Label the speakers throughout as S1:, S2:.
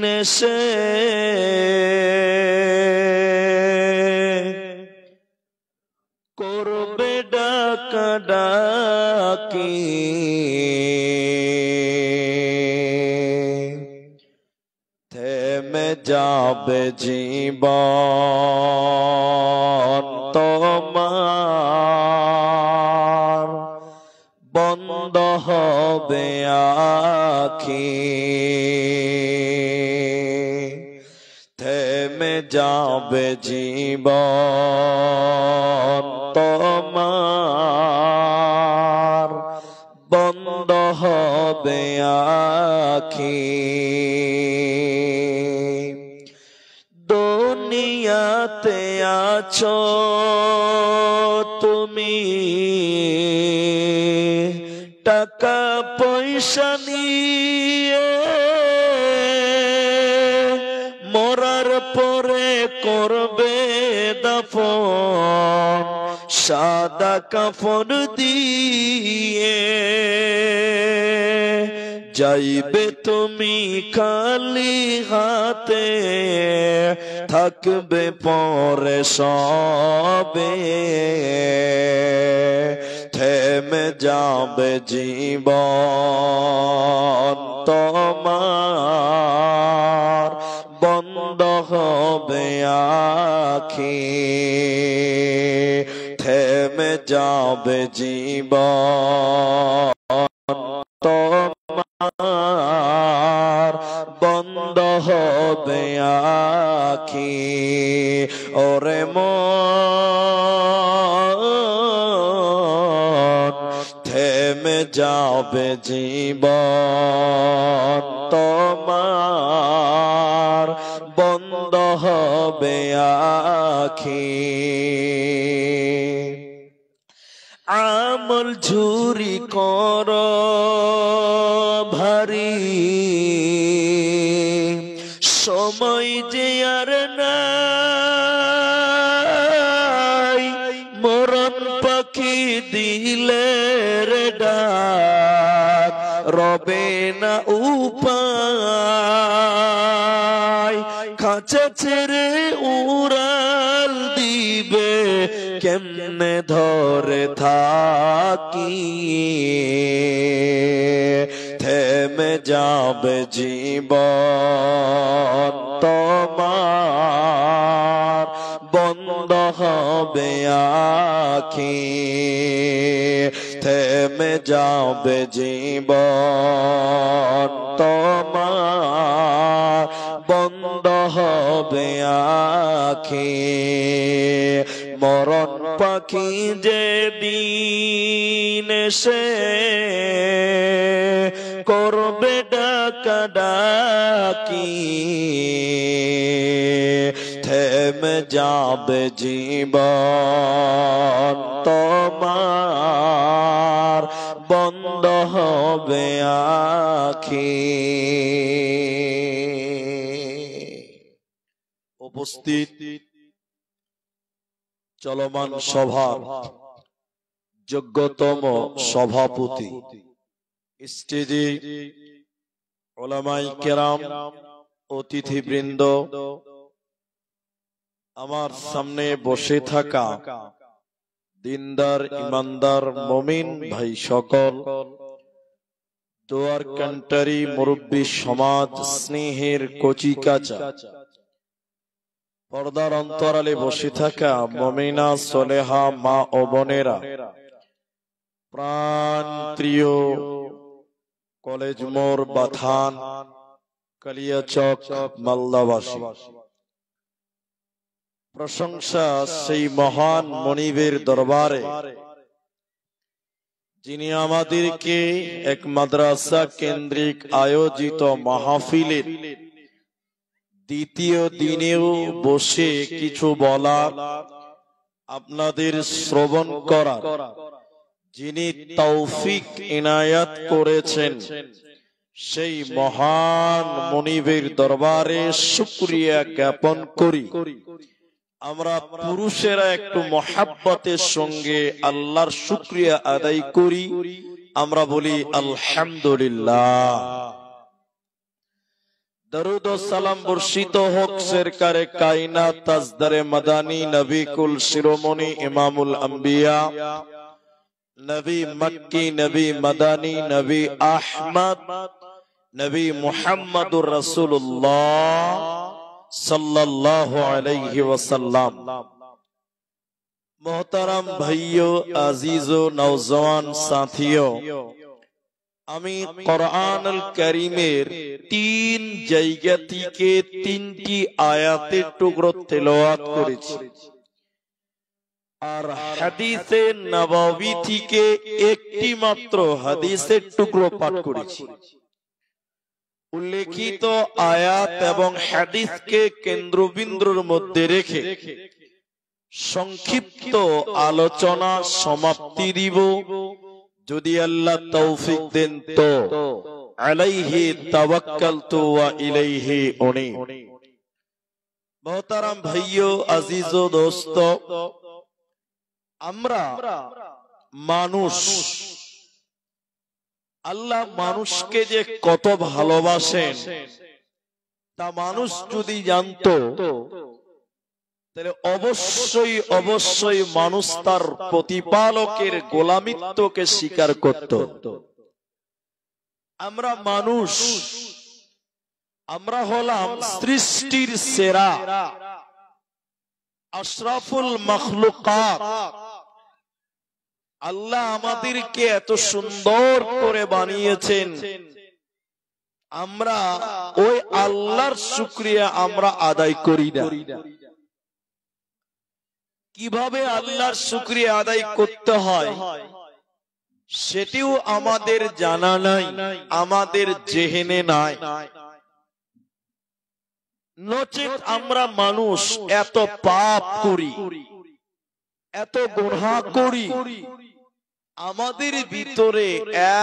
S1: দিন এসে করবে ডাকাডাকি, থেমে যাবে জীবন তোমার, বন্ধ হবে আখি, থেমে যাবে জীবন তোমার, বন্ধ হবে আখি। দুনিয়াতে আছো তুমি টাকা পয়সা নিয়ে, মরার পরে করবে দাফন সাদা কাফন দিয়ে, যাইবে তুমি খালি হাতে, থাকবে পরে সবে, থেমে যাবে জীবন তোমার, বন্ধ হবে আখি, থেমে যাবে জীবন তোমার, বন্ধ হবে আখি। ওরে মন থেমে যাবে জীবন তোমার, বন্ধ হবে আখি। আমল ঝুরি কর ভারী, সময় যে আর নাই, মরণ পাখি দিলে রে ডাক, রবে না উপায়, খাঁচা ছেড়ে উড়াল দিবে, কেমনে ধরে থাকি, থেমে যাবে জীবন তোমার, বন্ধ হবে আখি, থেমে যাবে জীবন তোমার, বন্ধ হবে আখি। মরণ পাখি যেদিন এসে করবে ডাকাডাকি, থেমে যাবে জীবন তোমার, বন্ধ হবে আখি। উপস্থিত চলমান সভার যোগ্যতম সভাপতি, স্টেজে উলামায়ে কেরাম, অতিথিবৃন্দ, আমার সামনে বসে থাকা দিনদার ইমানদার মুমিন ভাই সকল, দোয়ার কান্টারি মুরব্বী সমাজ, স্নেহের কচিকাচা, পর্দার অন্তরালে বসে থাকা মুমিনা সলেহা মা ও বোনেরা, প্রাণ প্রিয় কলেজ মোড় বাথান কালিয়াচক মালদাবাসী, প্রশংসা সেই মহান মনিবের দরবারে যিনি আমাদেরকে এক মাদ্রাসা কেন্দ্রিক আয়োজিত মাহফিলের দ্বিতীয় দিনেও বসে কিছু বলার, আপনাদের শ্রবণ করার যিনি তৌফিক ইনায়াত করেছেন, সেই মহান মনিবের দরবারে শুকরিয়া জ্ঞাপন করি। আমরা পুরুষেরা একটু মহাব্বতের সঙ্গে আল্লাহর শুকরিয়া আদায় করি, আমরা বলি আলহামদুলিল্লাহ। दरूद व सलाम बर्षित होक सरकारे कायनात ताजदारे मदानी नबी कुल शिरोमणि इमामुल अंबिया नबी मक्की नबी मदानी नबी अहमद नबी मुहम्मदुर रसूलुल्लाह सल्लल्लाहु अलैहि वसल्लम। मोहतरम भाइयों, अजीजों, नौजवान साथियों, আমি কোরআনুল কারীমের 3 জায়গা থেকে 3টি আয়াতের টুকরো তেলাওয়াত করেছি, আর হাদিসে নববী থেকে একটি মাত্র হাদিসের টুকরো পাঠ করেছি। উল্লেখিত আয়াত এবং হাদিসকে কেন্দ্রবিন্দুর মধ্যে রেখে সংক্ষিপ্ত আলোচনা সমাপ্তি দিব, যদি আল্লাহ তৌফিক দেন তো। আলাইহি তাওয়াক্কালতু ওয়া ইলাইহি উনীব। মোহতারাম ভাইয়ো, আজিজ ও দোস্ত, আমরা মানুষ, আল্লাহ মানুষকে যে কত ভালোবাসেন তা মানুষ যদি জানতো তাহলে অবশ্যই অবশ্যই মানুষ তার প্রতিপালকের গোলামিত্বকে স্বীকার করত। আমরা মানুষ, আমরা হলাম সৃষ্টির সেরা, আশরাফুল মাখলুকাত। আল্লাহ আমাদেরকে এত সুন্দর করে বানিয়েছেন, আমরা ওই আল্লাহর শুকরিয়া আমরা আদায় করি না। কিভাবে আল্লাহর শুকরিয়া আদায় করতে হয় সেটিও আমাদের জানা নাই, আমাদের জেহেনে নাই। নচেত আমরা মানুষ এত পাপ করি, এত গুনাহ করি, আমাদের ভিতরে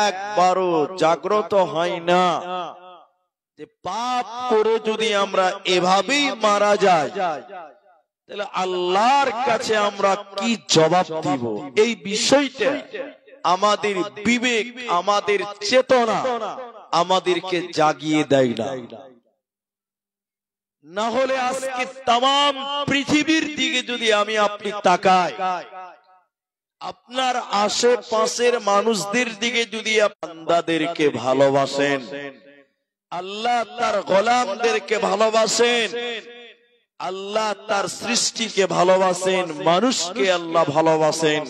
S1: একবারও জাগ্রত হয় না যে পাপ করে যদি আমরা এভাবেই মারা যাই তাহলে আল্লাহর কাছে আমরা কি জবাব দিব। এই বিষয়টা আমাদের বিবেক, আমাদের চেতনা আমাদেরকে জাগিয়ে দেয় না। না হলে আজকে তাম পৃথিবীর দিকে যদি আমি আপনি তাকাই, আপনার আশেপাশের মানুষদের দিকে যদি বান্দাদেরকে ভালোবাসেন, আল্লাহ তার গোলামদেরকে ভালোবাসেন, আল্লাহ তার সৃষ্টিকে ভালোবাসেন, মানুষকে আল্লাহ ভালোবাসেন।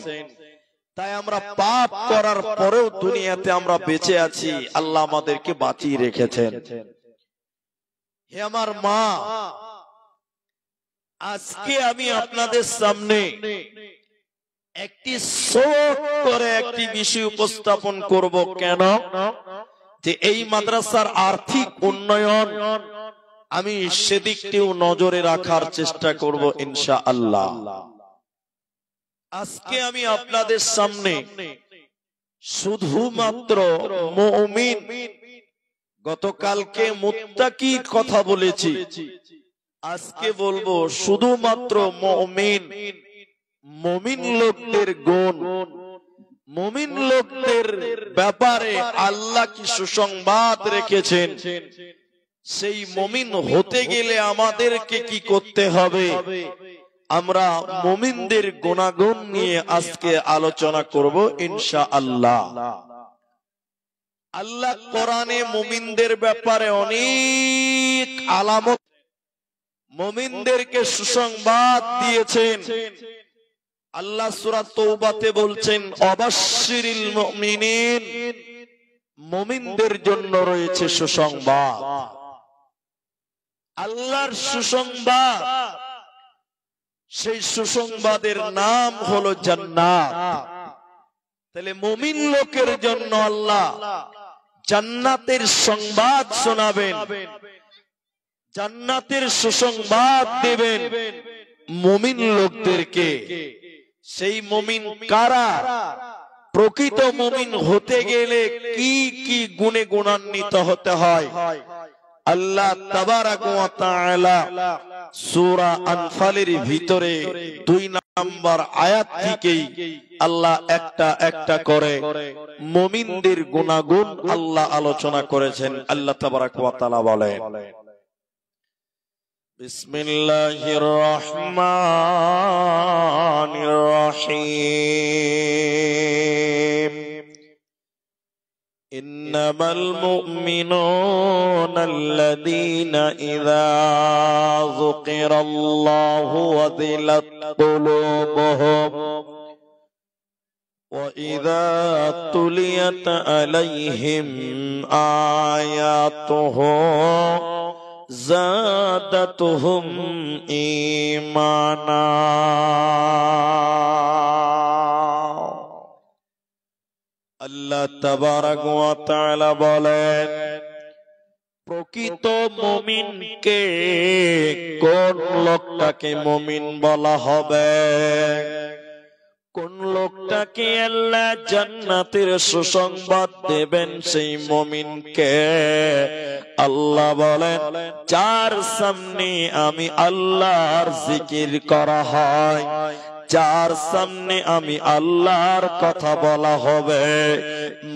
S1: তাই আমরা পাপ করার পরেও দুনিয়াতে আমরা বেঁচে আছি, আল্লাহ আমাদেরকে বাঁচিয়ে রেখেছেন। হে আমার মা, আজকে আমি আপনাদের সামনে একটি ছোট করে একটি বিষয় উপস্থাপন করব। কেন যে এই মাদ্রাসার আর্থিক উন্নয়ন আমি সেদিকটিও নজরে রাখার চেষ্টা করব ইনশাআল্লাহ। আজকে আমি আপনাদের সামনে শুধুমাত্র মুমিন, গতকালকে মুত্তাকির কথা বলেছি, আজকে বলবো শুধুমাত্র মুমিন, মুমিন লোকদের গুণ, মুমিন লোকদের ব্যাপারে আল্লাহ কি সুসংবাদ রেখেছেন। সেই মুমিন হতে গেলে আমাদেরকে কি করতে হবে, আমরা মুমিনদের গুণাগুণ নিয়ে আজকে আলোচনা করব ইনশাআল্লাহ। আল্লাহ কোরআনে মুমিনদের ব্যাপারে অনেক আলামত, মুমিনদেরকে সুসংবাদ দিয়েছেন। আল্লাহ সূরা তওবাতে বলছেন, অবাশশিরিল মুমিনিন, মুমিনদের জন্য রয়েছে সুসংবাদ। আল্লাহর সুসংবাদ, সেই সুসংবাদের নাম হলো জান্নাত। তাহলে মুমিন লোকের জন্য আল্লাহ জান্নাতের সংবাদ শোনাবেন, জান্নাতের সুসংবাদ দেবেন মুমিন লোকদেরকে। সেই মুমিন কারা? প্রকৃত মুমিন হতে গেলে কি কি গুণে গুণান্বিত হতে হয় আল্লাহ তাবারাক ওয়া তাআলা সূরা আনফালের ভিতরে 2 নম্বর আয়াত থেকেই আল্লাহ একটা একটা করে মুমিনদের গুণাগুণ আল্লাহ আলোচনা করেছেন। আল্লাহ তাবারাক ওয়া তাআলা বলেন, বিসমিল্লাহির রহমানির রহিম। ইন্নামাল মুমিনুনাল্লাযীনা ইযা যুকিরাল্লাহু ওয়াজিলাত কুলুবুহুম وَإِذَا تُلِيَتْ عَلَيْهِمْ آيَاتُهُ زَادَتْهُمْ إِيمَانًا। আল্লাহ তাবারক ওয়া তাআলা বলেন, প্রকৃত মুমিনকে কোন লোকটাকে মুমিন বলা হবে? কোন লোকটাকে আল্লাহ জান্নাতের সুসংবাদ দেবেন সেই মুমিনকে আল্লাহ বলেন, যার সামনে আমি আল্লাহর জিকির করা হয়, যার সামনে আমি আল্লাহর কথা বলা হবে,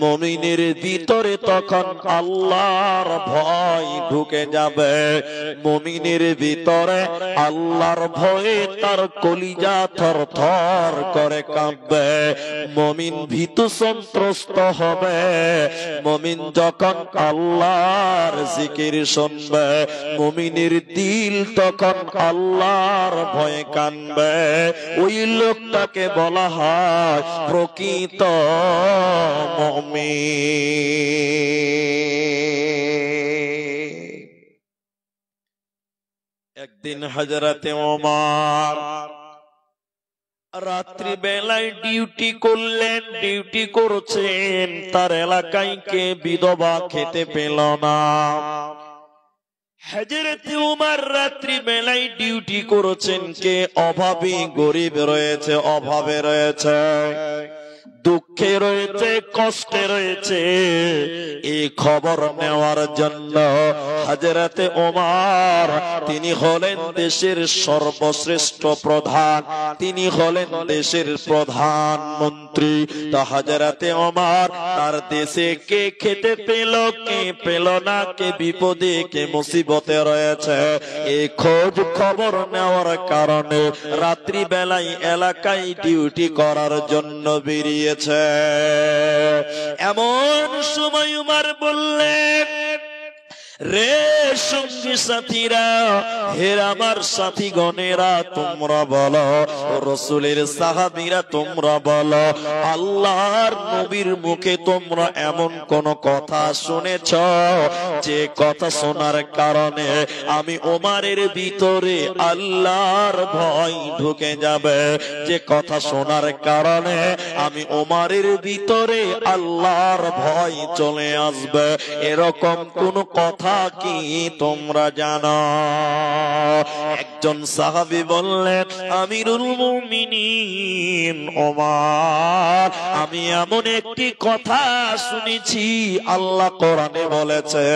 S1: মুমিনের ভিতরে তখন আল্লাহর ভয় ঢুকে যাবে। মুমিনের ভিতরে আল্লাহর ভয়ে তার কলিজা থরথর করে কাঁপবে। মুমিন ভীতু সন্ত্রস্ত হবে। মুমিন যখন আল্লাহর জিকির শুনবে, মুমিনের দিল তখন আল্লাহর ভয়ে কাঁপবে। ওই লোকটাকে বলা হয় প্রকৃত মুমিন। একদিন হযরতে ওমর রাত্রি বেলায় ডিউটি করলেন, ডিউটি করছেন, তার এলাকায় কে বিধবা খেতে পেল না। হযরতে ওমর রাত্রি বেলায় ডিউটি করেছেন, কে অভাবী গরিব রয়েছে, অভাবে রয়েছে, দুঃখে রয়েছে, কষ্টে রয়েছে, এই খবর নেওয়ার জন্য হযরতে ওমর, তিনি হলেন দেশের সর্বশ্রেষ্ঠ প্রধান, তিনি হলেন দেশের প্রধানমন্ত্রী। তো হযরতে ওমর তার দেশে কে খেতে পেল, কে পেল না, কে বিপদে, কে মুসিবতে রয়েছে, এই খোঁজ খবর নেওয়ার কারণে রাত্রি বেলায় এলাকায় ডিউটি করার জন্য বেরিয়ে। এমন সময় উমর বললেন, রে সঙ্গী সাথীরা, হে আমার সাথী গণেরা, তোমরা বলো, রাসূলের সাহাবীরা তোমরা বলো, আল্লাহর নবীর মুখে তোমরা এমন কোন কথা শুনেছ যে কথা শোনার কারণে আমি ওমরের ভিতরে আল্লাহর ভয় ঢুকে যাবে, যে কথা শোনার কারণে আমি ওমরের ভিতরে আল্লাহর ভয় চলে আসবে, এরকম কোন কথা কি তোমরা জানো? একজন সাহাবী বললেন, আমিরুল মুমিনিন ওমর, আমি এমন একটি কথা শুনেছি, আল্লাহ কোরআনে বলেছে,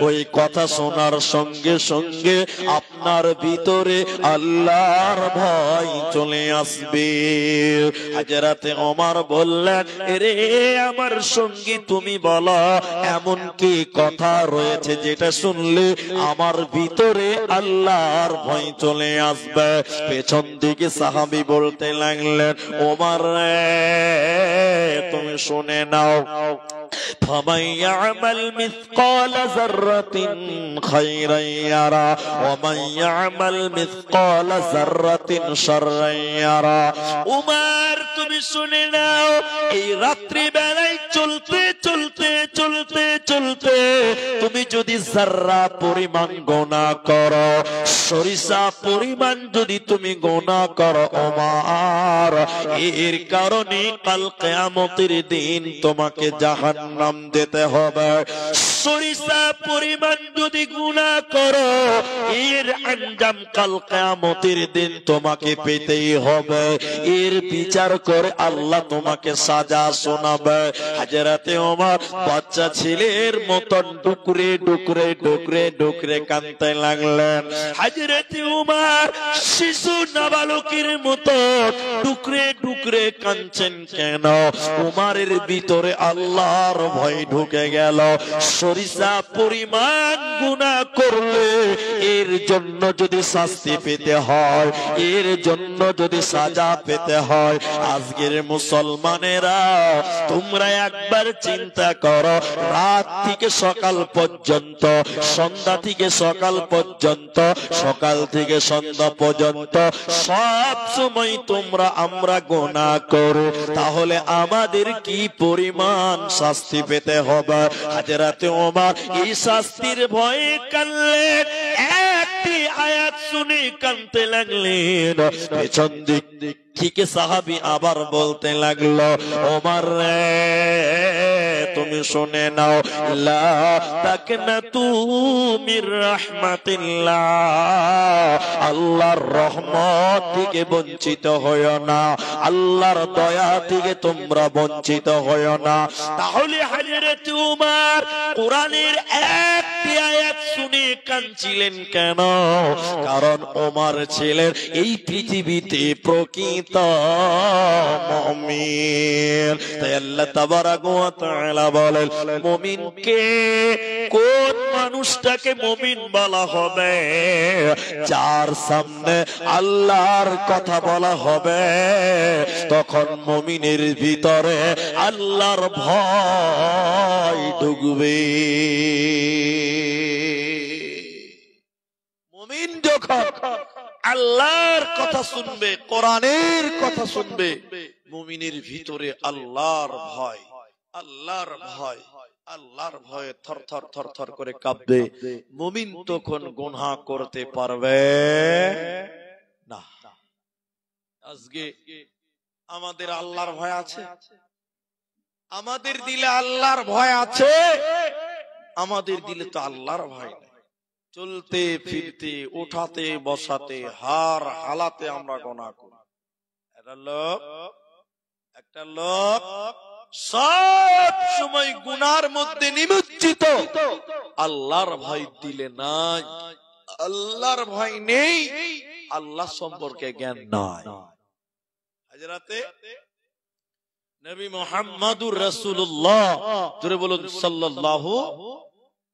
S1: ওই কথা শোনার সঙ্গে সঙ্গে আপনার ভিতরে আল্লাহর ভয় চলে আসবে। হযরতে ওমর বললেন, রে আমার সঙ্গী তুমি বলো, এমন কি কথা রয়েছে যেটা শুনলে আমার ভিতরে আল্লাহর ভয় চলে আসবে? পেছন দিকে সাহাবী বলতে লাগলেন, ওমর তুমি শুনে নাও, فمن يعمل مثقال ذرة خيرا يرى ومن يعمل مثقال ذرة شرا يرى। উমর তুমি শুনে নাও, এই রাত্রি বেলায় চলতে চলতে চলতে চলতে তুমি যদি যারা পরিমাণ গুনাহ করো, সরিষা পরিমাণ যদি তুমি গুনাহ করো ওমর, এর কারণে কাল কিয়ামতের দিন তোমাকে জাহান্নাম যেতে হবে। সরিষা পরিমাণ যদি গুনাহ করো, এর আঞ্জাম কাল কিয়ামতের দিন তোমাকে পেতেই হবে। এর বিচার করে আল্লাহ তোমাকে সাজা শোনাবে। হযরতে ওমর বাচ্চা ছেলের মতন ডুকরে ডুকরে ডুকরে ডুকরে কাঁদতে লাগলেন। হযরতে ওমর শিশু নাবালকের মতো ডুকরে ডুকরে কাঁদছেন কেন? ওমরের ভিতরে আল্লাহর ভয় ঢুকে গেল। সরিষা পরিমাণ গুনাহ করলে এর জন্য যদি শাস্তি পেতে হয়, এর জন্য যদি সাজা পেতে হয়, আজকের মুসলমানেরা তোমরা একবার চিন্তা করো, রাত থেকে সকাল পর্যন্ত, সন্ধ্যা থেকে সকাল পর্যন্ত, সকাল থেকে সন্ধ্যা পর্যন্ত সব সময় তোমরা আমরা গুনাহ করো, তাহলে আমাদের কি পরিমাণ শাস্তি পেতে হবে? হযরতে ওমর এই শাস্তির ভয়ে কাঁদলেন, একটি আয়াত শুনে কাঁদতে লাগলেন। পেছন দিক থেকে সাহাবী আবার বলতে লাগলো, ওমর রে তুমি শুনে নাও, লা তাকনাতু মির রাহমাতিল্লাহ, আল্লাহর রহমত থেকে বঞ্চিত হয়ো না, আল্লাহর দয়া থেকে তোমরা বঞ্চিত হয়ো না। তাহলে হযরত ওমর কোরআনের একটি আয়াত শুনে কাঁদছিলেন কেন? কারণ ওমর ছিলেন এই পৃথিবীতে প্রকৃত মুমিন। তাই আল্লাহ তাবারাক ওয়া তাআলা বলেন, মুমিনকে, কোন মানুষটাকে মুমিন বলা হবে? যার সামনে আল্লাহর কথা বলা হবে তখন মুমিনের ভিতরে আল্লাহর ভয় ঢুকবে। মুমিন যখন আল্লাহর কথা শুনবে, কোরআনের কথা শুনবে, মুমিনের ভিতরে আল্লাহর ভয়, আল্লাহর ভয়, আল্লাহর ভয়ে থরথর থরথর করে কাঁপবে। মুমিন তখন গুনাহ করতে পারবে না। আজকে আমাদের আল্লাহর ভয় আছে? আমাদের দিলে আল্লাহর ভয় আছে? আমাদের দিলে তো আল্লাহর ভয় নেই। চলতে ফিরতে, উঠাতে বসাতে, হার হালাতে আমরা গুনাহ করি। একটা লোক সব সময় গুনার মধ্যে নিমজ্জিত, আল্লাহর ভয় দিলে নাই, আল্লাহর ভয় নেই, আল্লাহ সম্পর্কে জ্ঞান নাই। হযরতে নবী মুহাম্মদুর রাসূলুল্লাহ, জোরে বলুন সাল্লাল্লাহু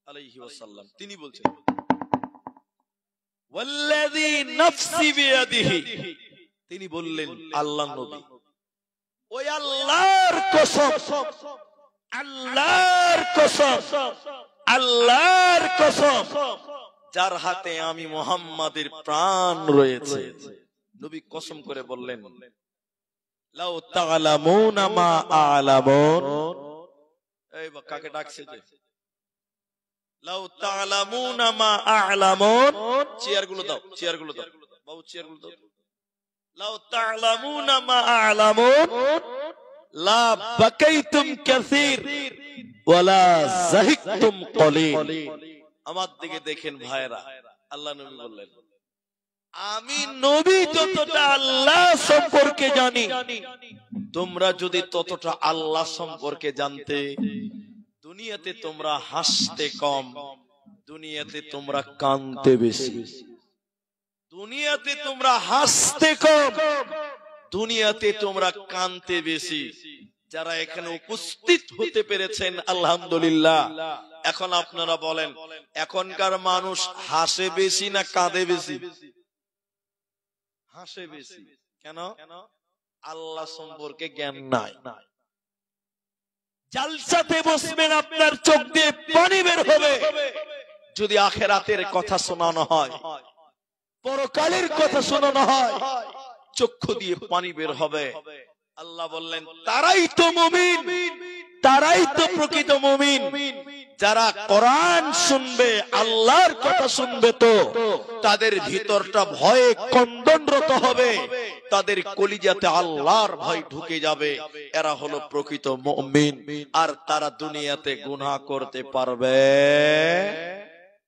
S1: আলাইহি ওয়াসাল্লাম, তিনি বলছেন, ওয়াল্লাযী নাফসি বিয়াদিহি, তিনি বললেন, আল্লাহ নবী, ওই আল্লাহর কসম, আল্লাহর কসম, আল্লাহর কসম, যার হাতে আমি মুহাম্মাদের প্রাণ রয়েছে। নবী কসম করে বললেন, লাউ তা'লামুনা মা আ'লামুন, এই কাকে ডাকছে যে, লাউ তা'লামুনা মা আ'লামুন, চেয়ারগুলো দাও, চেয়ারগুলো দাও বাবু, চেয়ারগুলো দাও। লাউ তা'লামুনা মা আ'লামুন লা বাকাইতুম কাসীর ওয়ালা যাহিকতুম কলিল। আমার দিকে দেখেন ভাইরা, আল্লাহ নবী বললেন, আমি নবী যতটা আল্লাহ সম্পর্কে জানি, তোমরা যদি ততটা আল্লাহ সম্পর্কে জানতে, দুনিয়াতে তোমরা হাসতে কম, দুনিয়াতে তোমরা কাঁদতে বেশি। দুনিয়াতে তোমরা হাসতে কম, দুনিয়াতে তোমরা কাঁদতে বেশি। যারা এখানে উপস্থিত হতে পেরেছেন আলহামদুলিল্লাহ। এখন আপনারা বলেন, এখনকার মানুষ হাসে বেশি না কাঁদে বেশি? হাসে বেশি। কেন? আল্লাহ সম্পর্কে জ্ঞান নাই। জালসাতে বসবেন, আপনার চোখ দিয়ে পানি বের হবে যদি আখিরাতের কথা শোনানো হয়, পরকালের কথা শোনানো হয়, চক্ষু দিয়ে পানি বের হবে। আল্লাহ বললেন, তারাই তো মুমিন, তারাই তো প্রকৃত মুমিন, যারা কোরআন শুনবে, আল্লাহর কথা শুনবে, তো তাদের ভিতরটা ভয়ে কন্দনরত হবে, তাদের কলিজাতে আল্লাহর ভয় ঢুকে যাবে। এরা হলো প্রকৃত মুমিন। আর তারা দুনিয়াতে গুনাহ করতে পারবে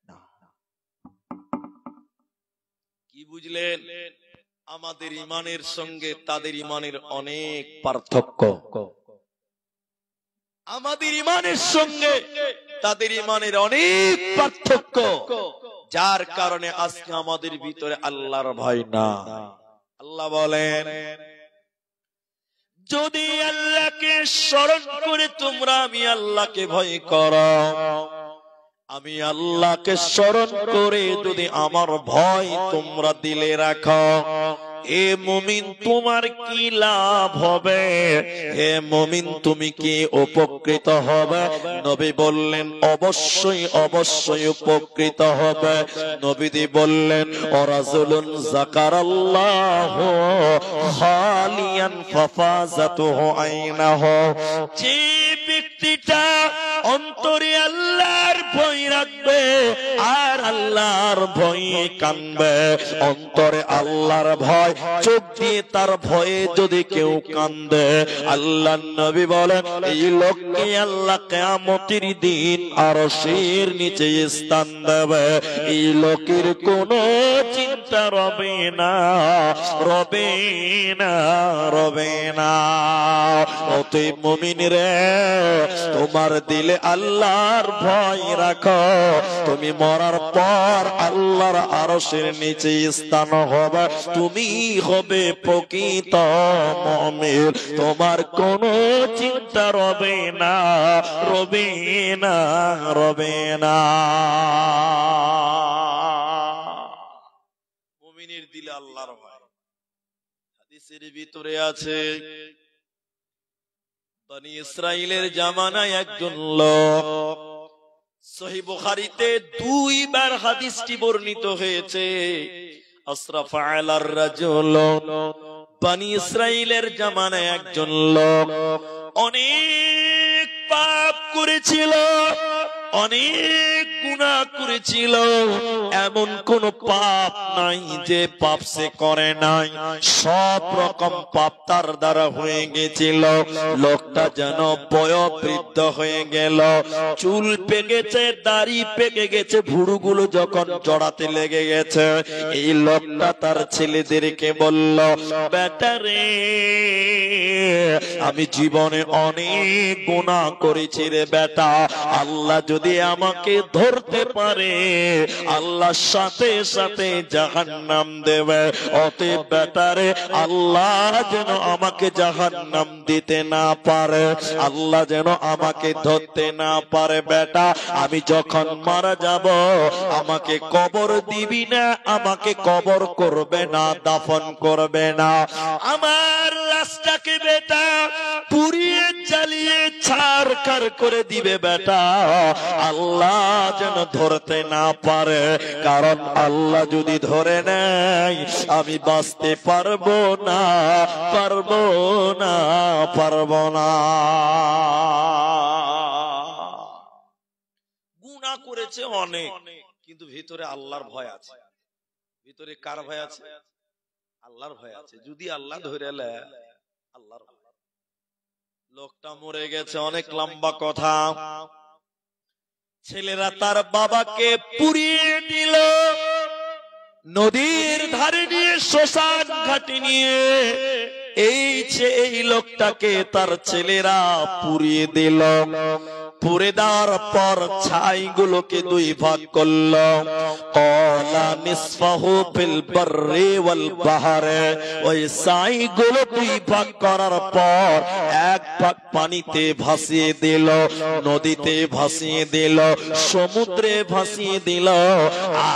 S1: না। কি বুঝলেন? আমাদের ইমানের সঙ্গে তাদের ইমানের অনেক পার্থক্য। আমাদের ইমানের সঙ্গে তাদের ইমানের অনেক পার্থক্য, যার কারণে আজকে আমাদের ভিতরে আল্লাহর ভয় না। আল্লাহ বলেন, যদি আল্লাহকে স্মরণ করে তোমরা আমি আল্লাহকে ভয় করো, আমি আল্লাহকে স্মরণ করে যদি আমার ভয় তোমরা দিলে রাখো, এ মুমিন তোমার কি লাভ হবে? হে মুমিন তুমি কি উপকৃত হবে? নবী বললেন অবশ্যই অবশ্যই উপকৃত হবে। নবীজি বললেন ওয়ারাজুলুন যাকারাল্লাহু খালিয়ান ফাফাযাতুহু আইনাহু, যে ব্যক্তিটা অন্তরে আল্লাহর ভয় রাখবে আর আল্লাহর ভয়ে কাঁদবে, অন্তরে আল্লাহর ভয়, চোখ দিয়ে তার ভয়ে যদি কেউ কান্দে, আল্লাহর নবী বলেন এই লোককে আল্লাহ কিয়ামতের দিন আরশের নিচে স্থান দেবে। এই লোকের কোনো চিন্তা রবে না, রবে না, রবে না। অতএব মুমিন রে, তোমার দিলে আল্লাহর ভয় রাখো, তুমি মরার পর আল্লাহর আরশের নিচে স্থান হবে, তুমি হবে প্রকৃত মুমিন। তোমার কোনো চিন্তা রবে না, রবে না, রবে না। মুমিনের দিলে আল্লাহর ভয়। হাদিসের ভিতরে আছে বনি ইসরাইলের জামানায় একজন লোক, সহিহ বুখারীতে 2 বার হাদিসটি বর্ণিত হয়েছে। আসরাফা আলার রাজুল, বনি ইসরাইলের জামানায় একজন লোক অনেক পাপ করেছিল, অনেক গুনাহ করেছিল, এমন কোন পাপ নাই যে পাপ সে করে নাই, সব রকম পাপ তার দ্বারা হয়ে গেছিল। লোকটা যেন বয়োবৃদ্ধ হয়ে গেল, চুল পেকেছে, দাড়ি পেকে গেছে, ভুরুগুলো যখন জড়াতে লেগে গেছে, এই লোকটা তার ছেলেদেরকে বলল, বেটা রে, আমি জীবনে অনেক গুনাহ করেছি রে বেটা, আল্লাহ যদি আমাকে ধরতে পারে আল্লাহ সাথে সাথে জাহান্নাম দেবে। অতএব বেটারে, আল্লাহ যেন আমাকে জাহান্নাম দিতে না পারে, আল্লাহ যেন আমাকে ধরতে না পারে। বেটা, আমি যখন মারা যাব আমাকে কবর দিবি না, আমাকে কবর করবে না, দাফন করবে না, আমার লাশটাকে বেটা পুড়িয়ে জ্বালিয়ে ছারখার করে দিবে বেটা, আল্লাহ যেন ধরতে না পারে। কারণ আল্লাহ যদি ধরে নেয় আমি বাঁচতে পারবো না, পারবো না, পারবো না। গুনাহ করেছে অনেক, কিন্তু ভিতরে আল্লাহর ভয় আছে। ভিতরে কার ভয় আছে? আল্লাহর ভয় আছে। যদি আল্লাহ ধরে নেয়, আল্লাহর ভয়। লোকটা মরে গেছে, অনেক লম্বা কথা। ছেলেরা তার বাবাকে পুড়িয়ে দিল, নদীর ধারে নিয়ে শ্মশান ঘাটে নিয়ে এই লোকটাকে তার ছেলেরা পুড়িয়ে দিল। পুড়ে দেওয়ার পর ছাইগুলোকে 2 ভাগ করলো, ক্বালা নিসফাহু ফিল বাররি ওয়াল বাহরে। ওই ছাইগুলো 2 ভাগ করার পর 1 ভাগ পানিতে ভাসিয়ে দিল, নদীতে ভাসিয়ে দিল, সমুদ্রে ভাসিয়ে দিল,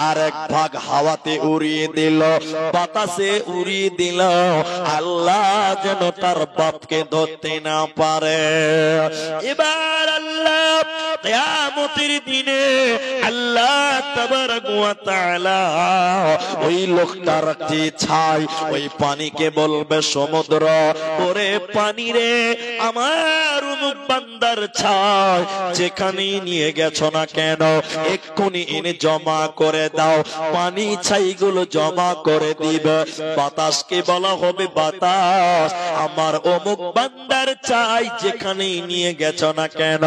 S1: আর 1 ভাগ হাওয়াতে উড়িয়ে দিল, বাতাসে উড়িয়ে দিল। আল্লাহ যেন তার বাপকে ধরতে না পারে। এবার আল্লাহ কিয়ামতের দিনে আল্লাহ তাবারক ওয়া তাআলা ওই লোকটার যে ছাই, ওই পানিকে বলবে সমুদ্র, ওরে পানি রে, আমার অমুক বান্দার ছাই যেখানে নিয়ে গেছো না কেন এক্ষুনি এনে জমা করে দাও। পানি ছাইগুলো জমা করে দিবে। বাতাসকে বলা হবে, বাতাস আমার অমুক বান্দার ছাই যেখানে নিয়ে গেছো না কেন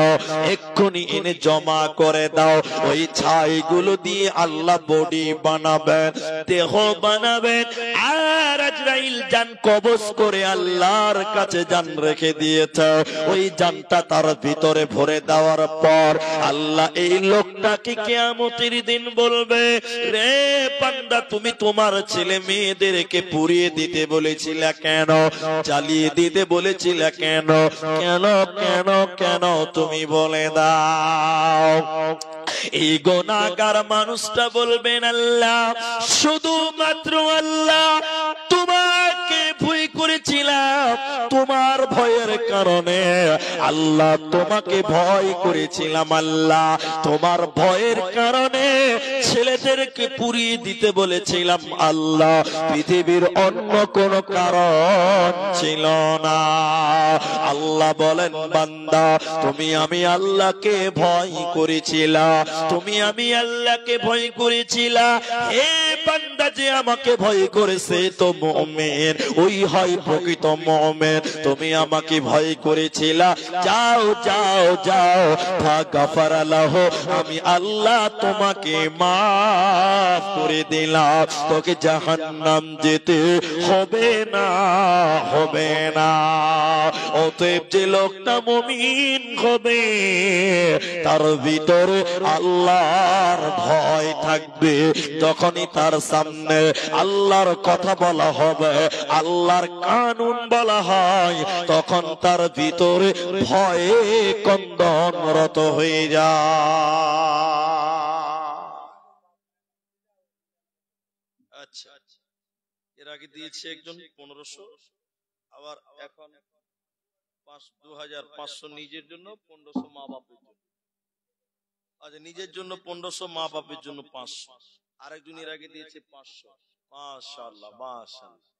S1: এক্ষুনি এনে জমা করে দাও। ওই ছাইগুলো দিয়ে আল্লাহ বডি বানাবেন, দেহ বানাবেন, আর আজরাইল জান কবজ করে আল্লাহর কাছে জান রেখে দিয়েছে। ওই জানটা তার ভিতরে ভরে দেওয়ার পর আল্লাহ এই লোকটাকে কিয়ামতের দিন বলবে, রে বান্দা, তুমি তোমার ছেলে মেয়েদেরকে পুড়িয়ে দিতে বলেছিলে কেন? জ্বালিয়ে দিতে বলেছিলে কেন? কেন কেন কেন তুমি বলে দাও। এই গুনাহগার মানুষটা বলবেন, আল্লাহ, শুধুমাত্র আল্লাহ তোমাকে ভয় করেছিলাম, তোমার ভয়ের কারণে আল্লাহ তোমাকে ভয় করেছিলাম, আল্লাহ তোমার ভয়ের কারণে ছেলেদেরকে পুড়িয়ে দিতে বলেছিলাম, আল্লাহ পৃথিবীর অন্য কোন কারণ ছিল না। আল্লাহ বলেন, বান্দা, তুমি আমি আল্লাহকে ভয় করেছিলা, তুমি আমি আল্লাহকে ভয় করেছিলা। হে বান্দা, যে আমাকে ভয় করেছে তো মুমিন, ওই হয় প্রকৃত মুমিন। তুমি আমাকে ভয় করেছিলা, যাও যাও যাও, ফাগফারা লাহু, আমি আল্লাহ তোমাকে মাফ করে দিলাম, তোকে জাহান্নাম যেতে হবে না, হবে না। অতএব যে লোকটা মুমিন হবে তার ভিতরে আল্লাহর ভয় থাকবে। যখনই তার সামনে আল্লাহর কথা বলা হবে, আল্লাহর কানুন বলা হয়, তখন তার ভিতরে ভয়ে কন্দনরত হয়ে যায়। আচ্ছা, এর আগে দিয়েছে একজন 1500, আবার এখন 2500 নিজের জন্য, 1500 মা বাপের জন্য। আচ্ছা, নিজের জন্য 1500, মা বাপের জন্য 500। আরেকজন এর আগে দিয়েছে 500। মাশাআল্লাহ, মাশাআল্লাহ।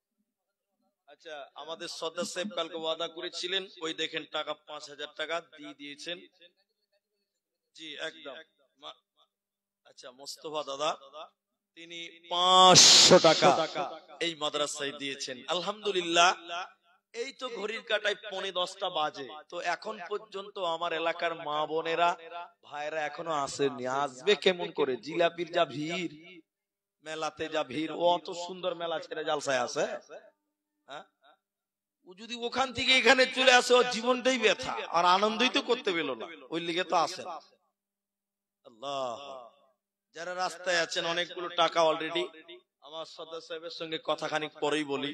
S1: আচ্ছা, আমাদের সদর সাহেব কালকে ওয়াদা করেছিলেন, ওই দেখেন টাকা 5000 টাকা দিয়ে দিয়েছেন। জি একদম। আচ্ছা, মোস্তফা দাদা, তিনি 500 টাকা এই মাদ্রাসায় দিয়েছেন। আলহামদুলিল্লাহ। এই তো ঘড়ির কাটায় 9:45 বাজে, তো এখন পর্যন্ত আমার এলাকার মা বোনেরা ভাইরা এখনো আসেননি। আসবে কেমন করে? জিলাপির যা ভিড়, মেলাতে যা ভিড়, ও অত সুন্দর মেলা ছেড়ে জালসায় আসে? ও যদি ওখান থেকে এখানে চলে আসে, ওর জীবনটাই ব্যথা, আর আনন্দই তো করতে পেল না, ওই লিগে তো আসেন। আল্লাহ, যারা রাস্তায় আছেন, অনেকগুলো টাকা অলরেডি। আমার সদর সাহেবের সঙ্গে কথা খানিক পরেই বলি,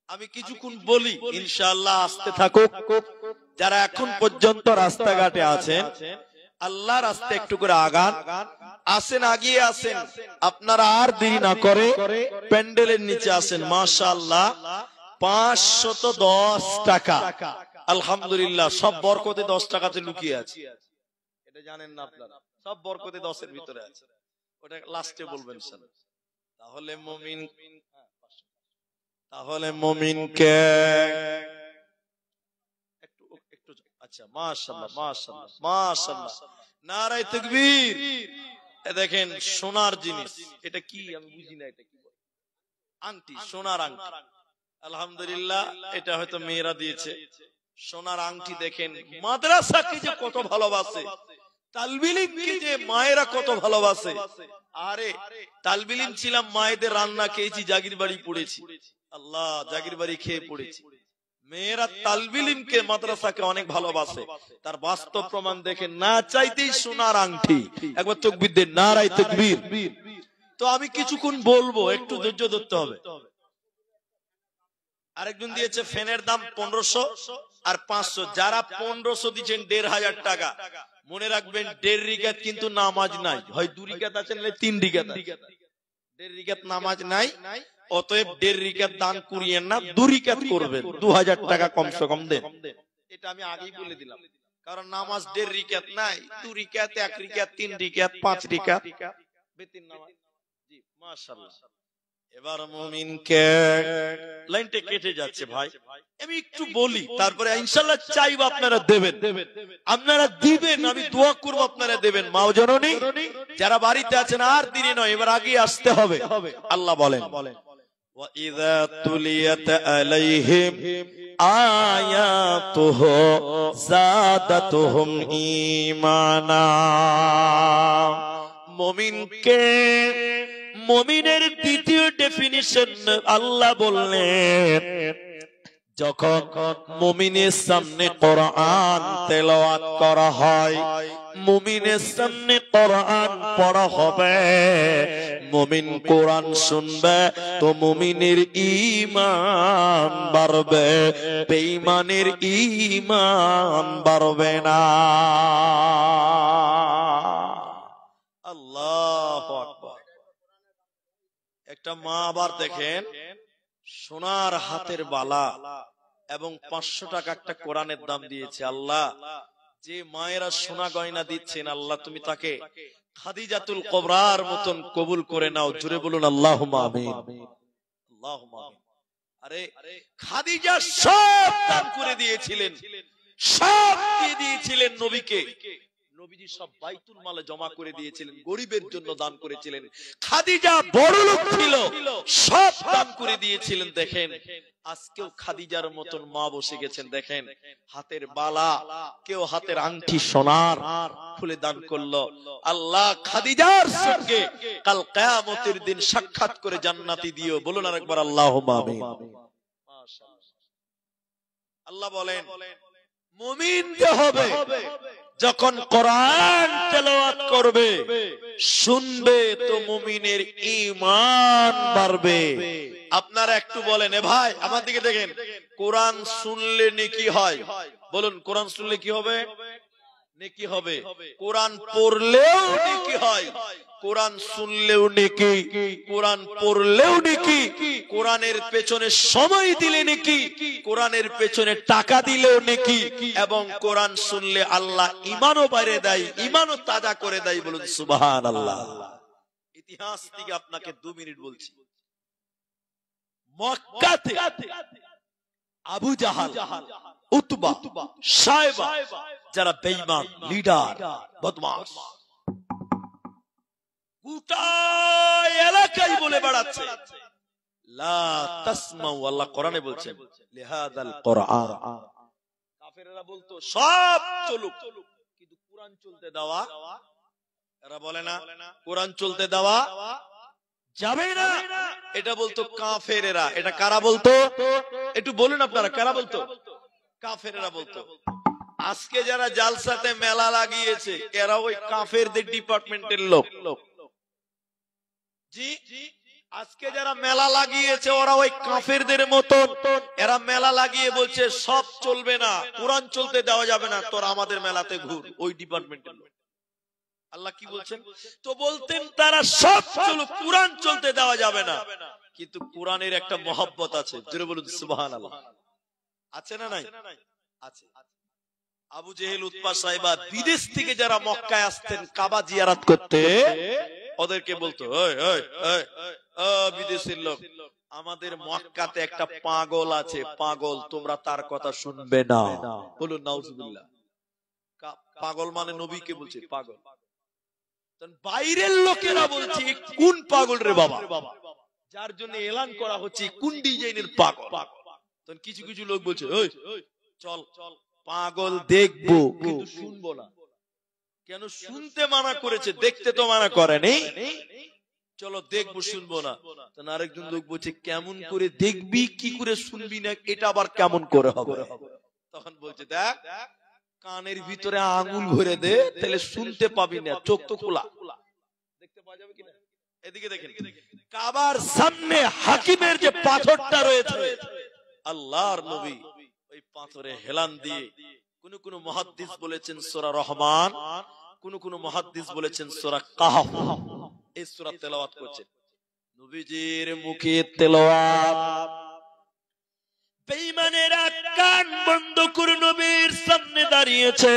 S1: আমি কিছুক্ষণ বলি, ইনশাআল্লাহ আসতে থাকুক। যারা এখন পর্যন্ত রাস্তাঘাটে আছেন, আল্লাহ রাস্তা একটু করে আগান, আসেন, আগিয়ে আসেন, আপনারা আর দেরি না করে প্যান্ডেলের নিচে আসেন। মাশাআল্লাহ, 510 টাকা। আলহামদুলিল্লাহ, সব বরকতে 10 টাকাতে লুকিয়ে আছে, এটা জানেন না আপনারা? সব বরকতে 10-এর ভিতরে আছে, ওটা লাস্টে বলবেন স্যার। তাহলে মুমিন, তাহলে মুমিনকে একটু একটু, আচ্ছা, মাশাআল্লাহ, মাশাআল্লাহ, মাশাআল্লাহ, নারায়ে তাকবীর। এ দেখেন সোনার জিনিস, এটা কি আমি বুঝি না, এটা কি আংটি, সোনার আংটি। আলহামদুলিল্লাহ, এটা হয়তো মেয়েরা দিয়েছে। সোনার আংটি দেখেন, মাদ্রাসাকে যে কত ভালোবাসে, তালবিল ইলমকে যে মায়েরা কত ভালোবাসে। আরে তালবিল ইলম ছিলাম, মায়েদের রান্না খেয়েছি, জাগির বাড়ি পড়েছি, আল্লাহ জাগির বাড়ি খেয়ে পড়েছি। মেয়েরা তালবিল ইলমকে, মাদ্রাসাকে অনেক ভালোবাসে। তার বাস্তব প্রমাণ দেখেন, না চাইতেই সোনার আংটি। একবার তাকবীর দেন, নারায়ে তাকবীর। তো আমি কিছুক্ষণ বলবো, একটু ধৈর্য ধরতে হবে। আরেকজন দিয়েছে ফ্যানের দাম 1500 আর 500। যারা 1500 দিচ্ছেন 1500 টাকা, মনে রাখবেন 1.5 রিকাত কিন্তু নামাজ নাই, হয় 2 রিকাত আছে নাহলে 3 রিকাত আছে, 1.5 রিকাত নামাজ নাই। অতএব 1.5 রিকাত দান করিয়েন না, 2 রিকাত করবেন, 2000 টাকা কমসে কম দেন। এটা আমি আগেই বলে দিলাম, কারণ নামাজ 1.5 রিকাত নাই, 2 রিকাত, 1 রিকাত, 3 রিকাত, 5 রিকাত, বেতিন নামাজ। জি মাশাআল্লাহ। এবার মুমিনকে, লাইনটা কেটে যাচ্ছে ভাই, আমি একটু বলি, তারপরে ইনশাআল্লাহ চাইব আপনারা দেবেন, আপনারা দিবেন, আমি দোয়া করব আপনারা দেবেন। মা ও জননী যারা বাড়িতে আছেন, আর দেরি নয়, এবার আগে আসতে হবে। আল্লাহ বলেন, ওয়া ইযা তুলিয়াত আলাইহিম আয়াতুহু যাদাতুহুম ঈমানা। মুমিনকে, মুমিনের দ্বিতীয় ডেফিনিশন আল্লাহ বললেন, যখন মুমিনের সামনে কোরআন তেলাওয়াত করা হয়, মুমিনের সামনে কোরআন পড়া হবে, মুমিন কোরআন শুনবে তো মুমিনের ঈমান বাড়বে, বেঈমানের ঈমান বাড়বে না। আল্লাহু আকবার। একটা মা আবার দেখেন সোনার হাতের বালা এবং 500 টাকা একটা কোরআনের দাম দিয়েছে। আল্লাহ, যে মায়েরা সোনা গয়না দিচ্ছেন, আল্লাহ তুমি তাকে খাদিজাতুল কুবরার মতন কবুল করে নাও। জোরে বলুন আল্লাহুম্মা আমিন, আল্লাহুম্মা আমিন। আরে খাদিজা সব দান করে দিয়েছিলেন, সব দিয়ে দিয়েছিলেন নবীকে। নবীজি সব বাইতুল মালে জমা করে দিয়েছিলেন, গরিবের জন্য দান করেছিলেন। খাদিজা বড় লোক ছিল, সব দান করে দিয়েছিলেন। দেখেন আজকেও খাদিজার মতন মা বসে গেছেন। দেখেন হাতের বালা, কেউ হাতের আংটি সোনার খুলে দান করলো। আল্লাহ খাদিজার সঙ্গে কাল কিয়ামতের দিন সাক্ষাৎ করে জান্নাতি দিও। বলুন আরেকবার আল্লাহুম্মা আমিন। আল্লাহ বলেন মুমিন কে হবে যখন কোরআন তেলাওয়াত করবে, শুনবে তো মুমিনের ঈমান বাড়বে। আপনারা একটু বলেন, এ ভাই আমার দিকে দেখেন, কোরআন শুনলে নেকি হয়? বলুন কোরআন শুনলে কি হবে? নেকি হবে। কোরআন পড়লেও নেকি হয়, কোরআন শুনলেও নেকি, কোরআন পড়লেও নেকি, কোরআনের পেছনে সময় দিলে নেকি, কোরআনের পেছনে টাকা দিলেও নেকি, এবং কোরআন শুনলে আল্লাহ ঈমানও বাড়িয়ে দেয়, ঈমানও তাজা করে দেয়। বলুন সুবহানাল্লাহ। ইতিহাস থেকে আপনাকে 2 মিনিট বলছি। মক্কাতে আবু জাহাল, উতবা, সায়বা, যারা বেঈমান, লিডার, বদমাশ, গোটা এলাকায় বলে বেড়াচ্ছে লা তাসমাউ, আল্লাহ কোরআনে বলছেন লিহাদাল কোরআন। কাফেররা বলতো সব চলুক, কিন্তু কোরআন চলতে দেওয়া, এরা বলে না কোরআন চলতে দেওয়া যাবে না, এটা বলতো কাফেরেরা। এটা কারা বলতো? একটু বলুন আপনারা, কারা বলতো? কাফেরেরা বলতো। আজকে যারা জালসাতে মেলা লাগিয়েছে, এরা ওই কাফেরদের ডিপার্টমেন্টের লোক। জি, আজকে যারা মেলা লাগিয়েছে ওরা ওই কাফেরদের মতন। এরা মেলা লাগিয়ে বলছে সব চলবে না, কোরআন চলতে দেওয়া যাবে না, তোরা আমাদের মেলাতে ঘুর। ওই ডিপার্টমেন্টের লোক। আল্লাহ কি বলছেন? তো বলতেন তারা সব চলুক, কোরআন চলতে দেওয়া যাবে না, কিন্তু কোরআনের একটা মহব্বত আছে। জোরে বলুন সুবহানাল্লাহ। আছে না নাই? আছে। আবু জেহেল, উতবা, সাইবা বিদেশ থেকে যারা মক্কায় আসতেন কাবা জিয়ারত করতে, ওদেরকে বলতো বিদেশের লোক, আমাদের মক্কাতে একটা পাগল আছে, পাগল, তোমরা তার কথা শুনবে না। বলুন নাউজুবিল্লাহ। পাগল মানে নবীকে বলছে পাগল। বাইরের লোকেরা বলছে কোন পাগল রে বাবা, যার জন্য এলান করা হচ্ছে কোন ডিজাইনের পাগল। কিছু কিছু লোক বলছে চল পাগল দেখবো, কিন্তু শুনবো না। কেন? শুনতে মানা করেছে, দেখতে তো মানা করেনি। চলো দেখবো, শুনবো না। আরেকজন লোক বলছে কেমন করে দেখবি, কি করে শুনবি না, এটা আবার কেমন করে হবে? তখন বলছে দেখ, কানের ভিতরে আঙুল ভরে দে, তাহলে শুনতে পাবি না, চোখ তো খোলা, দেখতে পাওয়া যাবে কিনা। এদিকে দেখেন, কাবার সামনে হাকিমের যে পাথরটা রয়েছে, আল্লাহর নবী ওই পাথরে হেলান দিয়ে, কোন কোন মুহাদ্দিস বলেছেন সূরা রহমান, কোন কোন মুহাদ্দিস বলেছেন সূরা কাহফ, এই সূরা তেলাওয়াত করছেন। নবীজির মুখে তেলাওয়াত, বেঈমানেরা কান বন্ধ করে নবীর সামনে দাঁড়িয়েছে।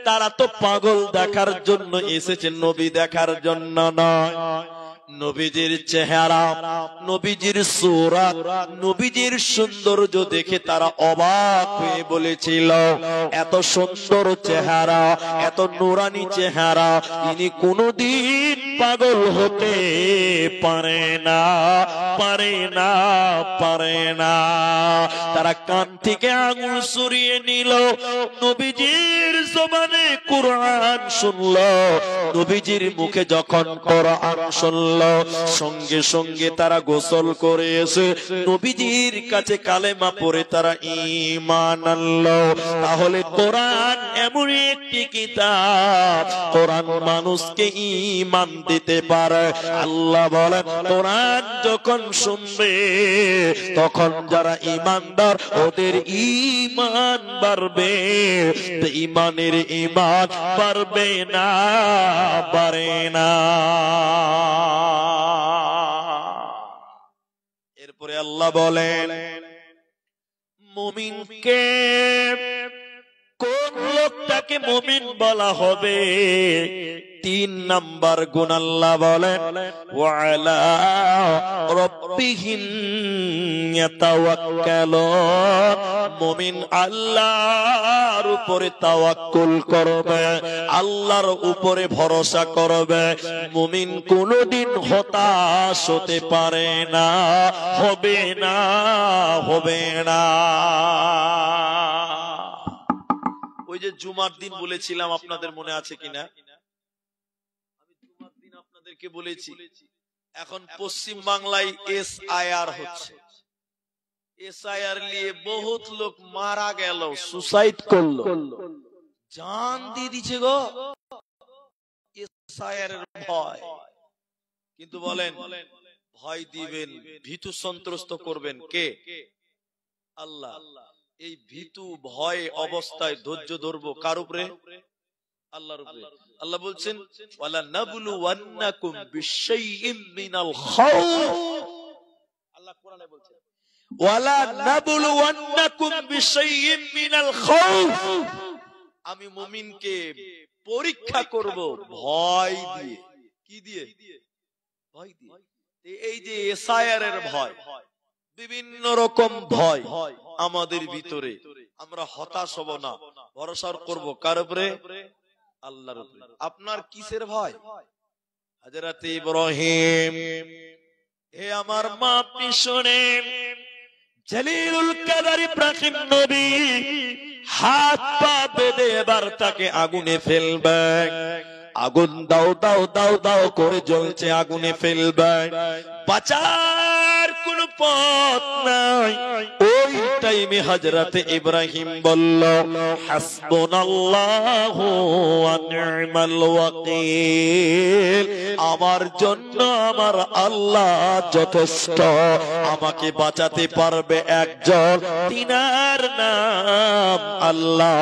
S1: তারা তো পাগল দেখার জন্য এসেছে, নবী দেখার জন্য নয়। নবীজির চেহারা, নবীজির সূরা, নবীজির সৌন্দর্য দেখে তারা অবাক হয়ে বলেছিল এত সুন্দর চেহারা, এত নূরানী চেহারা ইনি কোনদিন পাগল হতে পারে না, পারে না, পারে না। তারা কান থেকে আঙুল সরিয়ে নিল, নবীজির জবানে কোরআন শুনল, নবীজির মুখে যখন কোরআন শুনল, সঙ্গে সঙ্গে তারা গোসল করে এসে নবীজির কাছে কালেমা পড়ে তারা ঈমান আনলো। তাহলে কোরআন এমন একটি কিতাব, কোরআন মানুষকে ঈমান দিতে পারে। আল্লাহ বলেন কোরআন যখন শুনবে তখন যারা ঈমানদার ওদের ঈমান বাড়বে, ঈমানের ঈমান বাড়বে না, বাড়ে না। এরপরে আল্লাহ বলেন মুমিনকে কোন লোকটাকে মুমিন বলা হবে? 3 নাম্বার গুণ আল্লাহ বলেন ওয়ালা রাব্বিহিম ইয়াতাওয়াক্কালুন, মুমিন আল্লাহর উপরে তাওয়াক্কুল করবে, আল্লাহর উপরে ভরসা করবে। মুমিন কোনদিন হতাশ হতে পারে না, হবে না, হবে না। ওই যে জুমার দিন বলেছিলাম, আপনাদের মনে আছে কিনা? আমি জুমার দিন আপনাদেরকে বলেছি এখন পশ্চিম বাংলায় SIR হচ্ছে। SIR নিয়ে বহুত লোক মারা গেল, সুসাইড করলো, জান দিয়ে দিচ্ছে গো SIR এর ভয়। কিন্তু বলেন ভয় দিবেন, ভীতু সন্ত্রস্ত করবেন কে? আল্লাহ। এই ভীতু ভয় অবস্থায় ধৈর্য ধরবো কার উপরে? আল্লাহর উপরে। আল্লাহ বলছেন ওয়ালা নাবলুওয়ান্নাকুম বিশাইইম মিনাল খাউফ, আল্লাহ কোরআনে বলছেন ওয়ালা নাবলুওয়ান্নাকুম বিশাইইম মিনাল খাউফ, আমি মুমিনকে পরীক্ষা করব ভয় দিয়ে। কি দিয়ে? ভয় দিয়ে। এই যে SIR এর ভয়, বিভিন্ন রকম ভয় আমাদের ভিতরে, আমরা হতাশ হব না, ভরসা করব কার উপরে? আল্লাহর উপরে। আপনার কিসের ভয়? হযরত ইব্রাহিম, হে আমার মা পিছনে জলিলুল কদর ইব্রাহিম নবী হাত পা বেঁধে এবার তাকে আগুনে ফেলবে, আগুন দাও দাও দাও দাও করে জ্বলছে, আগুনে ফেলবে, বাঁচার কোন পথ নাই। ওই টাইমে হযরত ইব্রাহিম বলল হাসবুনাল্লাহু ওয়া নি'মাল ওয়াকিল, আমার জন্য আমার আল্লাহ যথেষ্ট, আমাকে বাঁচাতে পারবে একজন, তিনার নাম আল্লাহ।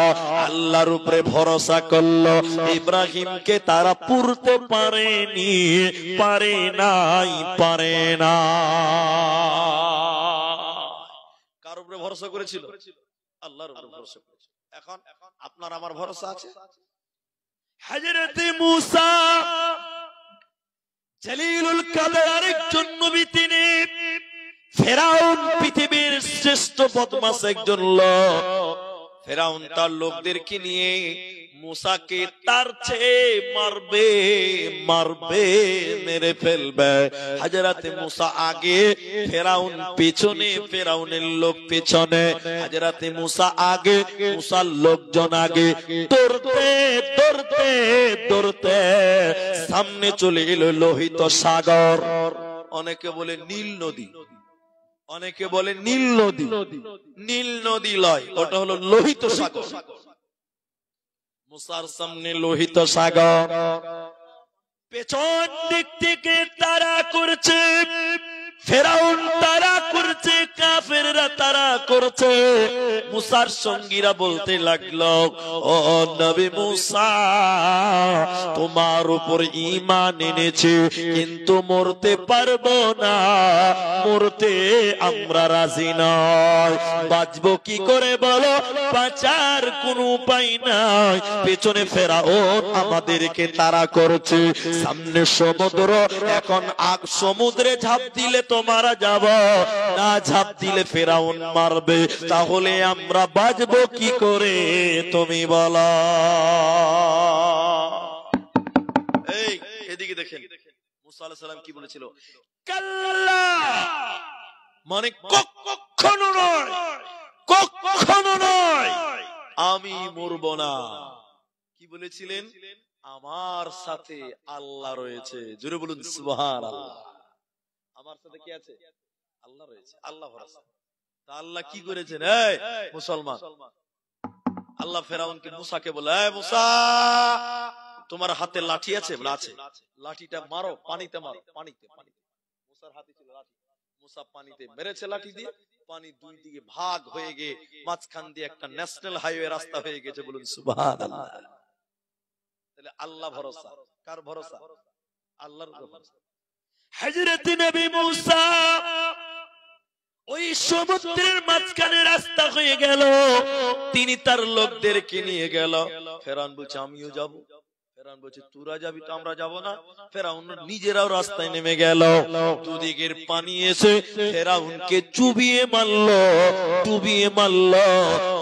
S1: আল্লাহর উপরে ভরসা করলো। ইব্রাহিমকে তারা পুরতে পারেনি, পারে নাই, পারে না। কার উপরে ভরসা করেছিল? আল্লাহর উপরে ভরসা করেছিল। এখন আপনার আমার ভরসা আছে? হযরত মূসা জলিলুল কদর আরেকজন নবী, তিনি ফেরাউন পৃথিবীর শ্রেষ্ঠ বদমাশ একজন লোক। ফেরাউন তার লোকদেরকে নিয়ে মুসাকে তার চেয়ে মারবে, মারবে, মেরে ফেলবে। হযরত মুসা আগে, ফেরাউন পিছনে, ফেরাউনের লোক পিছনে, হযরত মুসা আগে, মুসার লোকজন আগে। দৌড়তে দৌড়তে দৌড়তে সামনে চলে এলো লোহিত সাগর, অনেকে বলে নীল নদী, অনেকে বলে নীল নদী। নীল নদী লয়, ওটা হলো লোহিত সাগর। মুসার সামনে লোহিত সাগর, পেছন দিক থেকে তারা করছে, ফেরাউন তারা করছে, কাফেররা তারা করছে। মুসার সঙ্গীরা বলতে লাগলো ও নবী মুসা, তোমার উপর ঈমান এনেছি কিন্তু মরতে পারবো না, মরতে আমরা রাজি নয়, বাঁচবো কি করে বলো? বাঁচার কোনো উপায় নাই, পেছনে ফেরাউন আমাদেরকে তারা করছে, সামনে সমুদ্র, এখন আগ সমুদ্রে ঝাঁপ দিলে তো মারা যাব, না ঝাঁপ দিলে ফেরাউন মারবে, তাহলে আমরা বাঁচবো কি করে তুমি বলো? এই এদিকে দেখেন, মুসা আলাইহিস সালাম কি বলেছিল? কাল্লা, মানে কখনো নয়, কখনো নয়, আমি মরব না। কি বলেছিলেন? আমার সাথে আল্লাহ রয়েছে। জোরে বলুন সুবহানাল্লাহ। আমার সাথে কি আছে? আল্লাহ রয়েছে, আল্লাহ ভরসা। তা আল্লাহ কি করেছেন? এই মুসলমান, আল্লাহ ফেরাউনকে মুসাকে বলে, এই মুসা, তোমার হাতে লাঠি আছে? বলে আছে। লাঠিটা মারো, পানিতে মারো। পানিতে, পানিতে। মুসার হাতে ছিল লাঠি। মুসা পানিতে মেরেছে লাঠি দিয়ে। পানি দুই দিকে ভাগ হয়ে গিয়ে মাঝখান দিয়ে একটা ন্যাশনাল হাইওয়ে রাস্তা হয়ে গেছে। বলুন সুবহানাল্লাহ। তাহলে আল্লাহ ভরসা। কার ভরসা? আল্লাহর ভরসা। হযরত নবী মুসা ওই সমুদ্রের মাঝখানে রাস্তা হয়ে গেল, তিনি তার লোকদেরকে নিয়ে গেল। ফেরাউন বলছে আমিও যাব। ফেরাউন বলছে তোরা যাবি তো আমরা যাব না। ফেরাউন নিজেরাও রাস্তায় নেমে গেল। দুদিকের পানি এসে ফেরাউনকে চুবিয়ে মারলো, ডুবিয়ে মারলো।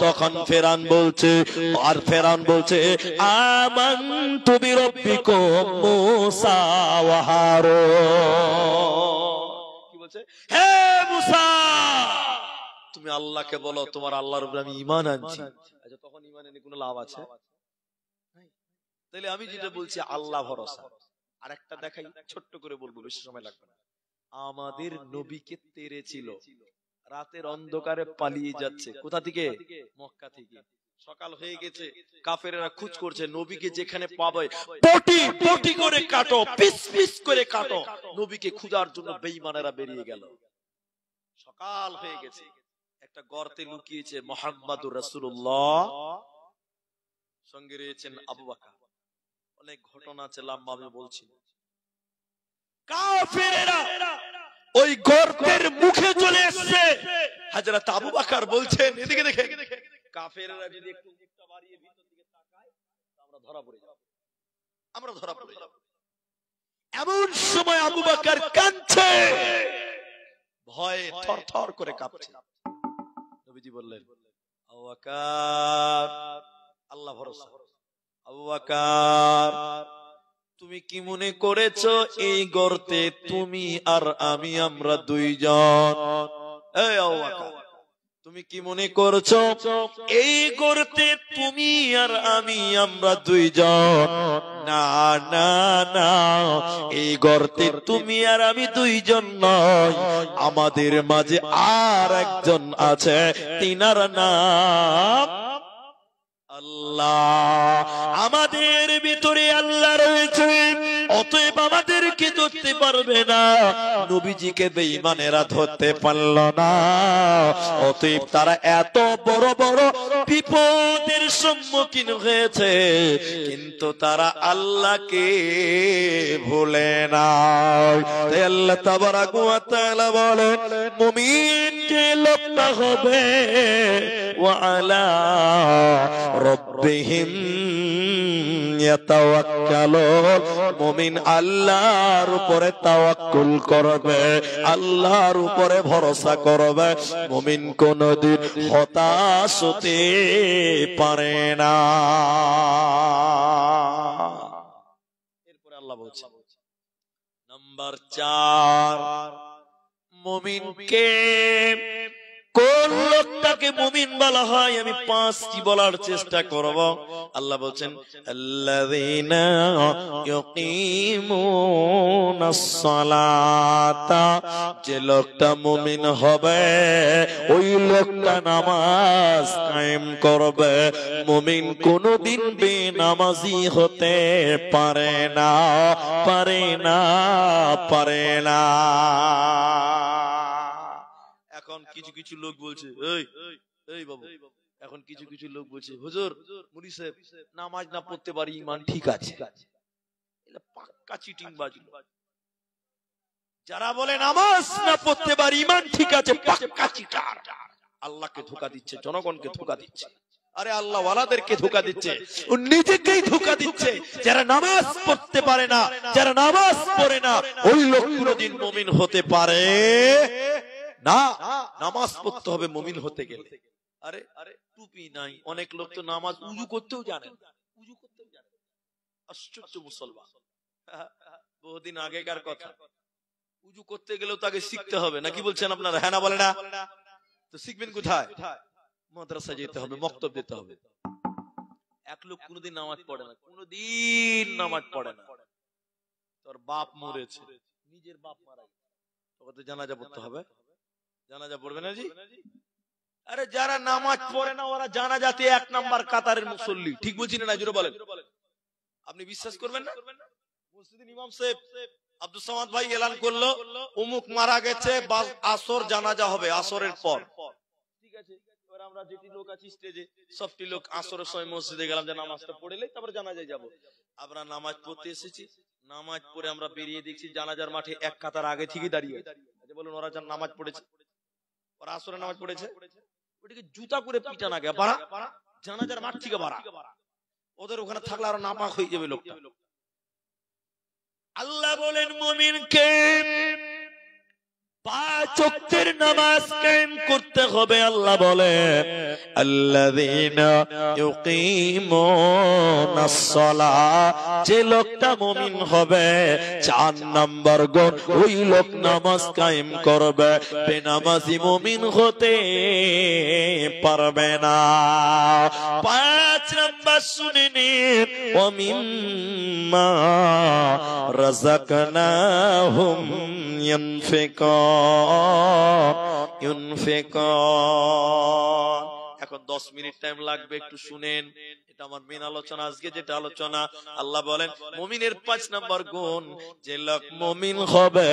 S1: তখন ফেরাউন বলছে, আর ফেরাউন বলছে আমানতু বিরাব্বিকুম মুসা ওয়া হারুন। কি বলছে? হে মুসা, তুমি আল্লাহকে বলো তোমার আল্লাহর উপর আমি ঈমান আনছি। আচ্ছা, তখন ঈমান এনে কোনো লাভ আছে? তাহলে আমি যেটা বলছি আল্লাহ ভরসা। আর একটা দেখাই, ছোট্ট করে বলবো, বেশি সময় লাগবে না। আমাদের নবীকে তেড়েছিল, রাতের অন্ধকারে পালিয়ে যাচ্ছে। কোথা থেকে? মক্কা থেকে। সকাল হয়ে গেছে, কাফেরেরা খোঁজ করছে, নবীকে যেখানে পাবে পটি পটি করে কাটো, পিস পিস করে কাটো। নবীকে খোঁজার জন্য বেঈমানেরা বেরিয়ে গেল। সকাল হয়ে গেছে, একটা গর্তে লুকিয়েছে মুহাম্মাদুর রাসূলুল্লাহ, সঙ্গে রয়েছেন আবু বকর। অনেক ঘটনা আছে, লম্বা আমি বলছি। কাফেরেরা ওই গর্তের মুখে চলে এসেছে। হযরত আবু বকর বলছেন এদিকে দেখেন, কাফেরেরা যদি একটু মুখটা বাড়িয়ে ভিতর দিকে তাকায় আমরা ধরা পড়ে যাব, আমরা ধরা পড়ে যাব। এমন সময় আবু বকর কাঁদছে, ভয়ে থরথর করে কাঁপছে। নবীজি বললেন আবু বকর, আল্লাহ ভরসা। আবু বকর, তুমি কি মনে করেছো এই গর্তে তুমি আর আমি আমরা দুইজন? এই আবু বকর, তুমি কি মনে করছো এই গর্তে তুমি আর আমি আমরা দুইজন? না না না, এই গর্তে তুমি আর আমি দুইজন নয়, আমাদের মাঝে আর একজন আছে, তিনার নাম আল্লাহ। আমাদের ভিতরে আল্লাহ রয়েছে, অতএব আমাদেরকে ধরতে পারবে না। নবীজিকে বেঈমানেরা ধরতে পারল না, অতএব তারা এত বড় বড় বিপদের সম্মুখীন হয়েছে, কিন্তু তারা আল্লাহকে ভুলে না। তাই আল্লাহ তাবারাক ওয়া তাআলা বলেন মুমিন যে লোকটা হবে ওয়া আলা রব্বিহিম ইয়াতাওয়াক্কালুন, মুমিন আল্লাহর উপরে তাওয়াক্কুল করবে, আল্লাহর উপরে ভরসা করবে। মুমিন কোনদিন হতাশ হতে পারে না। এরপরে আল্লাহ বলছেন নাম্বার 4, মুমিনকে কোন লোকটাকে মুমিন বলা হয়? আমি 5টি বলার চেষ্টা করব। আল্লাহ বলছেন আল্লাযীনা ইউকিমুনাস সালাতা, যে লোকটা মুমিন হবে ওই লোকটা নামাজ কায়েম করবে। মুমিন কোনদিন বেনামাজি হতে পারে না, পারে না, পারে না। এখন কিছু কিছু লোক বলছে, এই বাবু, এখন কিছু কিছু লোক বলছে হুজুর মুফতি সাহেব নামাজ না পড়তে পারি ঈমান ঠিক আছে। এটা পাক্কা চিটিং বাজলো। যারা বলে নামাজ না পড়তে পারি ঈমান ঠিক আছে, পাক্কা চিটার। আল্লাহকে ধোঁকা দিচ্ছে, জনগণকে ধোঁকা দিচ্ছে। আরে আল্লাহ ওয়ালাদেরকে ধোঁকা দিচ্ছে, ও নিজেকেই ধোঁকা দিচ্ছে। যারা নামাজ পড়তে পারে না, যারা নামাজ পড়ে না, ওই লোক কোনদিন মুমিন হতে পারে না। নামাজ পড়তে হবে মুমিন হতে গেলে। আরে টুপি নাই, অনেক লোক তো নামাজ উযু করতেও জানে না, উযু করতেও জানে না। আশ্চর্য মুসলমান। বহুদিন আগেকার কথা। উজু করতে গেলেও তাকে শিখতে হবে, নাকি বলছেন আপনারা? হ্যাঁ না বলে না? তো শিখবেন কোথায়? মাদ্রাসায় যেতে হবে, মক্তব যেতে হবে। এক লোক কোনোদিন নামাজ পড়ে না, কোনোদিন নামাজ পড়ে না। তোর বাপ মরেছে, নিজের বাপ মারা গেছে, তোকে তো জানাজা পড়তে হবে। জানাজা পড়বে না জি? আরে যারা নামাজ পড়ে না ওরা জানাজাতে 1 নাম্বার কাতারের মুসল্লি। ঠিক বলছি না? জোরে বলেন। আপনি বিশ্বাস করবেন না, মসজিদের ইমাম সাহেব আব্দুল সামাদ ভাই এলান করলো অমুক মারা গেছে, আসর জানাজা হবে আসরের পর। ঠিক আছে, এবার আমরা যেটি লোক আছি স্টেজে সবটি লোক আসরের সময় মসজিদে গেলাম যে নামাজটা পড়েলেই তারপর জানাজায় যাব। আমরা নামাজ পড়তে এসেছি, নামাজ পড়ে আমরা বেরিয়ে দেখছি জানাজার মাঠে 1 কাতার আগে ঠিকই দাঁড়িয়ে আছে। আচ্ছা বলুন, ওরা যান নামাজ পড়েছে, ওরা আসরে নামাজ পড়েছে, ওটাকে জুতা করে পিটা না গে বাড়া, জানাজার মাঠ থেকে বাড়া। ওদের ওখানে থাকলে আরো নাপাক হয়ে যাবে লোকটা। আল্লাহ বলেন মুমিনকে 5 ওয়াক্তের নামাজ কায়েম করতে হবে। আল্লাহ বলে আল্লাযীনা ইউকিমুনাস সালাহ, যে লোকটা মুমিন হবে 4 নাম্বার গুণ, ওই লোক নামাজ কায়েম করবে, বেনামাজি মুমিন হতে পারবে না। 5 নাম্বার শুনে নিন, ওয়া মিম্মা রাযাকনাহুম ইউনফিকুন। এখন 10 মিনিট টাইম লাগবে, একটু শুনেন। এটা আমার মেন আলোচনা আজকে, যেটা আলোচনা। আল্লাহ বলেন মুমিনের 5 নাম্বার গুণ, যে লোক মুমিন হবে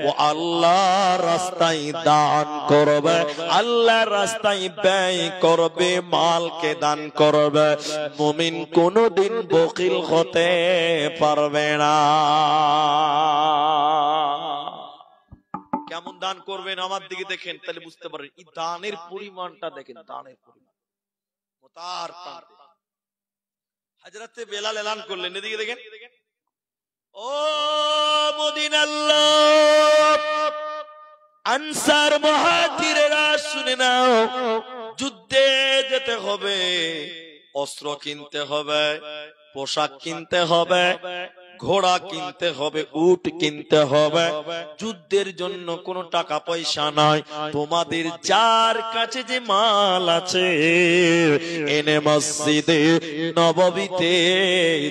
S1: ও আল্লাহর রাস্তায় দান করবে, আল্লাহর রাস্তায় ব্যয় করবে, মালকে দান করবে। মুমিন কোনদিন বখিল হতে পারবে না। কেমন দান করবেন আমার দিকে দেখেন, তাহলে বুঝতে পারেন এই দানের পরিমাণটা দেখেন। দানের পরিমাণ মোতার প্রান্তে হযরতে বেলাল এলান করলেন, এদিকে দেখেন। ও মদিনার লোক, আনসার মুহাজিরেরা শুনে নাও, যুদ্ধে যেতে হবে, অস্ত্র কিনতে হবে, পোশাক কিনতে হবে, ঘোড়া কিনতে হবে, উট কিনতে হবে। যুদ্ধের জন্য কোনো টাকা পয়সা নাই। তোমাদের যার কাছে যে মাল আছে এনে মসজিদে নববীতে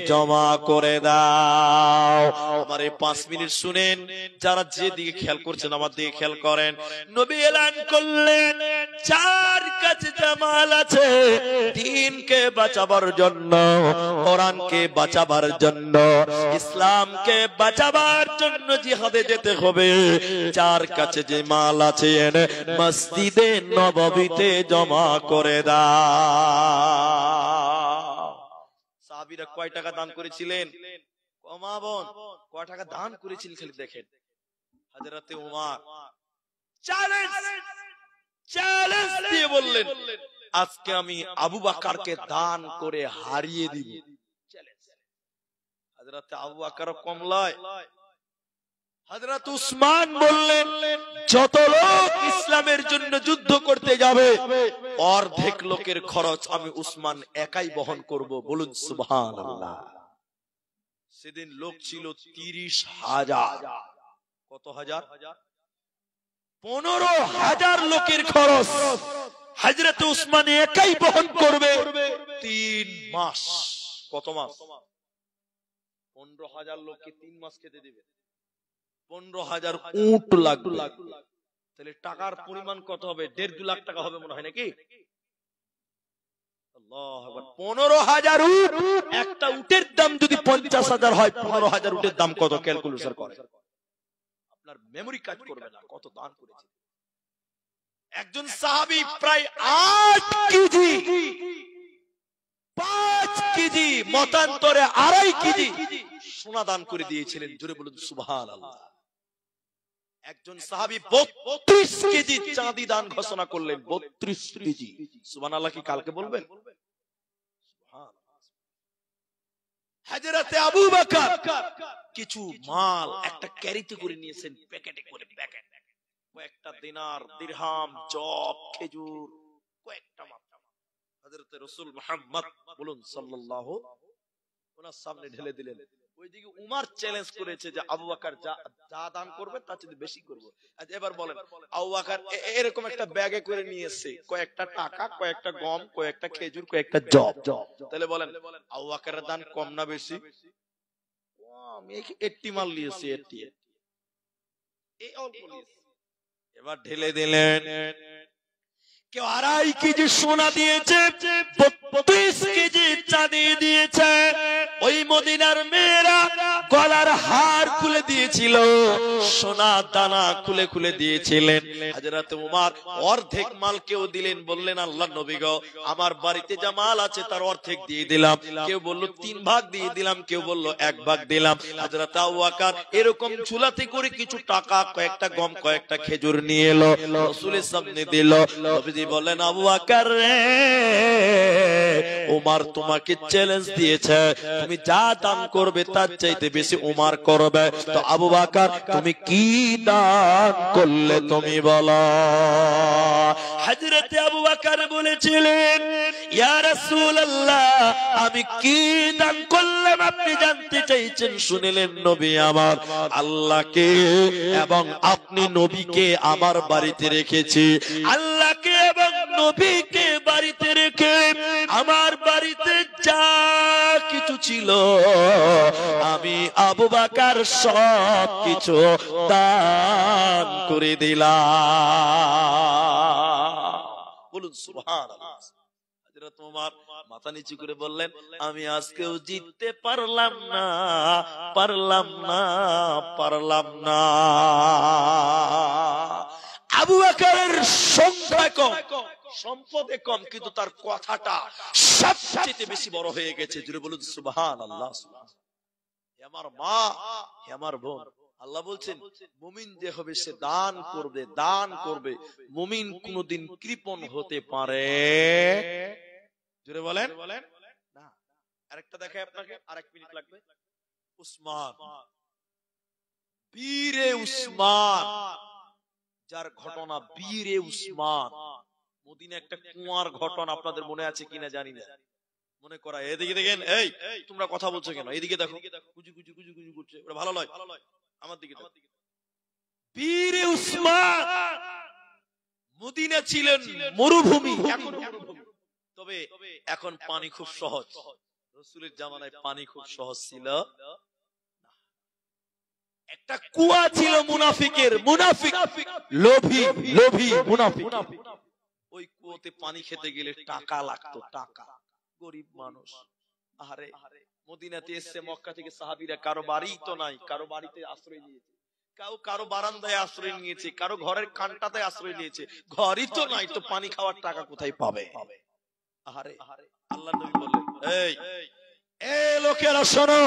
S1: জমা করে দাও। আমার এই 5 মিনিট শুনেন, যারা যেদিকে খেয়াল করছেন আমার দিকে খেয়াল করেন। নবী এলান করলেন, যার কাছে যে মাল আছে দ্বীনকে বাঁচাবার জন্য, কোরআনকে বাঁচাবার জন্য, ইসলামকে বাঁচাবার জন্য জিহাদে যেতে হবে, যার কাছে যে মাল আছে এনে মসজিদে নববীতে জমা করে দাও। সাহাবীরা কয় টাকা দান করেছিলেন? মা বোন কয় টাকা দান করেছিলেন খালি দেখেন। হযরতে ওমর চ্যালেঞ্জ দিয়ে বললেন, আজকে আমি আবু বকরকে দান করে হারিয়ে দিব। হযরতে আবু বকর কম লয়। হযরত উসমান বললেন, যত লোক ইসলামের জন্য যুদ্ধ করতে যাবে অর্ধেক লোকের খরচ আমি উসমান একাই বহন করব। বলুন সুবহানাল্লাহ। সেদিন লোক ছিল 30,000। কত হাজার? 15,000 লোকের খরচ হযরত উসমান একাই বহন করবে 3 মাস। কত মাস? 15,000 লোককে 3 মাস খেতে দেবে। 15,000 উট লাগবে। তাহলে টাকার পরিমাণ কত হবে? 1.5-2 লাখ টাকা হবে মনে হয়, নাকি? আল্লাহু আকবার। 15,000 উট, একটা উটের দাম যদি 50,000 হয়, 15,000 উটের দাম কত? ক্যালকুলেশন করে। আপনার মেমরি কাজ করবে না কত দান করেছে। একজন সাহাবী প্রায় 8 কেজি, 5 কেজি, মতান্তরে 2.5 কেজি সোনা দান করে দিয়েছিলেন। জোরে বলুন সুবহানাল্লাহ। একজন সাহাবী 32 কেজি চাঁদি দান ঘোষণা করলেন। 32 কেজি। সুবহানাল্লাহ কি কালকে বলবেন? হযরতে আবু বকর কিছু মাল একটা ক্যারিতে করে নিয়েছেন, প্যাকেটে করে, প্যাকেট, কয়েকটা দিনার, দিরহাম, জব, খেজুর, কয়েকটা মাত্র হযরতে রাসূল মুহাম্মদ বলুন সাল্লাল্লাহু ওনার সামনে ঢেলে দিলেন। ওইদিকে উমার চ্যালেঞ্জ করেছে যে আবু বকর যা দান করবে তার চেয়ে বেশি করব। আচ্ছা এবার বলেন, আবু বকর এরকম একটা ব্যাগে করে নিয়ে এসেছে কয়েকটা টাকা, কয়েকটা গম, কয়েকটা খেজুর, কয়েকটা জব। তাহলে বলেন আবু বকরের দান কম না বেশি? কম। 80 মাল নিয়েছে, 80 এই অল্প নিয়েছে। এবার ঢেলে দিলেন। কেউ 2.5 কেজি সোনা দিয়েছে, 32 কেজি চাঁদি দিয়েছে। ওই মদিনার মেয়েরা গলার হার খুলে দিয়েছিল, সোনা দানা খুলে খুলে দিয়েছিলেন। হযরত ওমর অর্ধেক মাল কেউ দিলেন, বললেন আল্লাহর নবী গো, আমার বাড়িতে যা মাল আছে তার অর্ধেক দিয়ে দিলাম। কেউ বলল 3 ভাগ দিয়ে দিলাম, কেউ বলল 1 ভাগ দিলাম। হযরত আবু বকর এরকম ঝুলাতে করে কিছু টাকা, কয়েকটা গম, কয়েকটা খেজুর নিয়ে এলো, রাসূলের সামনে দিল। নবীজি বলেন আবু বকর রে, ওমর তোমাকে চ্যালেঞ্জ দিয়েছে, তুমি যা দান করবে তার চাইতে বেশি ওমর করবে। তো আবু বকর তুমি কি দান করলে তুমি বলো? হযরত আবু বকর বলেছিলেন ইয়া রাসূলুল্লাহ, আমি কি দান করলাম আপনি জানতে চাইছেন? শুনিলেন নবী আমার, আল্লাহকে এবং আপনি নবীকে আমার বাড়িতে রেখেছি, আল্লাহকে এবং নবীকে বাড়িতে রেখে আমার বাড়িতে যা কিছু ছিল আমি আবু বকর সব কিছু দান করে দিলাম। বলুন সুবহানাল্লাহ। হযরত ওমর মাথা নিচু করে বললেন, আমি আজকেও জিততে পারলাম না, পারলাম না, পারলাম না। আবু বকরের সংখ্যা কম, সম্পদে কম, কিন্তু তার কথাটা সবচেয়ে বেশি বড় হয়ে গেছে। জুড়ে বলুন সুবহানাল্লাহ। হে আমার মা, হে আমার বোন, আল্লাহ বলছেন মুমিন যে হবে সে দান করবে, দান করবে। মুমিন কোনদিন কৃপণ হতে পারে? জুড়ে বলেন না। আরেকটা দেখাই আপনাকে, আরেক মিনিট লাগবে। উসমান, বীরে উসমান, যার ঘটনা বীরে উসমান। মদিনা একটা কুয়ার ঘটনা আপনাদের মনে আছে কিনা জানি না, মনে করা। এদিকে দেখেন, এই তোমরা কথা বলছো কেন? এদিকে দেখো, কুজু কুজু কুজু কুজু করছে, ওটা ভালো নয়, আমার দিকে দেখো। বীরে উসমান, মদিনা ছিলেন মরুভূমি, এখন মরুভূমি, তবে এখন পানি খুব সহজ। রাসূলের জামানায় পানি খুব সহজ ছিল। একটা কুয়া ছিল মুনাফিকের, মুনাফিক লোভী, লোভী মুনাফিক। ওই কুয়াতে পানি খেতে গেলে টাকা লাগতো, টাকা। গরিব মানুষ, আরে মদিনাতে এসে মক্কা থেকে সাহাবীরা কারো বাড়ি তো নাই, কারো বাড়িতে আশ্রয় নিয়েছে, কারো বারান্দায় আশ্রয় নিয়েছে, কারো ঘরের কান্টাতে আশ্রয় নিয়েছে। ঘরই তো নাই, তো পানি খাওয়ার টাকা কোথায় পাবে? আরে আল্লাহর নবী বললেন, এই লোকেরা শোনো,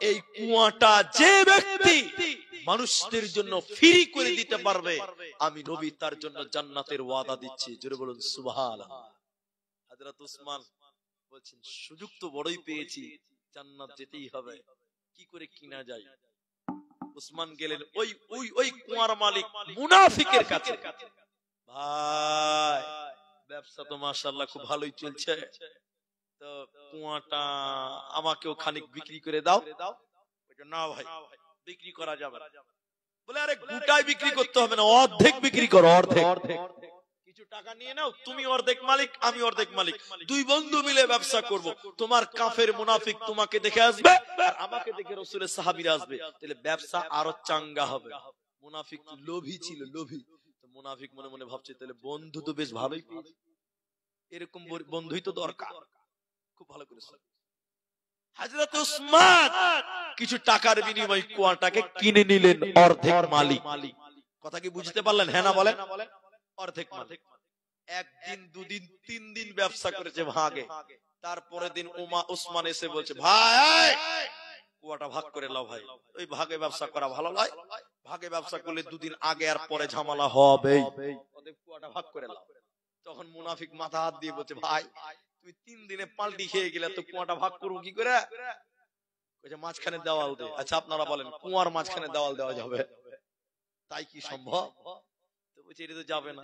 S1: এই কুয়াটা যে ব্যক্তি মানুষদের জন্য ফ্রি করে দিতে পারবে, আমি নবী তার জন্য জান্নাতের ওয়াদা দিচ্ছি। জোরে বলুন সুবহানাল্লাহ। হযরত উসমান বলছেন, সুযোগ তো বড়ই পেয়েছি, জান্নাত যেতেই হবে, কি করে কিনা যায়? উসমান গেলেন ওই ওই ওই কুয়ার মালিক মুনাফিকের কাছে। ভাই, ব্যবসা তো মাশাআল্লাহ খুব ভালোই চলছে, তো কুয়াটা আমাকেও খানিক বিক্রি করে দাও। না ভাই, বিক্রি করা যাবে না। বলে আরে গোটাই বিক্রি করতে হবে না, অর্ধেক বিক্রি করো, অর্ধেক। কিছু টাকা নিয়ে নাও, তুমি অর্ধেক মালিক, আমি অর্ধেক মালিক, দুই বন্ধু মিলে ব্যবসা করব। তোমার কাফের মুনাফিক তোমাকে দেখে আসবে, আর আমাকে দেখে রাসূলের সাহাবীরা আসবে, তাহলে ব্যবসা আরো চাঙ্গা হবে। মুনাফিক লোভী ছিল, লোভী। তো মুনাফিক মনে মনে ভাবছে, তাহলে বন্ধু তো বেশ ভালোই পেয়েছি, এরকম বন্ধুই তো দরকার। খুব ভালো করে হযরত উসমান কিছু টাকার বিনিময়ে কুয়াটাকে কিনে নিলেন, অর্ধেক মালিক। কথা কি বুঝতে পারলেন? হ্যাঁ না বলেন? অর্ধেক মালিক। একদিন, দুদিন, 3 দিন ব্যবসা করেছে ভাগে। তারপরে দিন উসমান এসে বলছে, ভাই কুয়াটা ভাগ করে লাও ভাই। ওই ভাগে ব্যবসা করা ভালো নয়, ভাগে ব্যবসা করলে 2 দিন আগে আর পরে ঝামেলা হবেই, ওদের কুয়াটা ভাগ করে লাও। তখন মুনাফিক মাথা হাত দিয়ে বলছে, ভাই তুমি 3 দিনে পাল্টি খেয়ে গেলে, তো কুয়াটা ভাগ করবো কি করে? মাঝখানে দেওয়াল দে। আচ্ছা আপনারা বলেন, কুয়ার মাঝখানে দেওয়াল দেওয়া যাবে? তাই কি সম্ভব? তো বলছে এটা তো যাবে না।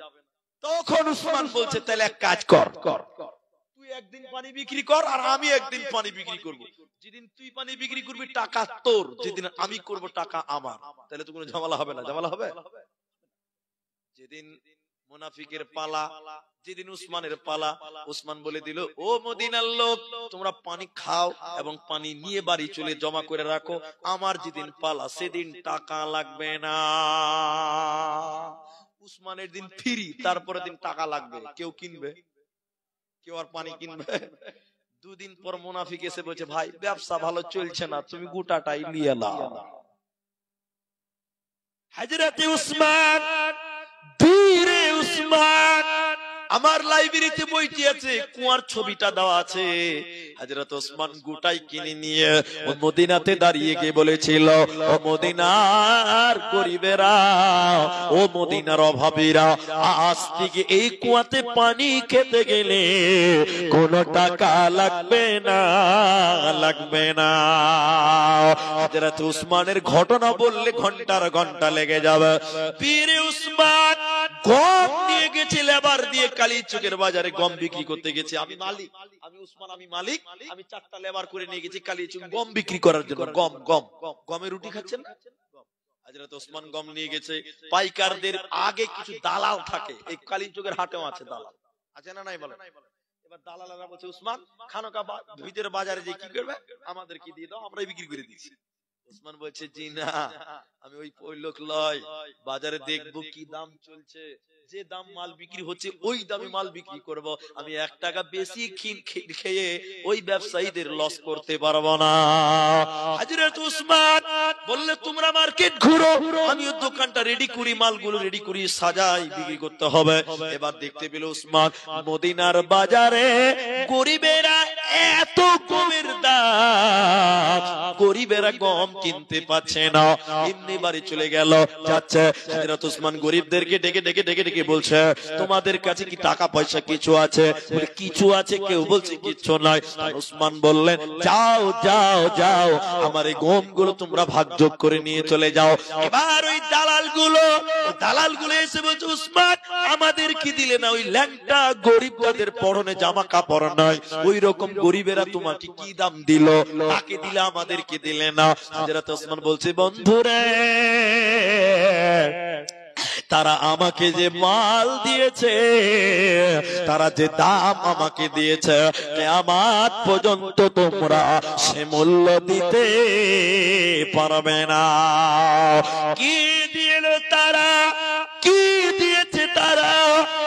S1: তখন উসমান বলছে, তাহলে এক কাজ কর, তুই একদিন পানি বিক্রি কর আর আমি একদিন পানি বিক্রি করব। যেদিন তুই পানি বিক্রি করবি টাকা তোর, যেদিন আমি করব টাকা আমার। তাহলে তো কোনো ঝামেলা হবে না? ঝামেলা হবে? যেদিন মুনাফিকের পালা, যেদিন উসমানের পালা, উসমান বলে দিল, ও মদিনার লোক, তোমরা পানি খাও এবং পানি নিয়ে বাড়ি চলে জমা করে রাখো, আমার যেদিন পালা সেদিন টাকা লাগবে না। উসমানের দিন ফ্রি, তারপরে দিন টাকা লাগবে। কেউ কিনবে? কেউ আর পানি কিনবে? দুদিন পর মুনাফিক এসে বলছে, ভাই ব্যবসা ভালো চলছে না, তুমি গোটাটাই নিয়ে নাও। হযরতে উসমান, বীরে উসমান, আমার লাইব্রেরিতে বইটি আছে, কুয়ার ছবিটা দেওয়া আছে। হযরত ওসমান গোটাই কিনে নিয়ে ও মদিনাতে দাঁড়িয়ে গিয়ে বলেছিল, ও মদিনার গরিবেরা, ও মদিনার অভাবীরা, আজ থেকে এই কুয়াতে পানি খেতে গেলে কোনো টাকা লাগবে না, লাগবে না। হযরত উসমানের ঘটনা বললে ঘন্টার ঘন্টা লেগে যাবে। বীরে উসমান গম নিয়ে গেছে, লেবার দিয়ে কালীচকের বাজারে গম বিক্রি করতে গেছে। আমি মালিক, আমি উসমান, আমি মালিক, আমি 4টা লেবার করে নিয়ে গেছি কালীচক গম বিক্রি করার জন্য। গম গম গমের রুটি খাচ্ছেন না? হযরত ওসমান গম নিয়ে গেছে। পাইকারদের আগে কিছু দালাল থাকে, এই কালীচকের হাটেও আছে দালাল, আছে না নাই বলেন? এবার দালালেরা বলছে, উসমান খানকা ভিতরে বাজারে যে কি করবে, আমাদের কি দিয়ে দাও, আমরাই বিক্রি করে দিচ্ছি। উসমান বলছে, জি না, আমি ওই লোক লয়, বাজারে দেখবো কি দাম চলছে, যে দাম মাল বিক্রি হচ্ছে ওই দামে মাল বিক্রি করব। আমি 1 টাকা বেশি খেয়ে ওই ব্যবসায়ীদের লস করতে পারবো না। হযরত উসমান বললে, তোমরা মার্কেট ঘুরো, আমি ওই দোকানটা রেডি করি, মালগুলো রেডি করি, সাজাই, বিক্রি করতে হবে। এবার দেখতে পেল উসমান মদিনার বাজারে গরিবেরা এত গমের দাম, গরিবেরা গম কিনতে পারছে না, এমনি বাড়ি চলে গেল, যাচ্ছে। হযরত উসমান গরিবদেরকে ডেকে ডেকে ডেকে ডেকে বলছে, তোমাদের কাছে কি টাকা পয়সা কিছু আছে? বলে, কিছু আছে। কেউ বলছে কিছু নাই। উসমান বললেন, যাও যাও যাও, আমার এই গমগুলো তোমরা ভাগযোগ করে নিয়ে চলে যাও। এবার ওই দালালগুলো এসে বলছে, উসমান আমাদের কি দিলে না? ওই ল্যাংটা গরিব, যাদের পরনে জামা কাপড় নাই, ওই রকম গরিবেরা তোমাকে কি দাম দিল, তাকে দিলে, আমাদেরকে দিলে না। হযরত ওসমান বলছে, বন্ধুরে, তারা আমাকে যে মাল দিয়েছে, তারা যে দাম আমাকে দিয়েছে, কিয়ামত পর্যন্ত তোমরা সে মূল্য দিতে পারবে না। কি দিল তারা, কি দিয়েছে তারা?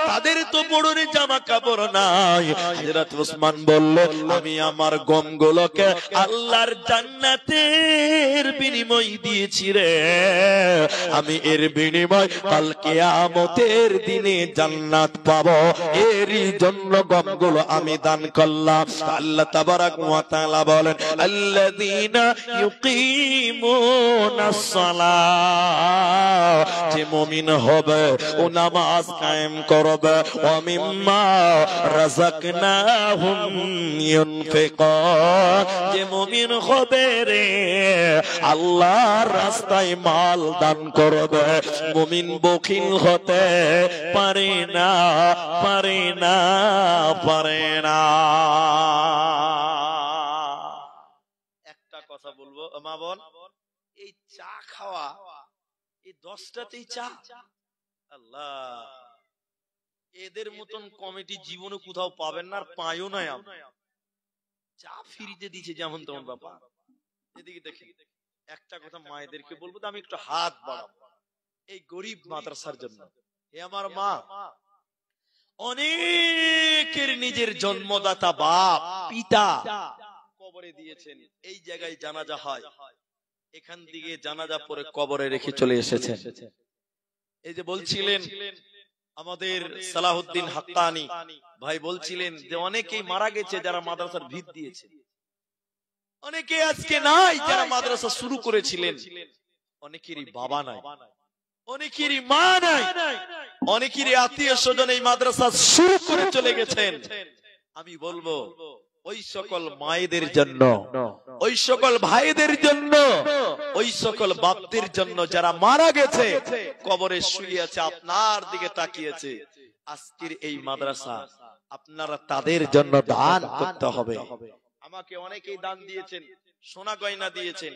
S1: তাদের তো পরনে জামা কাপড় নাই। হযরত ওসমান বলল, আমি আমার গমগুলোকে আল্লাহর জান্নাতের বিনিময় দিয়েছি রে, আমি এর বিনিময় কাল কিয়ামতের দিনে জান্নাত পাবো, এরই জন্য গমগুলো আমি দান করলাম। আল্লাহ তাবারাক ওয়া তাআলা বলেন, আল্লাযীনা ইউকিমুনাস সালাহ, যে মুমিন হবে ও নামাজ কায়েম করবে, ওয়া মিম্মা রাযাকনাহুম ইউনফিকুন, যে মুমিন হবে রে আল্লাহর রাস্তায় মাল দান করবে। মুমিন বখিল হতে পারে না, পারে না, পারে না। একটা কথা বলবো মা বোন, এই চা খাওয়া, এই 10টাতেই চা, আল্লাহ, এদের মতন কমিটি জীবনে কোথাও পাবেন না, আর পায়ও না। চা ফ্রিতে দিচ্ছে যেমন তেমন ব্যাপার। এদিকে দেখি, একটা কথা মায়েদেরকে বলবো, তো আমি একটু হাত বাড়াবো এই গরিব মাদ্রাসার জন্য। এ আমার মা, অনেকের নিজের জন্মদাতা বাপ পিতা কবরে দিয়েছেন, এই জায়গায় জানাজা হয়, এখান থেকে জানাজা পরে কবরে রেখে চলে এসেছেন। এই যে বলছিলেন আমাদের সালাহুদ্দিন হাক্কানি ভাই, বলছিলেন যে অনেকেই মারা গেছে যারা মাদ্রাসার ভিত দিয়েছে, অনেকে আজকে নাই যারা মাদ্রাসা শুরু করেছিলেন, অনেকেরই বাবা নাই, অনেকেরই মা নাই, অনেকেরই আত্মীয় স্বজন এই মাদ্রাসা শুরু করে চলে গেছেন। আমি বলবো ওই সকল মায়েদের জন্য, ওই সকল ভাইদের জন্য, ওই সকল বাপদের জন্য যারা মারা গেছে, কবরে শুয়ে আছে, আপনার দিকে তাকিয়েছে, আজকের এই মাদ্রাসা আপনারা তাদের জন্য দান করতে হবে। আমাকে অনেকেই দান দিয়েছেন, সোনা গয়না দিয়েছেন।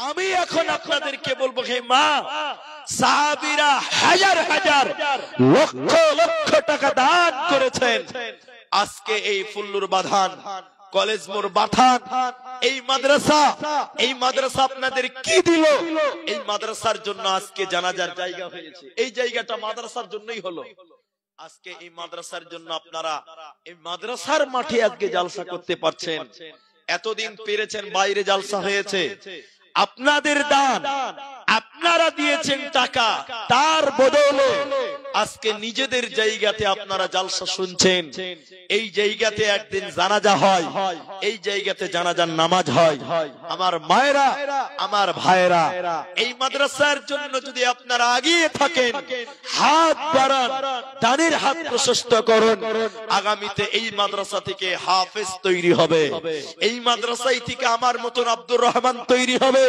S1: আমি এখন আপনাদেরকে বলবো, হে মা, সাহাবীরা হাজার হাজার লক্ষ লক্ষ টাকা দান করেছেন। আজকে এই ফুল্লুর বাধান, কলেজ মোড় বাথান, এই মাদ্রাসা আপনাদের কি দিল? এই মাদ্রাসার জন্য আজকে জানাজার জায়গা হয়েছে। এই জায়গাটা মাদ্রাসার জন্যই হলো। আজকে এই মাদ্রাসার জন্য আপনারা এই মাদ্রাসার মাঠে আজকে জালসা করতে পারছেন। এতদিন পেরেছেন, বাইরে জালসা হয়েছে। আপনাদের দান, আপনারা দিয়েছেন টাকা, তার বদলে আজকে নিজেদের জায়গাতে আপনারা জালসা শুনছেন। এই জায়গাতে একদিন জানাজা হয়, এই জায়গাতে জানাজার নামাজ হয়। আমার মায়েরা, আমার ভাইরা, এই মাদ্রাসার জন্য যদি আপনারা এগিয়ে থাকেন, হাত বাড়ান, দানের হাত প্রশস্ত করুন, আগামীতে এই মাদ্রাসা থেকে হাফেজ তৈরি হবে। এই মাদ্রাসায় থেকে আমার মতন আব্দুর রহমান তৈরি হবে।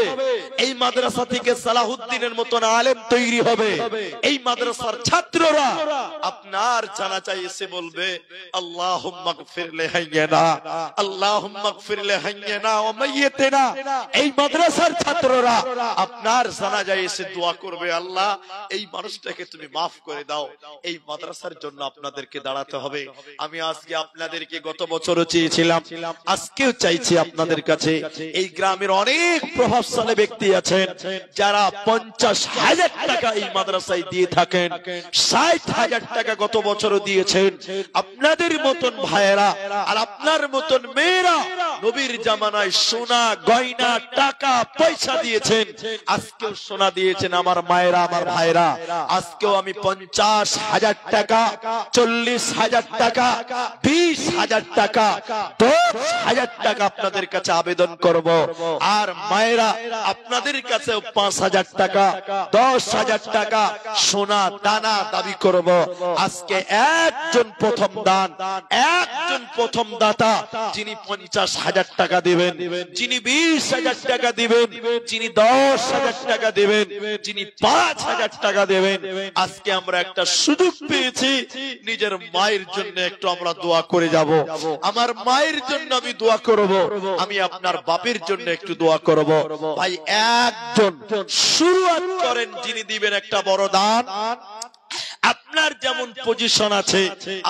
S1: এই মাদ্রাসা থেকে সালাহুদ্দিনের মতন আলেম তৈরি হবে। এই মাদ্রাসার ছাত্ররা আপনার জানাজায় এসে বলবে, আল্লাহুম্মা গফির লিহাইয়িনা, আল্লাহুম্মা গফির লিহাইয়িনা ওয়া মাইয়িতিনা। এই মাদ্রাসার ছাত্ররা আপনার জানাজায় এসে দোয়া করবে, আল্লাহ এই মানুষটাকে তুমি মাফ করে দাও। এই মাদ্রাসার জন্য আপনাদেরকে দাঁড়াতে হবে। আমি আজকে আপনাদেরকে গত বছরও চেয়েছিলাম, আজকেও চাইছি আপনাদের কাছে। এই গ্রামের অনেক প্রভাবশালী ব্যক্তি আছেন যারা 50,000 টাকা এই মাদ্রাসায় দিয়ে থাকেন, 60,000 টাকা গত বছরও দিয়েছেন। আপনাদের মতন ভাইয়েরা আর আপনার মতন মেয়েরা নবীর জামানায় সোনা গয়না টাকা পয়সা দিয়েছেন। আজকেও সোনা দিয়েছেন আমার মায়েরা, আমার ভাইরা। আজকেও আমি 50,000 টাকা, 40,000 টাকা, 20,000 টাকা, 10,000 টাকা আপনাদের কাছে আবেদন করব। আর মায়েরা আপনাদের কাছে 5,000 টাকা, 10,000 টাকা সোনা দানা দাবি করব। আজকে একজন প্রথম দান, একজন প্রথম দাতা, যিনি 50,000 টাকা দিবেন, যিনি 20,000 টাকা দিবেন, যিনি 10,000 টাকা দিবেন, যিনি 5,000 টাকা দেবেন। আজকে আমরা একটা সুযোগ পেয়েছি, নিজের মায়ের জন্য একটু আমরা দোয়া করে যাব। আমার মায়ের জন্য আমি দোয়া করব, আমি আপনার বাপের জন্য একটু দোয়া করব। ভাই একজন শুরুয়াত করেন, যিনি দিবেন একটা বড় দান। আপনার যেমন পজিশন আছে,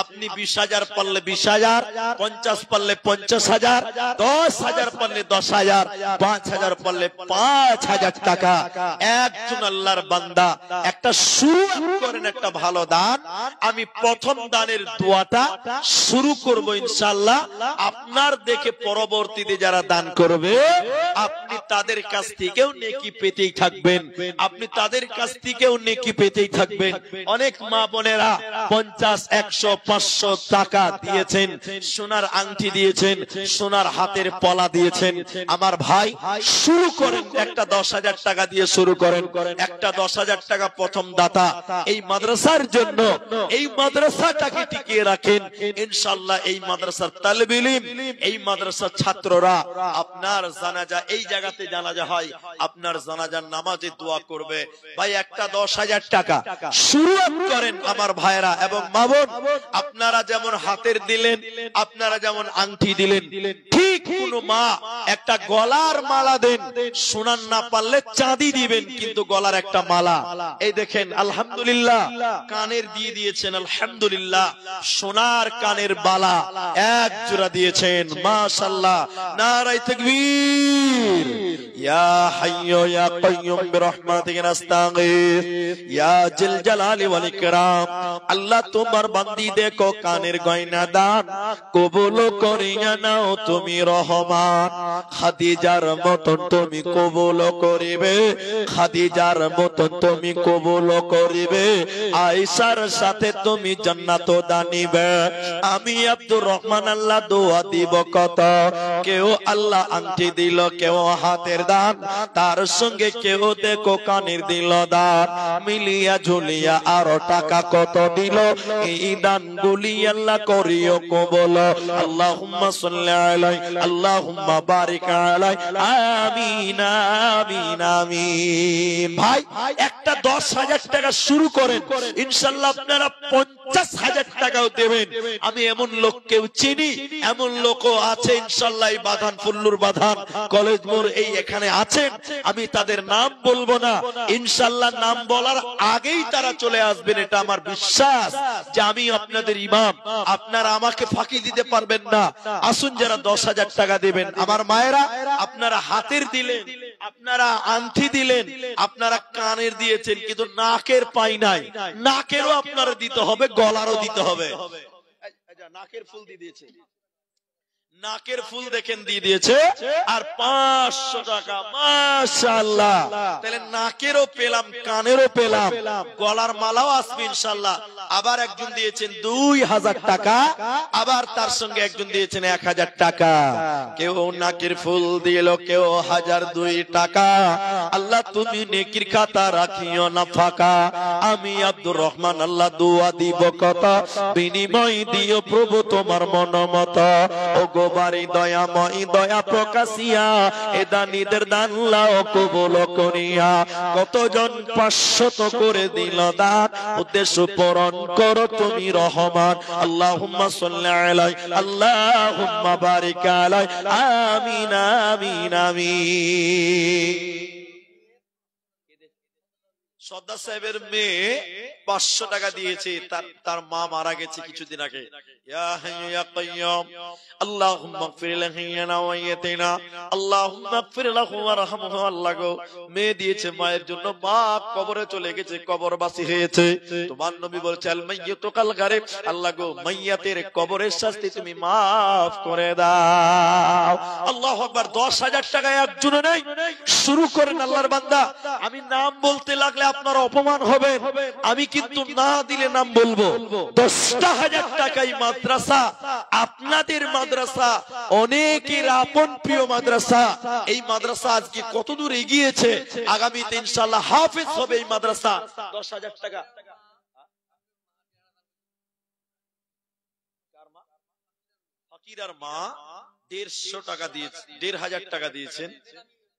S1: আপনি 20,000 পারলে 20,000, 50 পারলে 50,000, 10,000 পারলে 10,000, 5,000 পারলে 5,000 টাকা। একজন আল্লাহর বান্দা একটা শুরু করেন, একটা ভালো দান। আমি প্রথম দানের দোয়াটা শুরু করব ইনশাআল্লাহ। আপনার দেখে পরবর্তীতে যারা দান করবে, আপনি তাদের কাছ থেকেও নেকি পেতেই থাকবেন, আপনি তাদের কাছ থেকেও নেকি পেতেই থাকবেন। অনেক মা বোনেরা 50, 100, 500 টাকা দিয়েছেন, সোনার আংটি দিয়েছেন, সোনার হাতের পলা দিয়েছেন। আমার ভাই শুরু করেন, একটা 10,000 টাকা দিয়ে শুরু করেন। একটা 10,000 টাকা প্রথম দাতা এই মাদ্রাসার জন্য, এই মাদ্রাসাটাকে টিকিয়ে রাখেন। ইনশাআল্লাহ এই মাদ্রাসার তালেব ইলম, এই মাদ্রাসার ছাত্ররা আপনার জানাজা, এই জায়গাতে জানাজা হয়, আপনার জানাজার নামাজে দোয়া করবে। ভাই একটা 10,000 টাকা শুরু করেন আমার ভাইরা এবং মা বোন। আপনারা যেমন হাতের দিলেন, আপনারা যেমন আংটি দিলেন, ঠিক কোন মা একটা গলার মালা দেন। সোনার না পারলে চাঁদি দিবেন, কিন্তু গলার একটা মালা। এই দেখেন আলহামদুলিল্লাহ, কানের দিয়ে দিয়েছেন, আলহামদুলিল্লাহ। সোনার কানের বালা এক জোড়া দিয়েছেন, মাশাআল্লাহ। নারায়ে তাকবীর। ইয়া হাইয়্যু ইয়া কাইয়্যুম বিরহমাতিকা নাস্তাগীথ ইয়া জিল জালালি ওয়াল ইকরাম। আল্লাহ তোমার বান্দি দেখো কানের গয়না দান কবুল করিয়া নাও তুমি রহমান। খাদিজার মতন তুমি কবুল করিবে, খাদিজার মতন তুমি কবুল করিবে, আয়েশার সাথে তুমি জান্নাত দানিবে। আমি আব্দুর রহমান আল্লাহ দোয়া দিব কত। কেউ আল্লাহ আংটি দিল, কেউ হাতের দান, তার সঙ্গে কেউ দেখো কানের দিল দান, মিলিয়া ঝুলিয়া আরো টাকা কত দিল, এই দানগুলি আল্লাহ করিও কবুল। আল্লাহুম্মা সাল্লি আলাইহি আল্লাহুম্মা বারিক আলাইহি, আমিন আমিন আমিন। ভাই একটা 10,000 টাকা শুরু করেন, ইনশাআল্লাহ আপনারা 50,000 টাকাও দেবেন। আমি এমন লোককেও চিনি, এমন লোকও আছে ইনশাআল্লাহ, এই বাঁধান ফুল্লুর বাঁধান কলেজ মোড় এই এখানে আছেন, আমি তাদের নাম বলবো না, ইনশাআল্লাহ নাম বলার আগেই তারা চলে আসবেন। এটা আমার বিশ্বাস যে আমি আপনাদের ইমাম, আপনারা আমাকে ফাঁকি দিতে পারবেন না। আসুন যারা 10,000 টাকা দিবেন, আমার মায়েরা আপনারা হাতের দিলেন, আপনারা আংটি দিলেন, আপনারা কানের দিয়েছেন, কিন্তু নাকের পাই নাই, নাকেরও আপনারা দিতে হবে, গলারও দিতে হবে। নাকের ফুল দিয়ে দিয়েছে, নাকের ফুল দেখেন দিয়ে দিয়েছে, আর 500 টাকা, মাশাআল্লাহ। তাহলে নাকেরও পেলাম, কানেরও পেলাম, গলার মালাও আসবে ইনশাআল্লাহ। আবার একজন দিয়েছেন 2000 টাকা, আবার তার সঙ্গে একজন দিয়েছেন 1000 টাকা। কেউ নাকের ফুল দিল, কেউ 1002 টাকা। আল্লাহ তুমি নেকির খাতা রাখিও না ফাঁকা। আমি আব্দুর রহমান আল্লাহ দোয়া দিব কত, বিনিময় দিও প্রভু তোমার মনোমত। ও গো বাড়ি দয়াময় দয়া প্রকাশিয়া, এ দানীদের দান লাও কবুল করিয়া। কতজন 500 করে দিল দান, উদ্দেশ্য পূরণ করো তুমি রহমান। আল্লাহুম্মা সাল্লি আলাইহি আল্লাহুম্মা বারিক আলাইহি, আমিন আমিন আমিন। সর্দার সাহেবের মেয়ে 500 টাকা দিয়েছে, তার মা মারা গেছে কিছুদিন আগে। ইয়া হাইয়্যু ইয়া কাইয়্যুম আল্লাহুম্মা ইগফির লানা ওয়া ইয়াতিনা আল্লাহুম্মা ইগফির লাহু ওয়ারহামহু। আল্লাহ গো, মেয়ে দিয়েছে মায়ের জন্য, মা কবরে চলে গেছে, কবরবাসী হয়েছে। তোমার নবী বলেছে আল মাইয়্যিতু কাল গারিব। আল্লাহ গো, মাইয়াতের কবরের শাস্তি তুমি maaf করে দাও। আল্লাহু আকবার। 10,000 টাকা একজনে নেই, শুরু করেন আল্লাহর বান্দা। আমি নাম বলতে লাগলে আপনারা অপমান হবেন, আমি কিন্তু না দিলে নাম বলবো। 10,000 টাকাই মাদ্রাসা, আপনাদের মাদ্রাসা, অনেকের আপন প্রিয় মাদ্রাসা। এই মাদ্রাসা আজকে কত দূর এগিয়েছে, আগামীতে ইনশাআল্লাহ হাফেজ হবে এই মাদ্রাসা। 10,000 টাকা ফকিরার মা 150 টাকা দিয়েছে, 1,500 টাকা দিয়েছেন,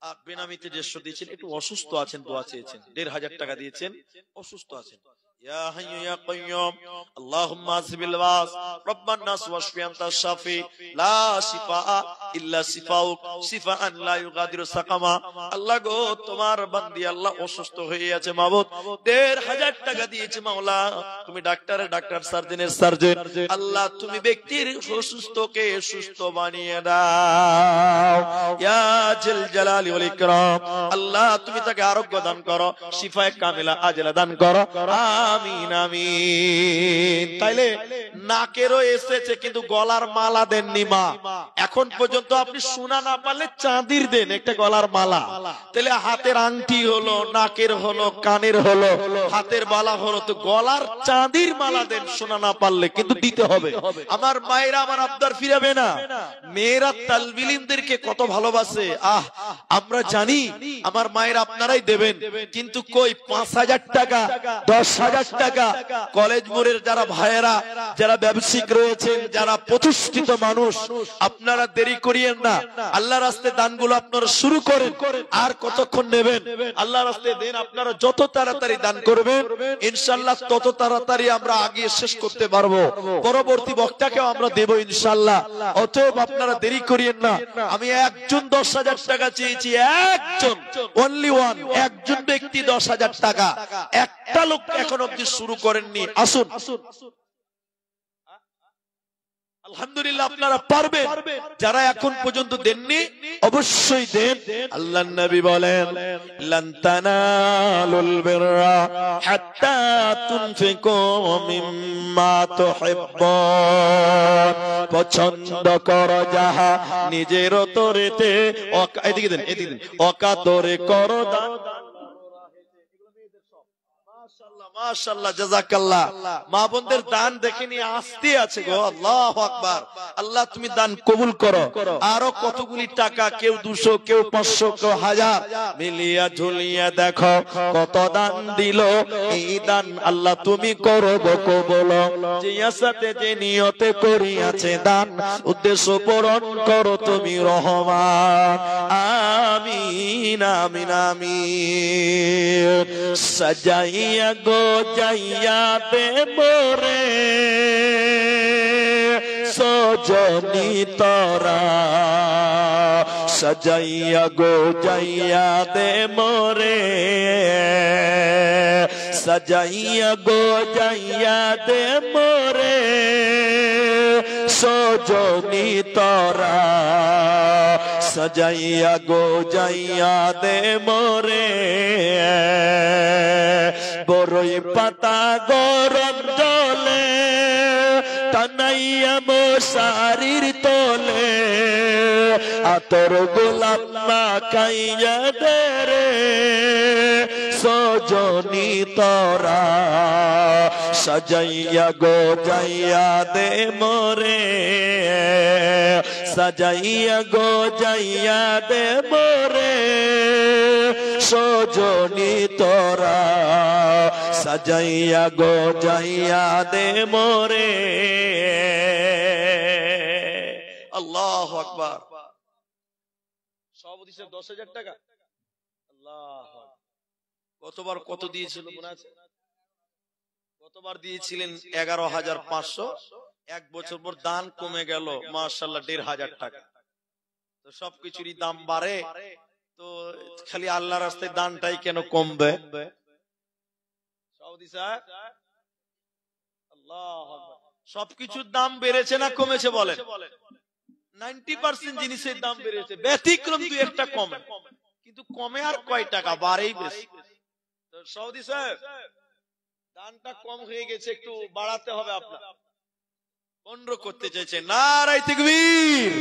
S1: আর বেনামিতে 150 দিয়েছেন। একটু অসুস্থ আছেন, দোয়া চেয়েছেন, 1,500 টাকা দিয়েছেন, অসুস্থ আছেন। ইয়া হাইয়্যু ইয়া কাইয়্যুম আল্লাহুম্মা আসবিল ওয়াস রব্বান নাস ওয়াশফি আনতা শাফি লা শিফা ইল্লা শিফাউক শিফাআন লা ইউগাদিরু সাকামা। আল্লাহ গো, তোমার বান্দি আল্লাহ অসুস্থ হয়ে আছে মাবুদ, 1,500 টাকা দিয়েছে মাওলা। তুমি ডাক্তারের ডাক্তার, সার্জনের সার্জন, আল্লাহ তুমি ব্যক্তির অসুস্থকে সুস্থ বানিয়ে দাও। ইয়া জিল জালালি ওয়াল ইকরাম, আল্লাহ তুমি তাকে আরোগ্য দান করো, শিফায়ে কামিলা আজলা দান করো, আমিন আমিন। তাইলে নাকেরও এসেছে, কিন্তু গলার মালা দেননি মা। এখন পর্যন্ত আপনি সোনা না পারলে চাঁদির দেন একটা গলার মালা। তাহলে হাতের আংটি হলো, নাকের হলো, কানের হলো, হাতের বালা হলো, তো গলার চাঁদির মালা দেন সোনা না পারলে, কিন্তু দিতে হবে। আমার মায়েরা আমার আবদার ফিরাবে না। মেয়েরা তালবিল ইলমদেরকে কত ভালোবাসে, আহ আমরা জানি। আমার মায়েরা আপনারাই দেবেন, কিন্তু কই 5,000 টাকা, 10,000 টাকা। কলেজ মোড়ের যারা ভাইয়েরা, যারা ব্যবসায়িক রয়েছেন, যারা প্রতিষ্ঠিত মানুষ, আপনারা দেরি করিয়েন না। আল্লাহর রাস্তায় দানগুলো আপনারা শুরু করেন। আর কতক্ষণ নেবেন? আল্লাহর রাস্তায় দেন। আপনারা যত তাড়াতাড়ি দান করবেন ইনশাআল্লাহ তত তাড়াতাড়ি আমরা আগে শেষ করতে পারবো। পরবর্তী বক্তাকেও আমরা দেব ইনশাআল্লাহ। অতএব আপনারা দেরি করিয়েন না। আমি একজন 10,000 টাকা চেয়েছি, একজন, অনলি ওয়ান, একজন ব্যক্তি 10,000 টাকা। একটা লোক এখন অবধি শুরু করেননি। আসুন, আলহামদুলিল্লাহ আপনারা পারবেন। যারা এখন পর্যন্ত দেননি অবশ্যই দেন। আল্লাহর নবী বলেন, লান তানালুল বিররা হাত্তা তুনফিকু মিম্মা তুহিব্বুন। পছন্দ করো যাহা নিজের তরেতে, এদিকে দেন, এদিকে দেন, অকাতরে করো দান। মাশাআল্লাহ, জাযাকাল্লাহ। মা বোনদের দান দেখে নিয়ে আসতে আছে গো। আল্লাহু আকবার। আল্লাহ তুমি দান কবুল করো। আরো কতগুলি টাকা, কেউ 200, কেউ 500, কেউ 1000 মিলিয়া ঝুলিয়া দেখো কত দান দিল। এই দান আল্লাহ তুমি করো গো কবুল। যে আশাতে যে নিয়তে করিয়াছে দান, উদ্দেশ্য পূরণ করো তুমি রহমান। আমিন আমিন আমিন। সাজাইয়া গো যাইয়া দে মোরে সজনী তোরা, সাজাইয়া গো যাইয়া দে মোরে, সাজাইয়া গো যাইয়া দে মোরে সজনী তোরা, সাজাইয়া গো যাইয়া দে মোরে। বড়ই পাতা গরম জলে টানাইয়া মশারির তলে, আতর গোলাপ মাখাইয়া দে রে সজনী তোরা, সাজাইয়া গো যাইয়া দে মোরে, সাজাইয়া গো যাইয়া দে মোরে সজনী তোরা, সাজাইয়া গো যাইয়া দে মোরে। আল্লাহু আকবার। সভাপতি সাহেব 10,000 টাকা। আল্লাহু আকবার। গতবার কত দিয়েছিল মনে আছে? গতবার দিয়েছিলেন 11,500। এক বছর পর দান কমে গেল মাশাআল্লাহ 1,500 টাকা। তো সবকিছুরই দাম বাড়ে, তো খালি আল্লাহর রাস্তায় দানটাই কেন কমবে? সভাপতি সাহেব, আল্লাহু আকবার। সবকিছুর দাম বেড়েছে না কমেছে বলেন? 90% জিনিসের দাম বেড়েছে, ব্যতিক্রম 2-1টা কমে, কিন্তু কমে আর কয় টাকা, বাড়েই বেশি। তো সভাপতি সাহেব, দানটা কম হয়ে গেছে, একটু বাড়াতে হবে আপনার। 15 করতে চাইছে। নারায়ে তাকবীর।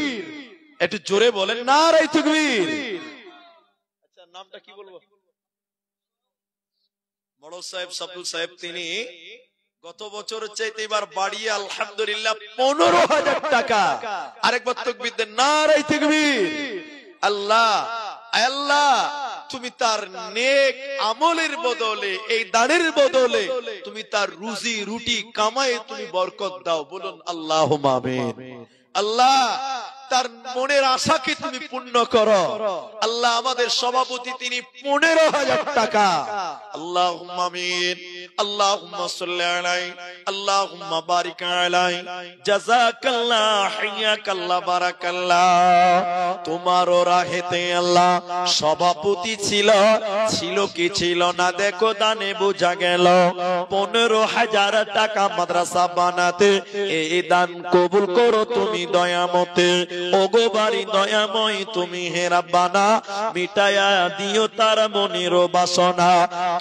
S1: একটু জোরে বলেন নারায়ে তাকবীর। আচ্ছা, নামটা কি বলবো? বড় সাহেব সাবুল সাহেব, তিনি গত বছরের চাইতে এবার বাড়িয়ে আলহামদুলিল্লাহ 15,000 টাকা। আরেকবার তাকবীর দেন, নারায়ে তাকবীর। আল্লাহ আল্লাহ, তুমি তার নেক আমলের বদলে, এই দানের বদলে তুমি তার রুজি রুটি কামায়ে তুমি বরকত দাও। বলুন আল্লাহুম্মা আমিন। আল্লাহ তার মনের আশাকে তুমি পূর্ণ করো। আল্লাহ আমাদের সভাপতি, তিনি 15,000 টাকা। আল্লাহুম্মা আমিন। আল্লাহুম্মা সাল্লি আলাইহি, আল্লাহুম্মা বারিক আলাইহি, জাযাকাল্লাহ, হাইয়াকাল্লাহ, বারাকাল্লাহ। তোমার রাহেতে আল্লাহ সভাপতি ছিল কি ছিল না দেখো, দানে বোঝা গেল 15,000 টাকা মাদ্রাসা বানাতে। এই দান কবুল করো তুমি দয়ামতে। ওগো বাড়ি দয়াময় তুমি হে রাব্বানা, মিটায়া দিও তার মনের বাসনা।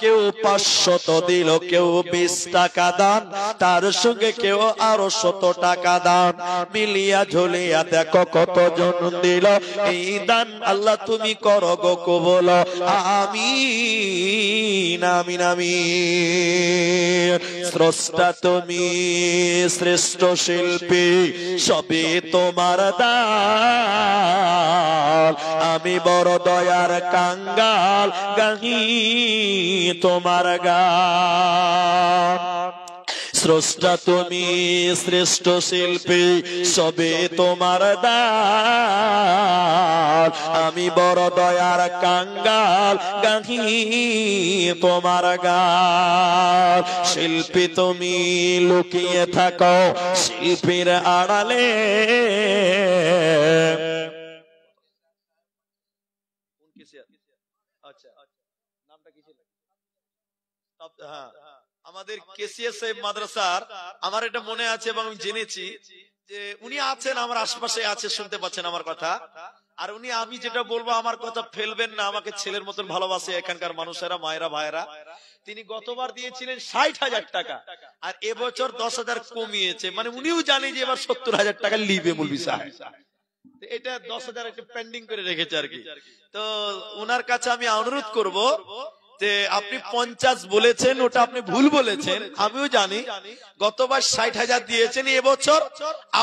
S1: কেউ 500 দিল, কেউ 20 টাকা দান, তার সঙ্গে কেউ আরো 100 টাকা দান। মিলিয়া ঝুলিয়া দেখো কতজন দিল এই দান। আল্লাহ তুমি করো গো কবুল। আমিন আমিন আমিন। স্রষ্টা তুমি, শ্রেষ্ঠ শিল্পী, সবে তোমার দান। আমি বড় দয়ার কাঙ্গাল, গাহি তোমার গান। স্রষ্টা তুমি, শ্রেষ্ঠ শিল্পী, সবে তোমার দান। আমি বড় দয়ার কাঙ্গাল, গাহি তোমার গান। শিল্পী তুমি লুকিয়ে থাকো শিল্পীর আড়ালে। আচ্ছা, নামটা কি ছিল? হ্যাঁ, আমাদের কেসিএস সাহেব মাদ্রাসার, আমার এটা মনে আছে এবং আমি জেনেছি যে উনি আছেন আমার আশপাশে, আছে, শুনতে পাচ্ছেন আমার কথা। আর উনি, আমি যেটা বলবো আমার কথা ফেলবেন না, আমাকে ছেলের মতন ভালোবাসে এখানকার মানুষেরা, মায়েরা, ভাইরা। তিনি গতবার দিয়েছিলেন 60,000 টাকা, আর এবছর 10,000 কমিয়েছে। মানে উনিও জানে যে এবার 70,000 টাকা লিবে মৌলভী সাহেব। এটা 10,000 একটা পেন্ডিং করে রেখেছে আর কি। তো ওনার কাছে আমি অনুরোধ করব যে আপনি 50 বলেছেন, ওটা আপনি ভুল বলেছেন, আমিও জানি। গতবার 60,000 দিয়েছেন, এবছর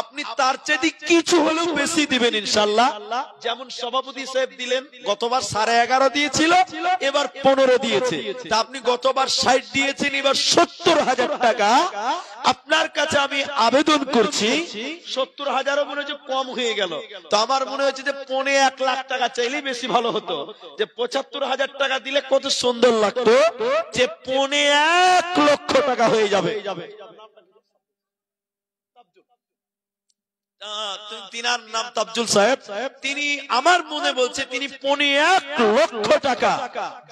S1: আপনি তার চেয়ে কিছু হলেও বেশি দিবেন ইনশাআল্লাহ। যেমন সভাপতি সাহেব দিলেন, গতবার 11.5 দিয়েছিল, এবার 15 দিয়েছে। তা আপনি গতবার 60 দিয়েছেন, এবার 70,000 টাকা আপনার কাছে আমি আবেদন করছি। 70,000ও মনে হচ্ছে কম হয়ে গেল, তো আমার মনে হচ্ছে যে 1.5 লাখ টাকা চাইলেই বেশি ভালো হতো। যে 75,000 টাকা দিলে কত সুন্দর লাগতো, যে 1.5 লক্ষ টাকা হয়ে যাবে। তিনার নাম তাবজুল সাহেব। তিনি আমার মনে বলছে তিনি 1.5 লক্ষ টাকা,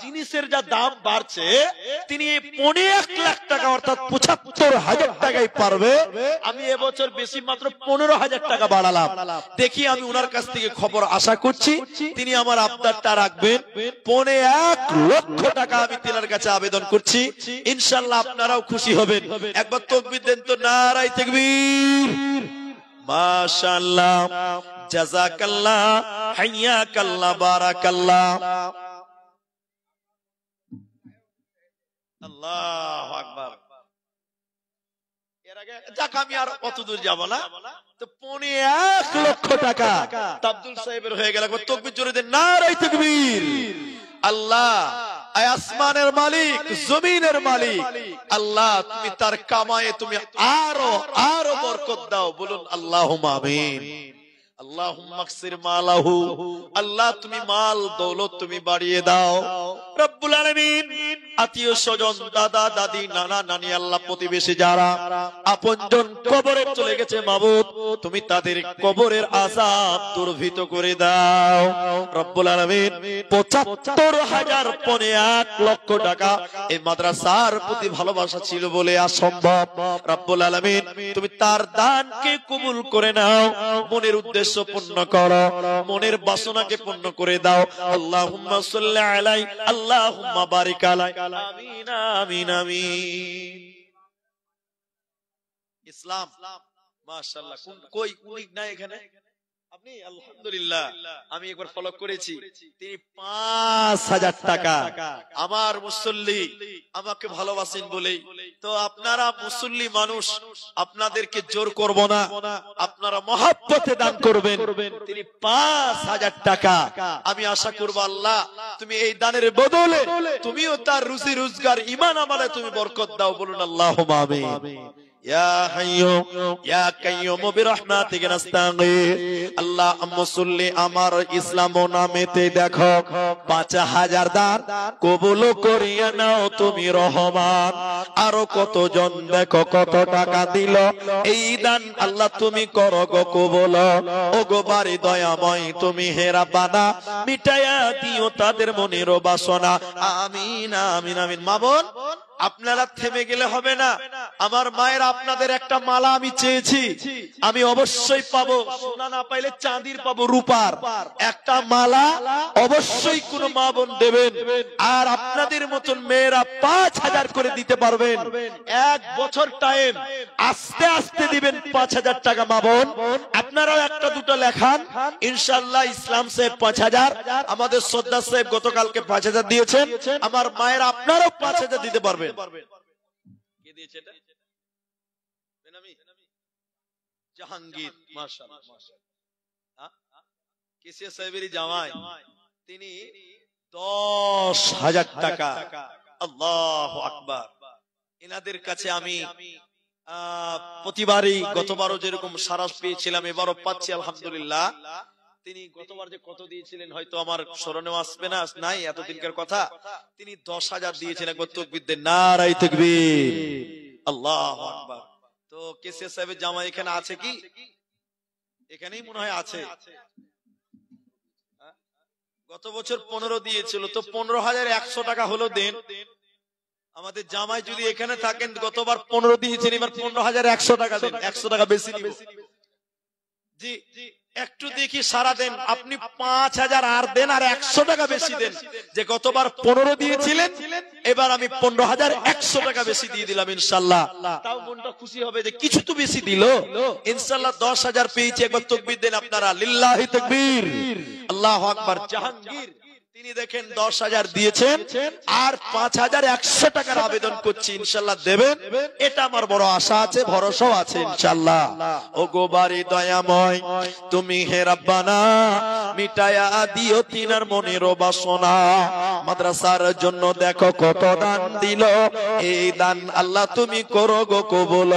S1: জিনিসের যা দাম বাড়ছে, তিনি 1.5 লাখ টাকা অর্থাৎ 75,000 টাকাই পারবে। আমি এবছর বেশি মাত্র 15,000 টাকা বাড়ালাম। দেখি আমি ওনার কাছ থেকে খবর আশা করছি তিনি আমার আবদারটা রাখবেন। 1.5 লক্ষ টাকা আমি তিনার কাছে আবেদন করছি, ইনশাআল্লাহ আপনারাও খুশি হবেন। একবার তাকবীর দেন তো, নারায়ে তাকবীর। মাশাআল্লাহ, জাযাকাল্লাহ, হাইয়াকাল্লাহ, বারাকাল্লাহ। আল্লাহু আকবার। এর আগে যাক আমি আর কত দূর যাব না, তো 1.5 লক্ষ টাকা তাবজুল সাহেবের হয়ে গেল। একবার তাকবীর জোরে দেন, নারায়ে তাকবীর। আল্লাহ আসমানের মালিক, জমিনের মালিক আল্লাহ, তুমি তার কামায়ে তুমি আরো আরো বরকত দাও, বলুন আল্লাহুম্মা আমিন। আল্লাহুম্মা আকসির মালাহু, আল্লাহ তুমি মাল দৌলত তুমি বাড়িয়ে দাও রব্বুল আলামিন। আত্মীয় স্বজন, দাদা দাদি, নানা নানি, আল্লাহ প্রতিবেশী যারা আপনজন কবরে চলে গেছে, মাবুদ তুমি তাদের কবরের আযাব দুর্ভিত করে দাও রব্বুল আলামিন। 75,000 1.5 লক্ষ টাকা এই মাদ্রাসার প্রতি ভালোবাসা ছিল বলে অসম্ভব রব্বুল আলামিন, তুমি তার দানকে কবুল করে নাও, মনের উদ্দেশ্য পূর্ণ করো, মনের বাসনাকে পূর্ণ করে দাও। আল্লাহুম্মা সাল্লি আলাইহি, আল্লাহুম্মা বারিক আলাইহি, আমিন আমিন আমিন। ইসলাম মাশাআল্লাহ, কই উনি নাই এখানে, আপনি আলহামদুলিল্লাহ আমি একবার ফলো করেছি, তিনি 5,000 টাকা আমার মুসল্লি আমাকে ভালোবাসেন বলেই। তো আপনারা মুসল্লি মানুষ, আপনাদেরকে জোর করব না, আপনারা মহব্বতে দান করবেন। তিনি 5,000 টাকা, আমি আশা করব আল্লাহ তুমি এই দানের বদলে তুমিও তার রুজি রোজগার ঈমান আমলে তুমি বরকত দাও, বলুন আল্লাহুম্মা আমিন। ইয়া হাইয়্যু ইয়া কাইয়্যুম বিরহমাতিকা নাস্তাগীথ। আল্লাহ মুসল্লি আমার ইসলাম নামেতে দেখো 5,000 দান কবুল করিয়া নাও তুমি রহমান। আরো কতজন দেখো কত টাকা দিল, এই দান আল্লাহ তুমি করো গো কবুল। ও গো বাড়ি দয়াময় তুমি হে রাব্বানা, মিটায়া দিও তাদের মনের বাসনা, আমিন আমিন আমিন। মামুন আপনারা থেমে গেলে হবে না, আমার মায়ের আপনাদের একটা মালা আমি চেয়েছি, আমি অবশ্যই পাবো, সোনা না পাইলে চাঁদির পাবো, রূপার একটা মালা অবশ্যই কোন মা বোন দেবেন। আর আপনাদের মতন মেয়েরা 5,000 করে দিতে পারবেন, 1 বছর টাইম, আস্তে আস্তে দিবেন 5,000 টাকা মা বোন। আপনারাও একটা দুটো লেখান, ইনশাআল্লাহ ইসলাম সাহেব 5,000, আমাদের শ্রদ্ধা সাহেব গতকালকে 5,000 দিয়েছেন, আমার মায়েরা আপনারাও 5,000 দিতে পারবেন। কে দিয়েছে এটা? বেনামি জাহাঙ্গীর, মাশাআল্লাহ মাশাআল্লাহ। কেসিয়া সাহেবেরই জামাই, তিনি 10,000 টাকা। আল্লাহু আকবার। এনাদের কাছে আমি প্রতিবারই, গতবারও যেরকম সারাস পেয়েছিলাম এবারও পাচ্ছি আলহামদুলিল্লাহ। তিনি গতবার যে কত দিয়েছিলেন হয়তো আমার স্মরণেও আসবে না, নাই এতদিনকার কথা, তিনি 10,000 দিয়েছেন। একবার তাকবীর দেন, নারায়ে তাকবীর, আল্লাহু আকবার। তো কেসিয়া সাহেবের জামাই এখানে আছে কি? এখানেই মনে হয় আছে। গত বছর 15 দিয়েছিল, তো 15,100 টাকা হলো দেন। আমাদের জামাই যদি এখানে থাকেন, গতবার 15 দিয়েছেন, এবার 15,100 টাকা দেন, 100 টাকা বেশি নিব। জি একটু দেখি সারা দেন, আপনি 5,000 আর দেন, আর 100 টাকা বেশি দেন। যে গতবার 15 দিয়েছিলেন, এবার আমি 15,100 টাকা বেশি দিয়ে দিলাম ইনশাআল্লাহ। তাও মনটা খুশি হবে যে কিছু তো বেশি দিল, ইনশাআল্লাহ 10,000 পেয়েছি। একবার তাকবীর দেন আপনারা, লিল্লাহি তাকবীর, আল্লাহু আকবার। জাহাঙ্গীর তিনি দেখেন 10,000 দিয়েছেন আর 5,100 টাকার আবেদন করছি, ইনশাআল্লাহ দেবেন, এটা আমার বড় আশা আছে, ভরসা আছে ইনশাআল্লাহ। ও গো বাড়ি দয়াময়, তুমি হে রব্বানা মিটায়া দিও তিনার মনের বাসনা। মাদ্রাসার জন্য দেখো কত দান দিল, এই দান আল্লাহ তুমি করো গো কবুল,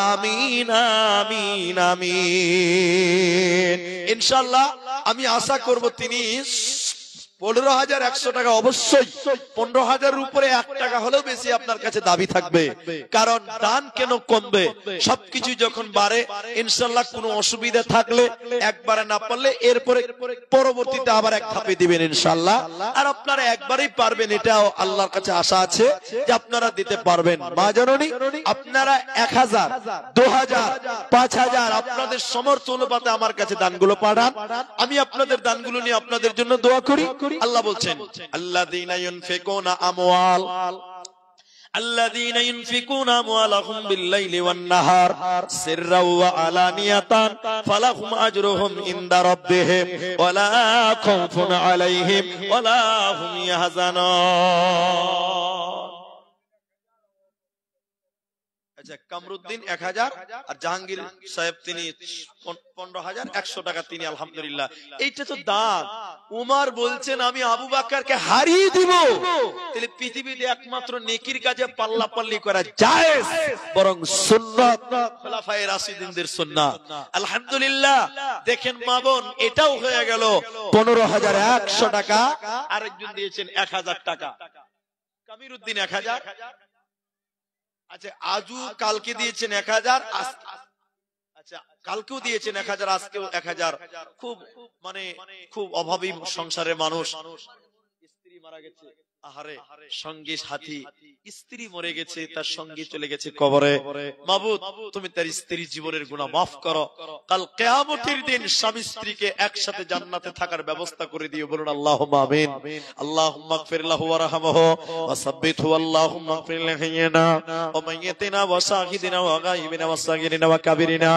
S1: আমিন আমিন আমিন। ইনশাআল্লাহ আমি আশা করব তিনি 15,100 টাকা, অবশ্যই 15,000 উপরে 1 টাকা হলেও বেশি আপনার কাছে দাবি থাকবে, কারণ দান কেন কমবে, সবকিছু যখন বাড়ে ইনশাআল্লাহ কোনো অসুবিধা থাকলে একবারে না পারলে এরপরে পরবর্তীতে আবার এক ধাপে দিবেন ইনশাআল্লাহ। আর আপনারা একবারেই পারবেন, এটাও আল্লাহর কাছে আশা আছে যে আপনারা দিতে পারবেন। মা জননী, আপনারা 1,000, 2,000, 5,000 আপনাদের সমর্থ অনুপাতে আমার কাছে দানগুলো পাঠান, আমি আপনাদের দানগুলো নিয়ে আপনাদের জন্য দোয়া করি। আল্লাহ বলছেন আল্লাযীনা ইউনফিকুনা আমওয়ালাহুম বিল-লাইলি ওয়ান-নাহার সিররাও ওয়া আলানিয়াতান ফালাহুম আজরুহুম ইনদা রাব্বিহিম ওয়া লা খাউফুন আলাইহিম ওয়া লা হুম ইয়াহজানুন। আচ্ছা, কামরুদ্দিন 1,000 আর জাহাঙ্গীর সাহেব তিনি 15,100 টাকা, তিনি আলহামদুলিল্লাহ। এইটা তো দান। উমর বলছেন আমি আবু বকরকে হারিয়ে দিব, তাহলে পৃথিবীতে একমাত্র নেকির কাজে পাল্লাপাল্লি করা জায়েজ, বরং সুন্নাত, খোলাফায়ে রাশিদিনদের সুন্নাত। আলহামদুলিল্লাহ। দেখেন মা বোন, এটাও হয়ে গেল 15,100 টাকা। আরেকজন দিয়েছেন 1,000 টাকা, কামিরুদ্দিন 1,000। আচ্ছা, আজু কালকে দিয়েছেন 1,000, আচ্ছা কালকেও দিয়েছেন 1,000, আজকেও 1,000। খুব খুব অভাবী সংসারের মানুষ, স্ত্রী মারা গেছে, আহারে সঙ্গী সাথী, স্ত্রী মরে গেছে, তার সঙ্গী চলে গেছে কবরে। মাবুদ তুমি তার স্ত্রীর জীবনের গুনাহ মাফ করো, কাল কিয়ামতের দিন স্বামী স্ত্রীকে একসাথে জান্নাতে থাকার ব্যবস্থা করে দিও, বলুন আল্লাহুম্মা আমিন। আল্লাহুম্মা ইগফির লাহু ওয়ারহামহু ওয়া সাব্বিতহু, আল্লাহুম্মা ইগফির লিহাইয়িনা ওয়া মাইয়িতিনা ওয়া শাহিদিনা ওয়া গায়িবিনা ওয়া সাগিরিনা ওয়া কাবিরিনা।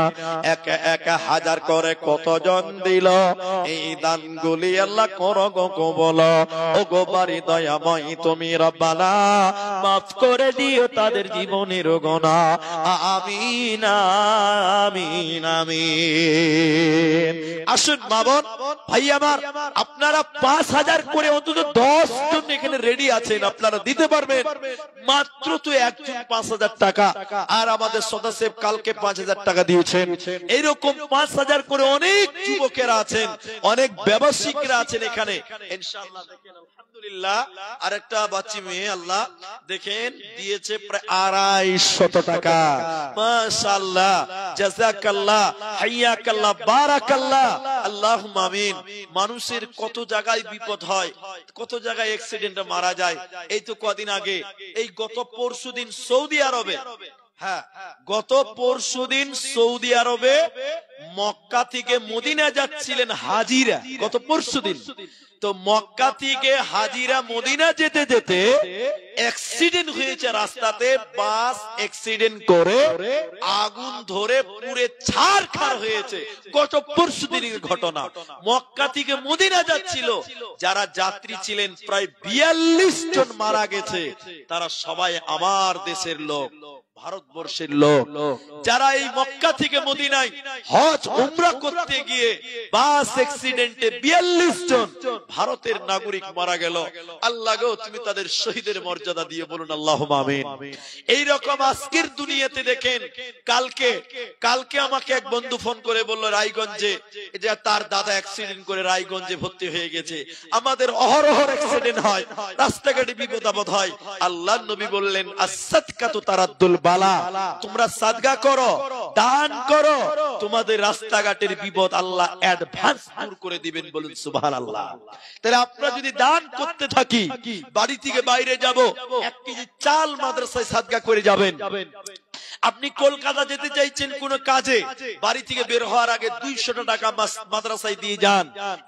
S1: 1,000 করে কতজন দিল, এই দানগুলি আল্লাহ করো গো কবুল। ও গো বাড়ি দয়াময়, তুমি রব্বানা মাফ করে দিও তাদের জীবনের গুনাহ, আমিন আমিন আমিন। আসুন মা বোন ভাই আমার, আপনারা 5,000 করে অন্তত 10 জন এখানে রেডি আছেন, আপনারা দিতে পারবেন। মাত্র তো একজন 5,000 টাকা, আর আমাদের সদস্য কালকে 5,000 টাকা দিয়েছেন। এইরকম 5,000 করে অনেক যুবকেরা আছেন, অনেক ব্যবসায়িকরা আছেন এখানে ইনশাআল্লাহ। দেখেন আলহামদুলিল্লাহ, আরেকটা বাচ্চি মেয়ে আল্লাহ দেখেন দিয়েছে প্রায় 250 টাকা। মাশাআল্লাহ, জাযাকাল্লাহ, হাইয়াকাল্লাহ, বারাকাল্লাহ, আল্লাহুম্মা আমিন। মানুষের কত জায়গায় বিপদ হয়, কত জায়গায় অ্যাক্সিডেন্টে মারা যায়। এই তো কদিন আগে, এই গত পরশুদিন সৌদি আরবে, হ্যাঁ গত পরশুদিন সৌদি আরবে মক্কা থেকে মদিনা যাচ্ছিলেন হাজিরা, গত পরশুদিন। তো মক্কা থেকে হাজিরা মদিনা যেতে যেতে অ্যাক্সিডেন্ট হয়েছে রাস্তাতে, বাস অ্যাক্সিডেন্ট করে আগুন ধরে পুড়ে ছারখার হয়েছে। গত পরশুদিনের ঘটনা। মক্কা থেকে মদিনা যাচ্ছিল, যারা যাত্রী ছিলেন প্রায় 42 জন মারা গেছে। তারা সবাই আমার দেশের লোক, ভারতবর্ষের লোক। যারা এই মক্কা থেকে মদিনায় হজ উমরা করতে গিয়ে বাস অ্যাক্সিডেন্টে 42 জন ভারতের নাগরিক মারা গেল। আল্লাহ গো তুমি তাদের শহীদের মর্যাদা দিয়ে, বলুন আল্লাহুম্মা আমিন। এই রকম আজকের দুনিয়াতে দেখেন, কালকে আমাকে এক বন্ধু ফোন করে বলল রায়গঞ্জে যে তার দাদা অ্যাক্সিডেন্ট করে রায়গঞ্জে ভর্তি হয়ে গেছে। আমাদের অহরহ অ্যাক্সিডেন্ট হয়, রাস্তাঘাটে বিপদ আপদ হয়। আল্লাহর নবী বললেন আস-সাদকাতু তারাদ্দুল বালা, তোমরা সাদকা করো, দান করো, তোমাদের রাস্তাঘাটের বিপদ আল্লাহ অ্যাডভান্স দূর করে দিবেন, বলুন সুবহানাল্লাহ। তাহলে আমরা যদি দান করতে থাকি, বাড়ি থেকে বাইরে যাব 1 কেজি চাল মাদ্রাসায় সাদকা করে যাবেন। আপনি কলকাতা যেতে চাইছেন কোন কাজে, বাড়ি থেকে বের হওয়ার আগে 200 টাকা মাদ্রাসায় দিয়ে যান,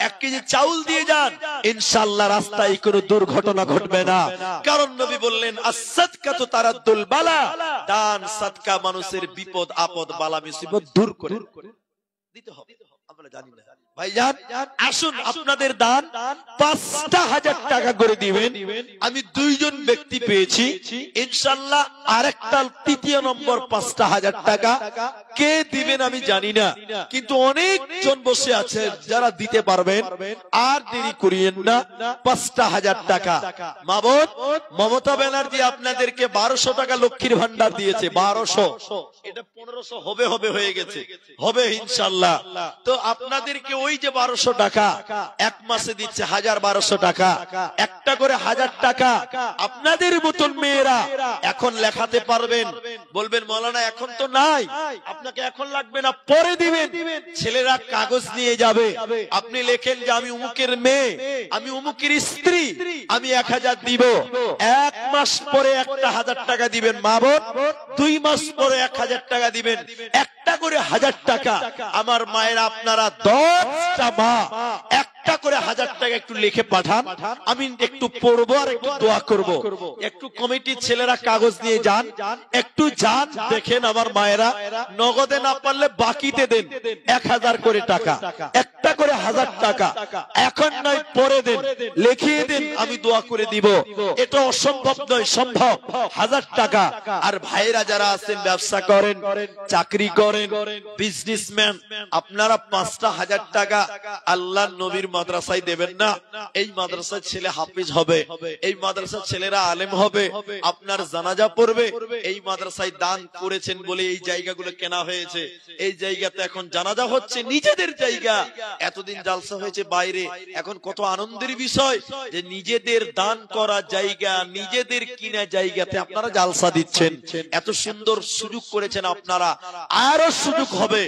S1: 1 কেজি চাউল দিয়ে যান, ইনশাআল্লাহ রাস্তায় কোনো দুর্ঘটনা ঘটবে না। কারণ নবী বললেন আস-সাদকাতু তারাদ্দুল বালা, দান সাদকা মানুষের বিপদ আপদ বালা মুসিবত দূর করে দিতে হবে। আমরা জানি না। ভাইজান আসুন আপনাদের দান ৫,০০০ টাকা করে দিবেন। আমি ২ জন ব্যক্তি পেয়েছি, ইনশাআল্লাহ আরেকটা তৃতীয় নম্বর ৫,০০০ টাকা কে দিবেন আমি জানি না, কিন্তু অনেক জন বসে আছে যারা দিতে পারবেন। আর দেরি করিয়েন না, ৫,০০০ টাকা। মাবুদ মমতা ব্যানার্জি আপনাদেরকে ১২০০ টাকা লক্ষ্মীর ভান্ডার দিয়েছে, ১২০০, এটা ১৫০০ হবে হয়ে গেছে, হবে ইনশাআল্লাহ। তো আপনাদেরকে ওই যে ১২০০ টাকা এক মাসে দিচ্ছে ১,১২০০ টাকা, একটা করে ১,০০০ টাকা। আপনাদের মতন মেয়েরা এখন লেখাতে পারবেন, বলবেন মৌলানা এখন তো নাই, আপনাকে এখন লাগবে না, পরে দিবেন। ছেলেরা কাগজ নিয়ে যাবে, আপনি লেখেন যে আমি অমুকের মেয়ে, আমি অমুকের স্ত্রী, আমি ১,০০০ দিব। ১ মাস পরে একটা ১,০০০ টাকা দিবেন। মাবুদ ২ মাস পরে ১,০০০ টাকা দিবেন, একটা করে ১,০০০ টাকা। আমার মায়েরা আপনারা ১০টা মা একটা করে ১,০০০ টাকা একটু লিখে পাঠান, আমি একটু পড়বো আর একটু দোয়া করব। একটু কমিটির ছেলেরা কাগজ নিয়ে যান, একটু যান, দেখেন আমার মায়েরা নগদে না পারলে বাকিতে দেন ১,০০০ করে টাকা, একটা করে ১,০০০ টাকা, এখন নয় পরে দেন, লিখিয়ে দিন, আমি দোয়া করে দিব। এটা অসম্ভব নয়, সম্ভব। ১,০০০ টাকা। আর ভাইরা যারা আছেন ব্যবসা করেন, চাকরি করেন, বিজনেসম্যান, আপনারা ৫,০০০ টাকা আল্লাহর নবীর মাদ্রাসায় দেবেন না। এই মাদ্রাসার ছেলে হাফিজ হবে, এই মাদ্রাসার ছেলেরা আলেম হবে, আপনার জানাজা পড়বে। এই মাদ্রাসায় দান করেছেন বলে এই জায়গাগুলো কেনা হয়েছে, এই জায়গাতে এখন জানাজা হচ্ছে, নিজেদের জায়গা। এতদিন জালসা হয়েছে বাইরে, এখন কত আনন্দের বিষয় যে নিজেদের দান করা জায়গা, নিজেদের কিনা জায়গাতে আপনারা জালসা দিচ্ছেন। এত সুন্দর সুযোগ করেছেন আপনারা, আরো সুযোগ হবে,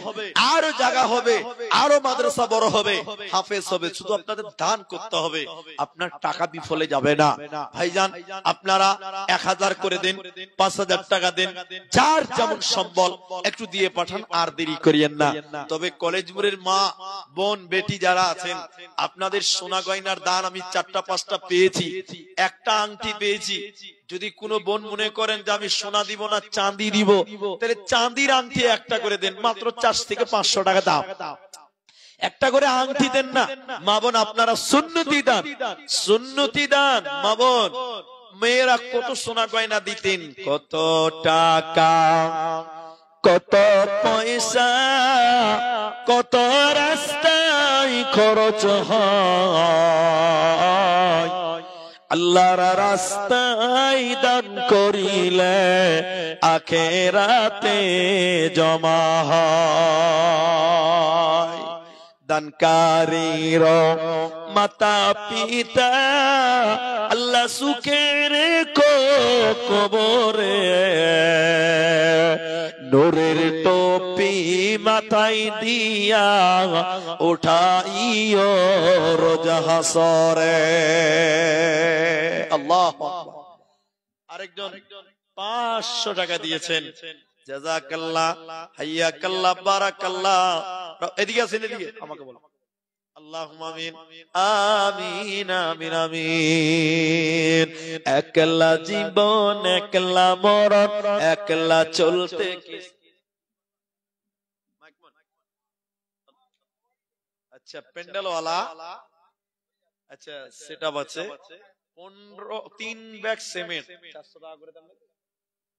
S1: আরো জায়গা হবে, আরো মাদ্রাসা বড় হবে, হাফেজ হবে। শুধু আপনাদের দান করতে হবে, আপনার টাকা বিফলে যাবে না। ভাইজান আপনারা ১,০০০ করে দেন, ৫,০০০ টাকা দেন, যার যেমন সম্বল একটু দিয়ে পাঠান, আর দেরি করিয়েন না। তবে কলেজ মোড়ের মা বোন বেটি যারা আছেন, আপনাদের সোনা গয়নার দান আমি ৪টা ৫টা পেয়েছি, একটা আংটি পেয়েছি। যদি কোনো বোন মনে করেন যে আমি সোনা দিব না চাঁদি দিব, তাহলে চাঁদির আংটি একটা করে দেন, মাত্র ৪০০ থেকে ৫০০ টাকা দাম। একটা করে আংটি দেন না মা বোন, আপনারা সুন্নতি দান, সুন্নতি দান। মা বোন মেয়েরা কত সোনা গয়না দিতেন, কত টাকা, কত পয়সা, কত রাস্তায় খরচ হয়, আল্লাহর রাস্তায় দান করিলে আখিরাতে জমা হয়। দানকারীর মাতা পিতা আল্লাহ সুখের কবরে নূরের টুপি মাথায় দিয়া উঠাইও রোজ হাসরে। আল্লাহু আকবার। আরেকজন ৫০০ টাকা দিয়েছেন, জাযাকাল্লাহ, হাইয়াকাল্লাহ, বারাকাল্লাহ। এদিকে আছেন, এদিকে আমাকে বলো। আল্লাহুম্মা আমিন, আমিন, আমিন, আমিন। একলা জীবন, একলা মরণ, একলা চলতে। আচ্ছা প্যান্ডেলওয়ালা, আচ্ছা সেটা আছে ৩ ব্যাগ সিমেন্ট ৪০০ টাকা করে দাম,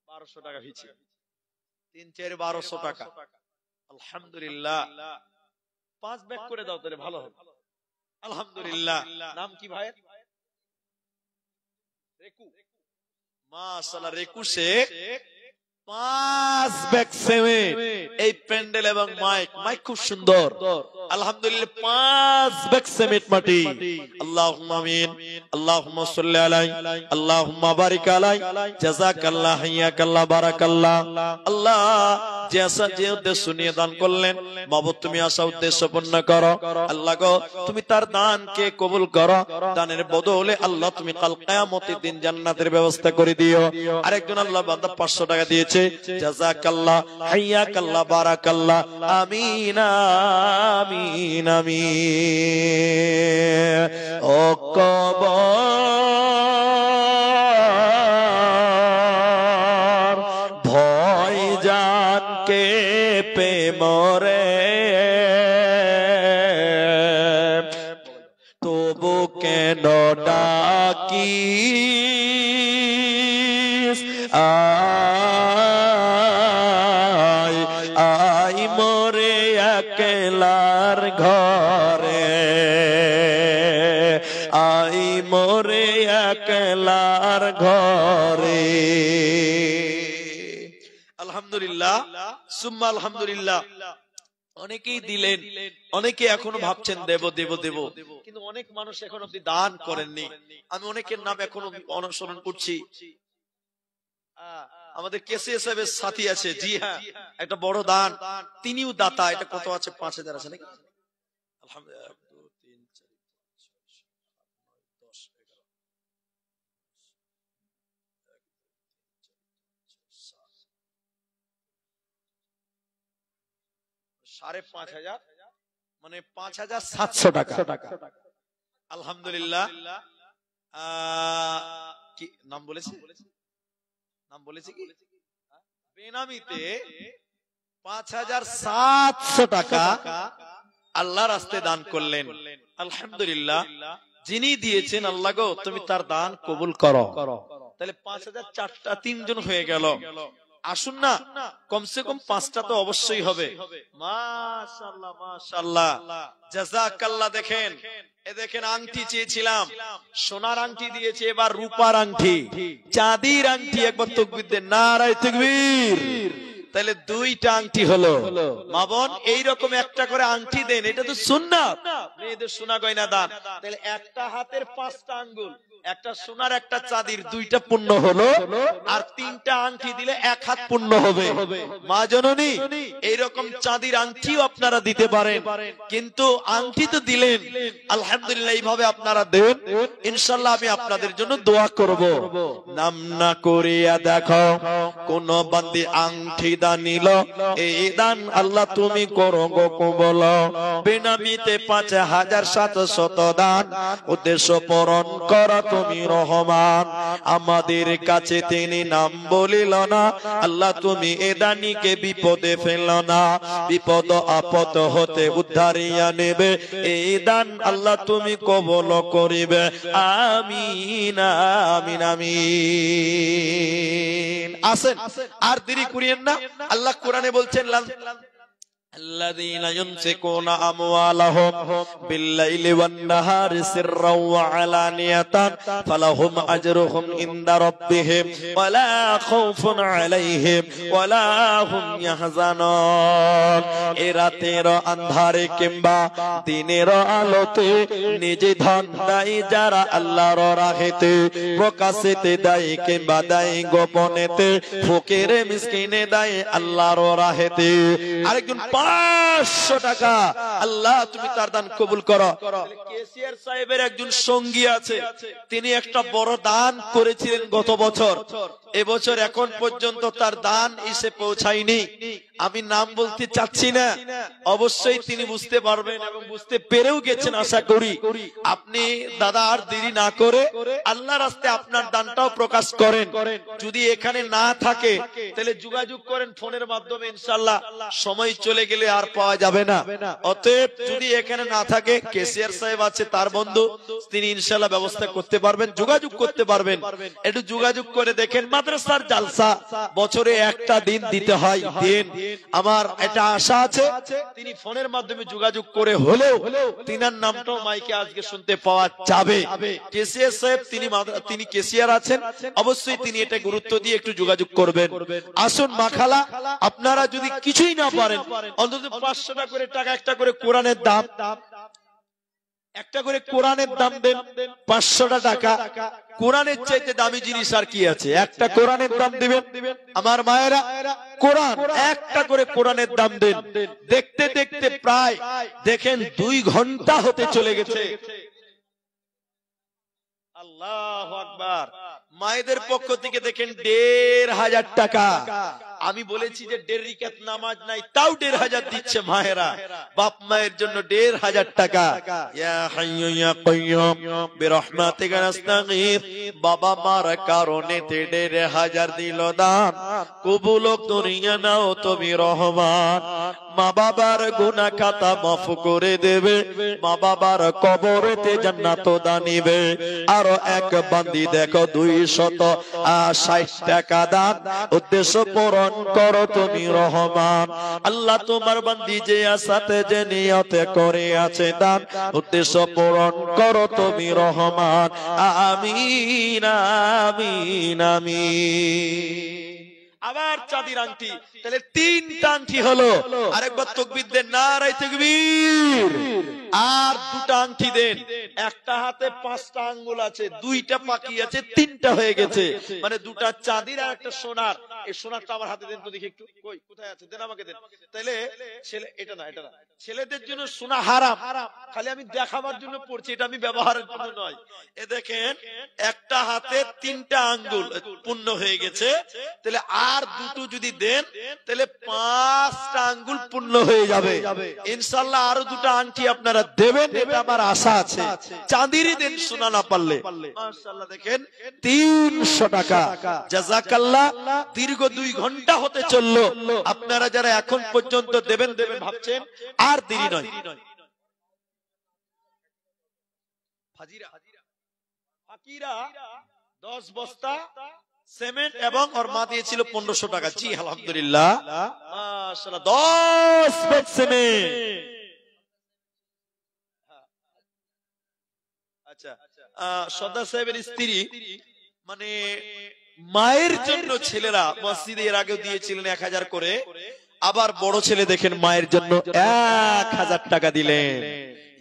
S1: ১২০০ টাকা হয়েছে, ৩ 4 ১২০০ টাকা। আলহামদুলিল্লাহ, ৫ ব্যাগ করে দাও তাহলে ভালো হবে। আলহামদুলিল্লাহ। নাম কি ভাই? রেকু। মাশাআল্লাহ, রেকু শেখ ৫ ব্যাগ সিমেন্ট, এই প্যান্ডেল এবং মাইক, মাইক খুব সুন্দর। আলহামদুলিল্লাহ, ৫ ব্যাগ সিমেন্ট মাটি। আল্লাহুম্মা আমিন, আল্লাহুম্মা সাল্লি আলাইহি, আল্লাহুম্মা বারিক আলাইহি, জাযাকাল্লাহ, হাইয়াকাল্লাহ, বারাকাল্লাহ। আল্লাহ যে উদ্দেশ্য নিয়ে দান করলেন, মাবুদ তুমি আসা উদ্দেশ্য পূর্ণ করো। আল্লাহ গো তুমি তার দানকে কবুল করো, দানের বদলে আল্লাহ তুমি কাল কিয়ামতের দিন জান্নাতের ব্যবস্থা করে দিও। আরেকজন আল্লাহ বান্দা ৫০০ টাকা দিয়েছে, জাযাকাল্লাহ, হাইয়াকাল্লাহ, বারাকাল্লাহ। আমিন, আমিন, আমিন। ও কবর ভয় জানকে পে মরে, কিস আই মোরে একলার ঘরে আই মোরে একলার ঘরে। আলহামদুলিল্লাহ সুম্মা আলহামদুলিল্লাহ। অনেকেই দিলেন, অনেকে এখনো ভাবছেন দেব দেব দেব, কিন্তু অনেক মানুষ এখন অব্দি দান করেননি। আমি অনেকের নাম এখনো অনুসরণ করছি। আমাদের কেসি সাহেবের সাথী আছে, জি হ্যাঁ, একটা বড় দান, তিনিও দাতা। এটা কত আছে? 5000 আছে নাকি? আলহামদুলিল্লাহ। 1 2 3 4 5 6 7 10 11 12 5,500 মানে 5,700 টাকা। আলহামদুলিল্লাহ। কি নাম বলেছে? নাম বলেছে কি? বেনামিতে 5,700 টাকা আল্লাহর রাস্তায় দান করলেন। আলহামদুলিল্লাহ। যিনি দিয়েছেন, আল্লাহ গো তুমি তার দান কবুল করো। তাহলে 5,004টা 3 জন হয়ে গেল। আসুন না, কমসে কম 5টা তো অবশ্যই হবে। মাশাআল্লাহ মাশাআল্লাহ, জাযাকাল্লাহ। দেখেন, এ দেখেন, আংটি চেয়েছিলাম, সোনার আংটি দিয়েছে, এবার রূপার আংটি, চাঁদির আংটি। একবার তাকবীর দেন, নারায়ে তাকবীর। তাহলে 2টা আংটি হলো। মা বোন এইরকম একটা করে আংটি দেন, এটা তো সুন্নাত। মেয়েদের সোনা গয়না দান। তাহলে একটা হাতের 5টা আঙ্গুল, একটা সোনার একটা চাঁদির, 2টা পূর্ণ হলো। আর 3টা আংটি দিলে 1 হাত পূর্ণ হবে। মা জননী, এইরকম চাঁদির আংটিও আপনারা দিতে পারেন, কিন্তু আংটি তো দিলেন, আলহামদুলিল্লাহ। এইভাবে আপনারা দেন, ইনশাআল্লাহ আমি আপনাদের জন্য দোয়া করব। নাম না করিয়া দেখো কোন বান্দি আংটি দান নিল, এই দান আল্লাহ তুমি করো গো কবুল। বেনামিতে 5,700 দান, উদ্দেশ্য পূরণ করা তুমি রহমান। আমাদের কাছে তিনি নাম বলিল না, আল্লাহ তুমি এ দানিকে বিপদে ফেল না, বিপদ আপদ হতে উদ্ধারিয়া নেবে। এই দান আল্লাহ তুমি কবুল করিবে। আমিন আমিন আমিন। আসেন, আর দেরি করিয়েন না। আল্লাহ কোরআনে বলছেন, الذين ينفقون أموالهم بالليل والنهار سرا وعلانية فلهم أجرهم عند ربهم ولا خوف عليهم ولا هم يحزنون। রাতের আন্ধারে কিংবা দিনের আলোতে নিজে ধন দেয় যারা আল্লাহর রাহেতে, প্রকাশেতে দেয় কিংবা দেয় গোপনেতে, ফকির মিসকিনে দেয় আল্লাহর রাহেতে। আরেকজন 500 টাকা, আল্লাহ তুমি তার দান কবুল করো। কেসিআর সাহেবের একজন সঙ্গী আছে, তিনি একটা বড় দান করেছিলেন গত বছর। এবছর এখন পর্যন্ত তার দান এসে পৌঁছায়নি। আমি নাম বলতে চাচ্ছি না, অবশ্যই তিনি বুঝতে পারবেন এবং বুঝতে পেরেও গেছেন আশা করি। আপনি দাদা আর দেরি না করে আল্লাহর রাস্তায় আপনার দানটাও প্রকাশ করেন। যদি এখানে না থাকে তাহলে যোগাযোগ করেন ফোনের মাধ্যমে, ইনশাআল্লাহ সময় চলে গেলে আর পাওয়া যাবে না। অতএব যদি এখানে না থাকে, কেসিআর সাহেব আছে, তার বন্ধু, তিনি ইনশাআল্লাহ ব্যবস্থা করতে পারবেন, যোগাযোগ করতে পারবেন। একটু যোগাযোগ করে দেখেন। মাদ্রাসার জালসা বছরে একটা দিন দিতে হয়, দিন। আমার এটা আশা আছে তিনি ফোনের মাধ্যমে যোগাযোগ করে হলেও তিনার নামটাও মাইকে আজকে শুনতে পাওয়া যাবে। কেসিআর সাহেব তিনি কেসিআর আছেন, অবশ্যই তিনি এটা গুরুত্ব দিয়ে একটু যোগাযোগ করবেন। আসুন মাখালা, আপনারা যদি কিছুই না পারেন, অন্তত 500 টাকা করে টাকা, একটা করে কোরআনের দাম, একটা করে কোরআনের দাম দেন। 500 টাকা। কোরআনের চাইতে দামি জিনিস আর কি আছে? একটা কোরআনের দাম দিবেন। আমার মায়েরা, কোরআন একটা করে কোরআনের দাম দেন। দেখতে দেখতে প্রায় দেখেন 2 ঘন্টা হতে চলে গেছে। আল্লাহু আকবার। মায়েদের পক্ষ থেকে দেখেন 1500 টাকা, আমি বলেছি যে 1.5 রাকাত নামাজ নাই, তাও 1,500 দিচ্ছে মায়েরা, বাপ মায়ের জন্য 1,500 টাকা। ইয়া হাইয়্যু ইয়া কাইয়্যুম বিরহমাতিকা নাস্তাগীথ, বাবা মার কারণে 1,500 দিল দান, কবুল করিয়া নাও তুমি রহমান। মা বাবার গুনাহ খাতা মাফ করে দেবে, মা বাবার কবরেতে জান্নাত দানিবে। আরো এক বান্দি দেখো 260 টাকা দান, উদ্দেশ্য পূরণ করো তুমি রহমান। আল্লাহ তোমার বান্দি যে আসাতে যে নিয়তে করে আছে দান, উদ্দেশ্য পূরণ করো তুমি রহমান। আমিন আমিন আমিন। আবার চাঁদির আংটি, তাহলে 3টা আংটি হলো। আরেকবার তাকবীর দেন, নারায়ে তাকবীর। আর 2টা আংটি দেন, একটা হাতে 5টা আঙ্গুল আছে, 2টা বাকি আছে, 3টা হয়ে গেছে, মানে 2টা চাঁদির আর একটা সোনার। এই সোনারটা আমার হাতে দেন তো দেখি একটু, কই কোথায় আছে, দেন আমাকে দেন। তাহলে ছেলে, এটা না, এটা না, ছেলেদের জন্য সোনা হারাম, খালি আমি দেখাবার জন্য পড়ছি, এটা আমি ব্যবহারের জন্য নয়। এ দেখেন, একটা হাতে 3টা আঙ্গুল পূর্ণ হয়ে গেছে, তাহলে আর 2টো যদি দেন তাহলে 5টা আঙ্গুল পূর্ণ হয়ে যাবে ইনশাআল্লাহ। আরো 2টা আংটি আপনারা দেবেন, এটা আমার আশা আছে। চাঁদিরই দেন, সোনা না পারলে। মাশাআল্লাহ, দেখেন 300 টাকা, জাযাকাল্লাহ। দীর্ঘ 2 ঘন্টা হতে চললো, আপনারা যারা এখন পর্যন্ত দেবেন দেবেন ভাবছেন, আর দেরি নয়। ফাকিরা 10 বস্তা সিমেন্ট এবং ওর মা দিয়েছিল 1500 টাকা। জি আলহামদুলিল্লাহ, মাশাআল্লাহ, 10 ব্যাগ সিমেন্ট। আচ্ছা, সর্দার সাহেবের স্ত্রী, মানে মায়ের জন্য ছেলেরা মসজিদে এর আগেও দিয়েছিলেন 1000 করে, আবার বড় ছেলে দেখেন মায়ের জন্য 1000 টাকা দিলেন।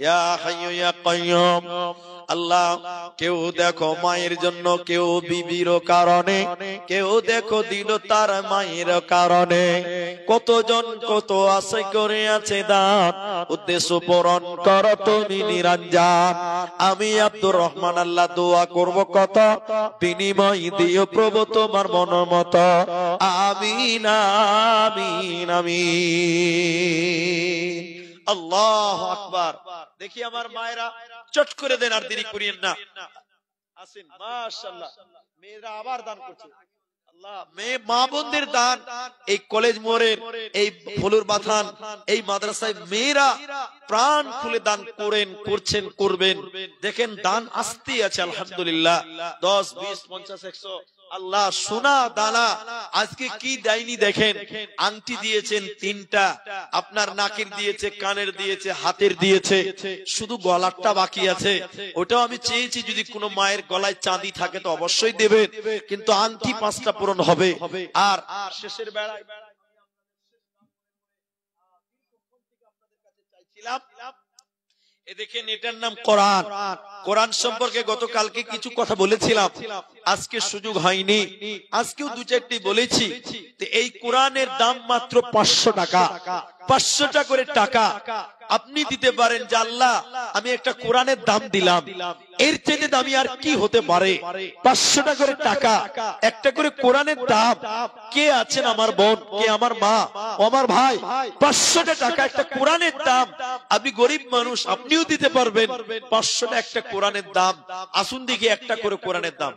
S1: ইয়া হাইয়্যু ইয়া কাইয়্যুম, আল্লাহ, কেউ দেখো মায়ের জন্য, কেউ বিবির কারণে, কেউ দেখো দিল তার মায়ের কারণে। কতজন কত আশা করে আছে দান, উদ্দেশ্য পূরণ করো তুমি নিরঞ্জন। আমি আব্দুর রহমান আল্লাহ দোয়া করব কত, বিনিময় দিও প্রভু তোমার মনোমত। আমিন আমিন আমিন। আল্লাহু আকবার। দেখি আমার মায়েরা চট করে দেন, আর দেরি করিয়েন না। আসেন, মাশাআল্লাহ, মেয়েরা আবার দান করছে। আল্লাহ, মেয়ে মা বোনদের দান, এই কলেজ মোড়ের, এই ফুলুর বাথান, এই মাদ্রাসায় মেয়েরা প্রাণ খুলে দান করেন, করছেন, করবেন। দেখেন দান আসতেই আছে আলহামদুলিল্লাহ। 10, 20, 50, 100। আল্লাহ সোনা দানা আজকে কি দেয়নি দেখেন। আংটি দিয়েছেন 3টা, আপনার নাকের দিয়েছে, কানের দিয়েছে, হাতের দিয়েছে, শুধু গলারটা বাকি আছে। ওটাও আমি চেয়েছি যদি কোনো মায়ের গলায় চাঁদি থাকে তো অবশ্যই দেবে, কিন্তু আংটি 5টা পূরণ হবে। আর শেষের বেলায় চাইছিলাম, এ দেখেন, এটার নাম কোরআন। কোরআন সম্পর্কে গতকালকে কিছু কথা বলেছিলাম, আজকে সুযোগ হয়নি, আজকেও 2-4টি বলেছি। এই কোরআনের দাম মাত্র 500 টাকা। 500 টাকা করে টাকা আপনি দিতে পারেন যে আল্লাহ আমি একটা কোরআনের দাম দিলাম, এর চেয়ে দামি আর কি হতে পারে। 500 টাকা করে টাকা, একটা করে কোরআনের দাম। কে আছেন আমার বোন, কে আমার মা, আমার ভাই, 500 টাকা একটা কোরআনের দাম। আপনি গরিব মানুষ, আপনিও দিতে পারবেন। 500 টাকা একটা কোরআনের দাম। আসুন দেখি একটা করে কোরআনের দাম।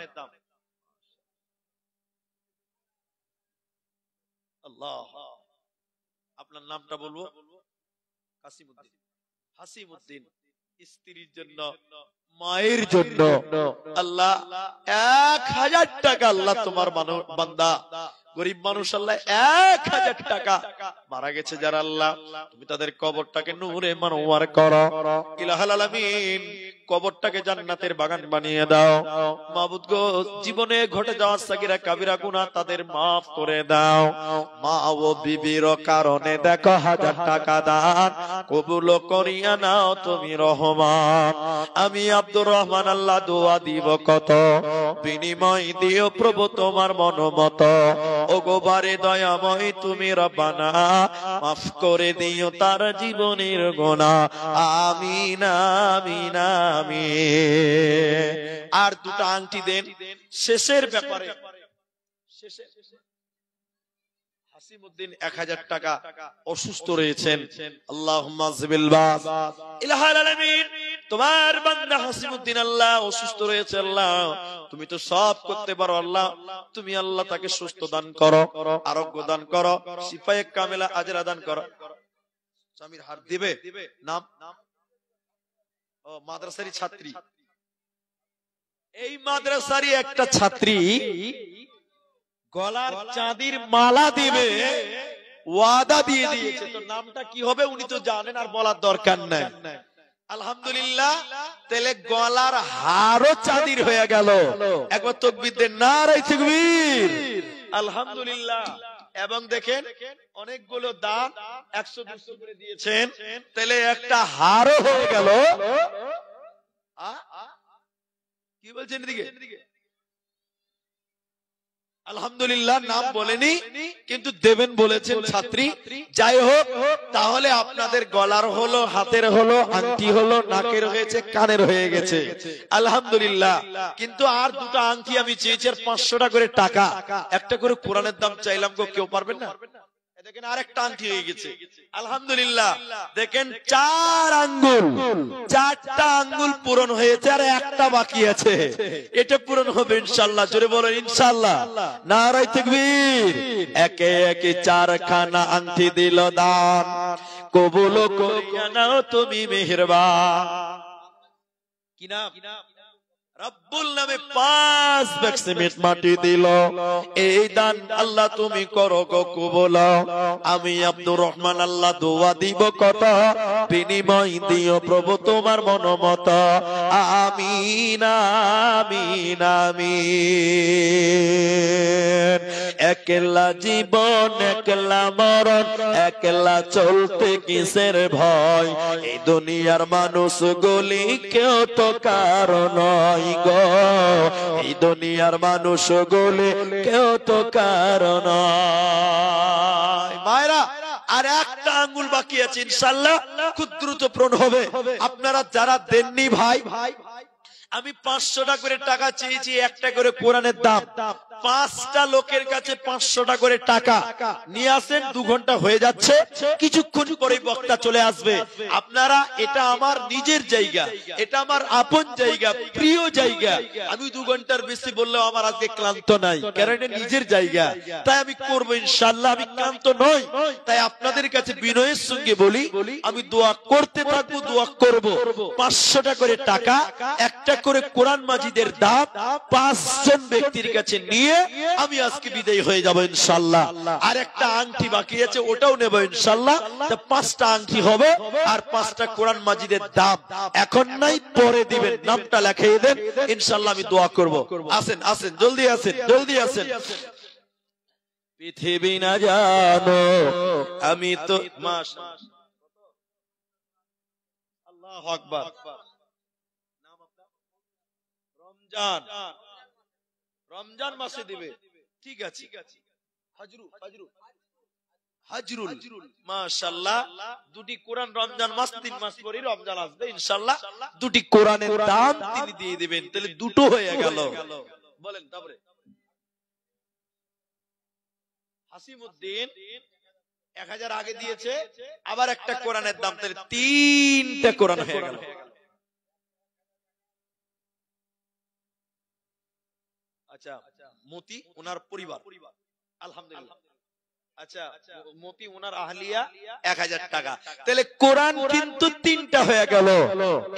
S1: আল্লাহ, আপনার নামটা বলবো? কাসিমউদ্দিন, হাসিমউদ্দিন। স্ত্রীর জন্য, মায়ের জন্য আল্লাহ 1000 টাকা। আল্লাহ তোমার বান্দা গরিব মানুষ, আল্লাহ 1000 টাকা মারা গেছে যারা, আল্লাহ তুমি তাদের কবরটাকে নূরে মানওয়ার করো। ইলাহুল আলামিন, কবরটাকে জান্নাতের বাগান বানিয়ে দাও। মাবুদ গো, জীবনে ঘটে যাওয়া সাগীরা কাবিরা গুনাহ তাদের মাফ করে দাও। মা ও বিবির কারণে দেখো 1000 টাকা দান, কবুল করিয়া নাও তুমি রহমান। আমি আব্দুর রহমান আল্লাহ দোয়া দিব কত, বিনিময় দিও প্রভু তোমার মনোমত। ও গোবারে দয়াময় তুমি রব্বানা, মাফ করে দিও তার জীবনের গুনাহ। আমিন আমিন আমিন। আর 2টা আংটি দেন শেষের ব্যাপারে। হাসিমউদ্দিন 1000 টাকা অসুস্থ রয়েছেন। আল্লাহুম্মা জিবিল বাস ইলাহাল আলামিন, তোমার বান্দা হাসিমউদ্দিন আল্লাহ অসুস্থ রয়েছে, আল্লাহ তুমি তো সব করতে পারো, আল্লাহ তুমি আল্লাহ তাকে সুস্থ দান করো, আরোগ্য দান করো, শিফায়ে কামিলা আজরা দান করো। স্বামীর হাত দিবে নাম ও মাদ্রাসারই ছাত্রী, এই মাদ্রাসারই একটা ছাত্রী গলার চাঁদির মালা দিবে, ওয়াদা দিয়ে দিয়েছে। তো নামটা কি হবে উনি তো জানেন, আর বলার দরকার নাই। আলহামদুলিল্লাহ, তেলে গলার হারও চাঁদির হয়ে গেল। একবার তাকবীর দেন, নারায়ে তাকবীর। আলহামদুলিল্লাহ। এবং দেখেন অনেকগুলো দান 100-200 করে দিয়েছেন, তেলে একটা হারও হয়ে গেল। কি বলছেন এদিকে? আলহামদুলিল্লাহ, নাম বলেনি কিন্তু দেবেন বলেছেন ছাত্রী। যাই হোক, তাহলে আপনাদের গলার হলো, হাতের হলো, আংটি হলো, নাকের হয়েছে, কানের হয়ে গেছে, আলহামদুলিল্লাহ। কিন্তু আর দুটো আংটি আমি চেয়েছি, আর 500 টাকা করে টাকা, একটা করে কোরআনের দাম চাইলাম, কেউ পারবেন না? দেখেন আরেকটা আংটি হয়ে গেছে, আলহামদুলিল্লাহ। দেখেন 4 আঙ্গুল, 4টা আঙ্গুল পূরণ হয়েছে, আর একটা বাকি আছে, এটা পূরণ হবে ইনশাআল্লাহ। জোরে বলেন ইনশাআল্লাহ। নারায়ে তাকবীর। একে একে 4 খানা আংটি দিল দান, কবুল করিয়া নাও তুমি মেহেরবান। কি নাম? রব্বুল নামে 5 ভাগ সিমেন্ট মাটি দিল, এই দান আল্লাহ তুমি করো গো কবুল। আমি আব্দুর রহমান আল্লাহ দোয়া দিব কত, বিনিময় দিও প্রভু তোমার মনোমত। আমিন আমিন আমিন। একলা জীবন একলা মরণ, একলা চলতে কিসের ভয়, এই দুনিয়ার মানুষ গুলি কেউ তো কারণ নয় গো, এই দুনিয়ার মানুষ গুলি কেউ তো কারণ নয়। মায়েরা, আর একটা আঙ্গুল বাকি আছে, ইনশাআল্লাহ খুব দ্রুত পূরণ হবে। আপনারা যারা দেননি ভাই, আমি 500 টাকা করে টাকা চেয়েছি, একটা করে কোরআনের দাম। 5টা লোকের কাছে 500 টাকা করে টাকা নিয়ে আসেন। 2 ঘন্টা হয়ে যাচ্ছে, কিছুক্ষণ পরে বক্তা চলে আসবে। আপনারা, এটা আমার নিজের জায়গা, এটা আমার আপন জায়গা, প্রিয় জায়গা। আমি 2 ঘন্টার বেশি বললেও আমার আজকে ক্লান্ত নাই, কারণ এটা নিজের জায়গা, তাই আমি করবো ইনশাআল্লাহ। আমি ক্লান্ত নই, তাই আপনাদের কাছে বিনয়ের সঙ্গে বলি, আমি দোয়া করতে থাকবো, দোয়া করব। 500 টাকা করে টাকা, একটা করে কোরআন মাজিদের দাম 5 জন ব্যক্তির কাছে নিয়ে আমি আজকে বিদায় হয়ে যাব ইনশাআল্লাহ। আর একটা আংটি বাকি আছে, ওটাও নেব ইনশাআল্লাহ। তা 5টা আংটি হবে, আর 5টা কোরআন মাজিদের দাম এখন নাই, পরে দিবেন। নামটা লিখিয়ে দেন ইনশাআল্লাহ, আমি দোয়া করব। আসেন আসেন, জলদি আসেন, জলদি আসেন। পৃথিবী না জানো আমি তো আল্লাহু আকবার। রমজান মাসে দিবে, ঠিক আছে। হাজরুল, মাশাআল্লাহ। 2টি কোরআন, রমজান মাস 3 মাস পরে রমজান আসবে ইনশাআল্লাহ, 2টি কোরআনের দাম তিনি দিয়ে দিবেন, তাহলে 2টো হয়ে গেল। বলেন তারপরে হাসিমউদ্দিন 1000 আগে দিয়েছে, আবার একটা কোরআনের দাম, তাহলে 3টা কোরআন হয়ে গেল। আচ্ছা, মতি ওনার পরিবার, আলহামদুলিল্লাহ। আচ্ছা, মতি ওনার আহলিয়া 1000 টাকা, তাহলে কোরআন কিন্তু 3টা হয়ে গেল।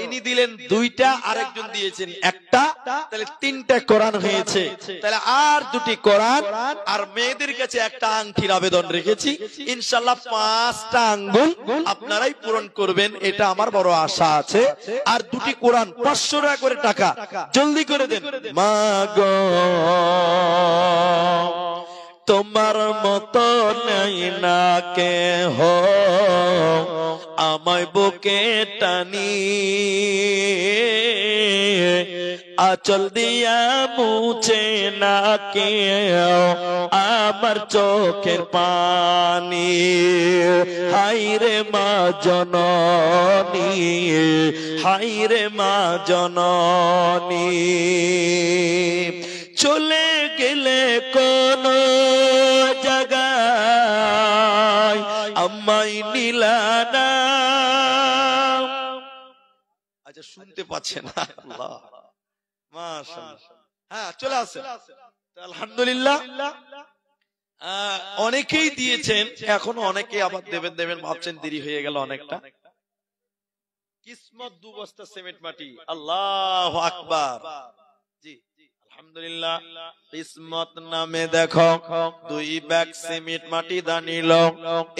S1: ইনি দিলেন 2টা, আরেকজন দিয়েছেন 1টা, তাহলে 3টা কোরআন হয়েছে। তাহলে আর 2টি কোরআন, আর মেয়েদের কাছে একটা আংটির আবেদন রেখেছি ইনশাআল্লাহ। 5টা আঙ্গুল আপনারাই পূরণ করবেন, এটা আমার বড় আশা আছে। আর 2টি কোরআন 500 টাকা করে টাকা, জলদি করে দেন। মা গো তোমার মতো নাই না কেহ, আমায় বুকে টানি, আঁচল দিয়া মুছে না কেউ আমার চোখের পানি। হায়রে মা জননী, হায়রে মা জননী, চলে গেলে কোন জায়গায় আমায় নিলানা। আচ্ছা শুনতে পাচ্ছে না, আল্লাহ মাশাআল্লাহ। হ্যাঁ চলে আসে। আলহামদুলিল্লাহ অনেকেই দিয়েছেন, এখনো অনেকে আবার দেবেন ভাবছেন দেরি হয়ে গেল অনেকটা। কিসমত 2 বস্তা সিমেন্ট মাটি, আল্লাহু আকবার। জি আলহামদুলিল্লাহ। কিসমত নামে দেখো 2 ব্যাগ সিমেন্ট মাটি দানিল।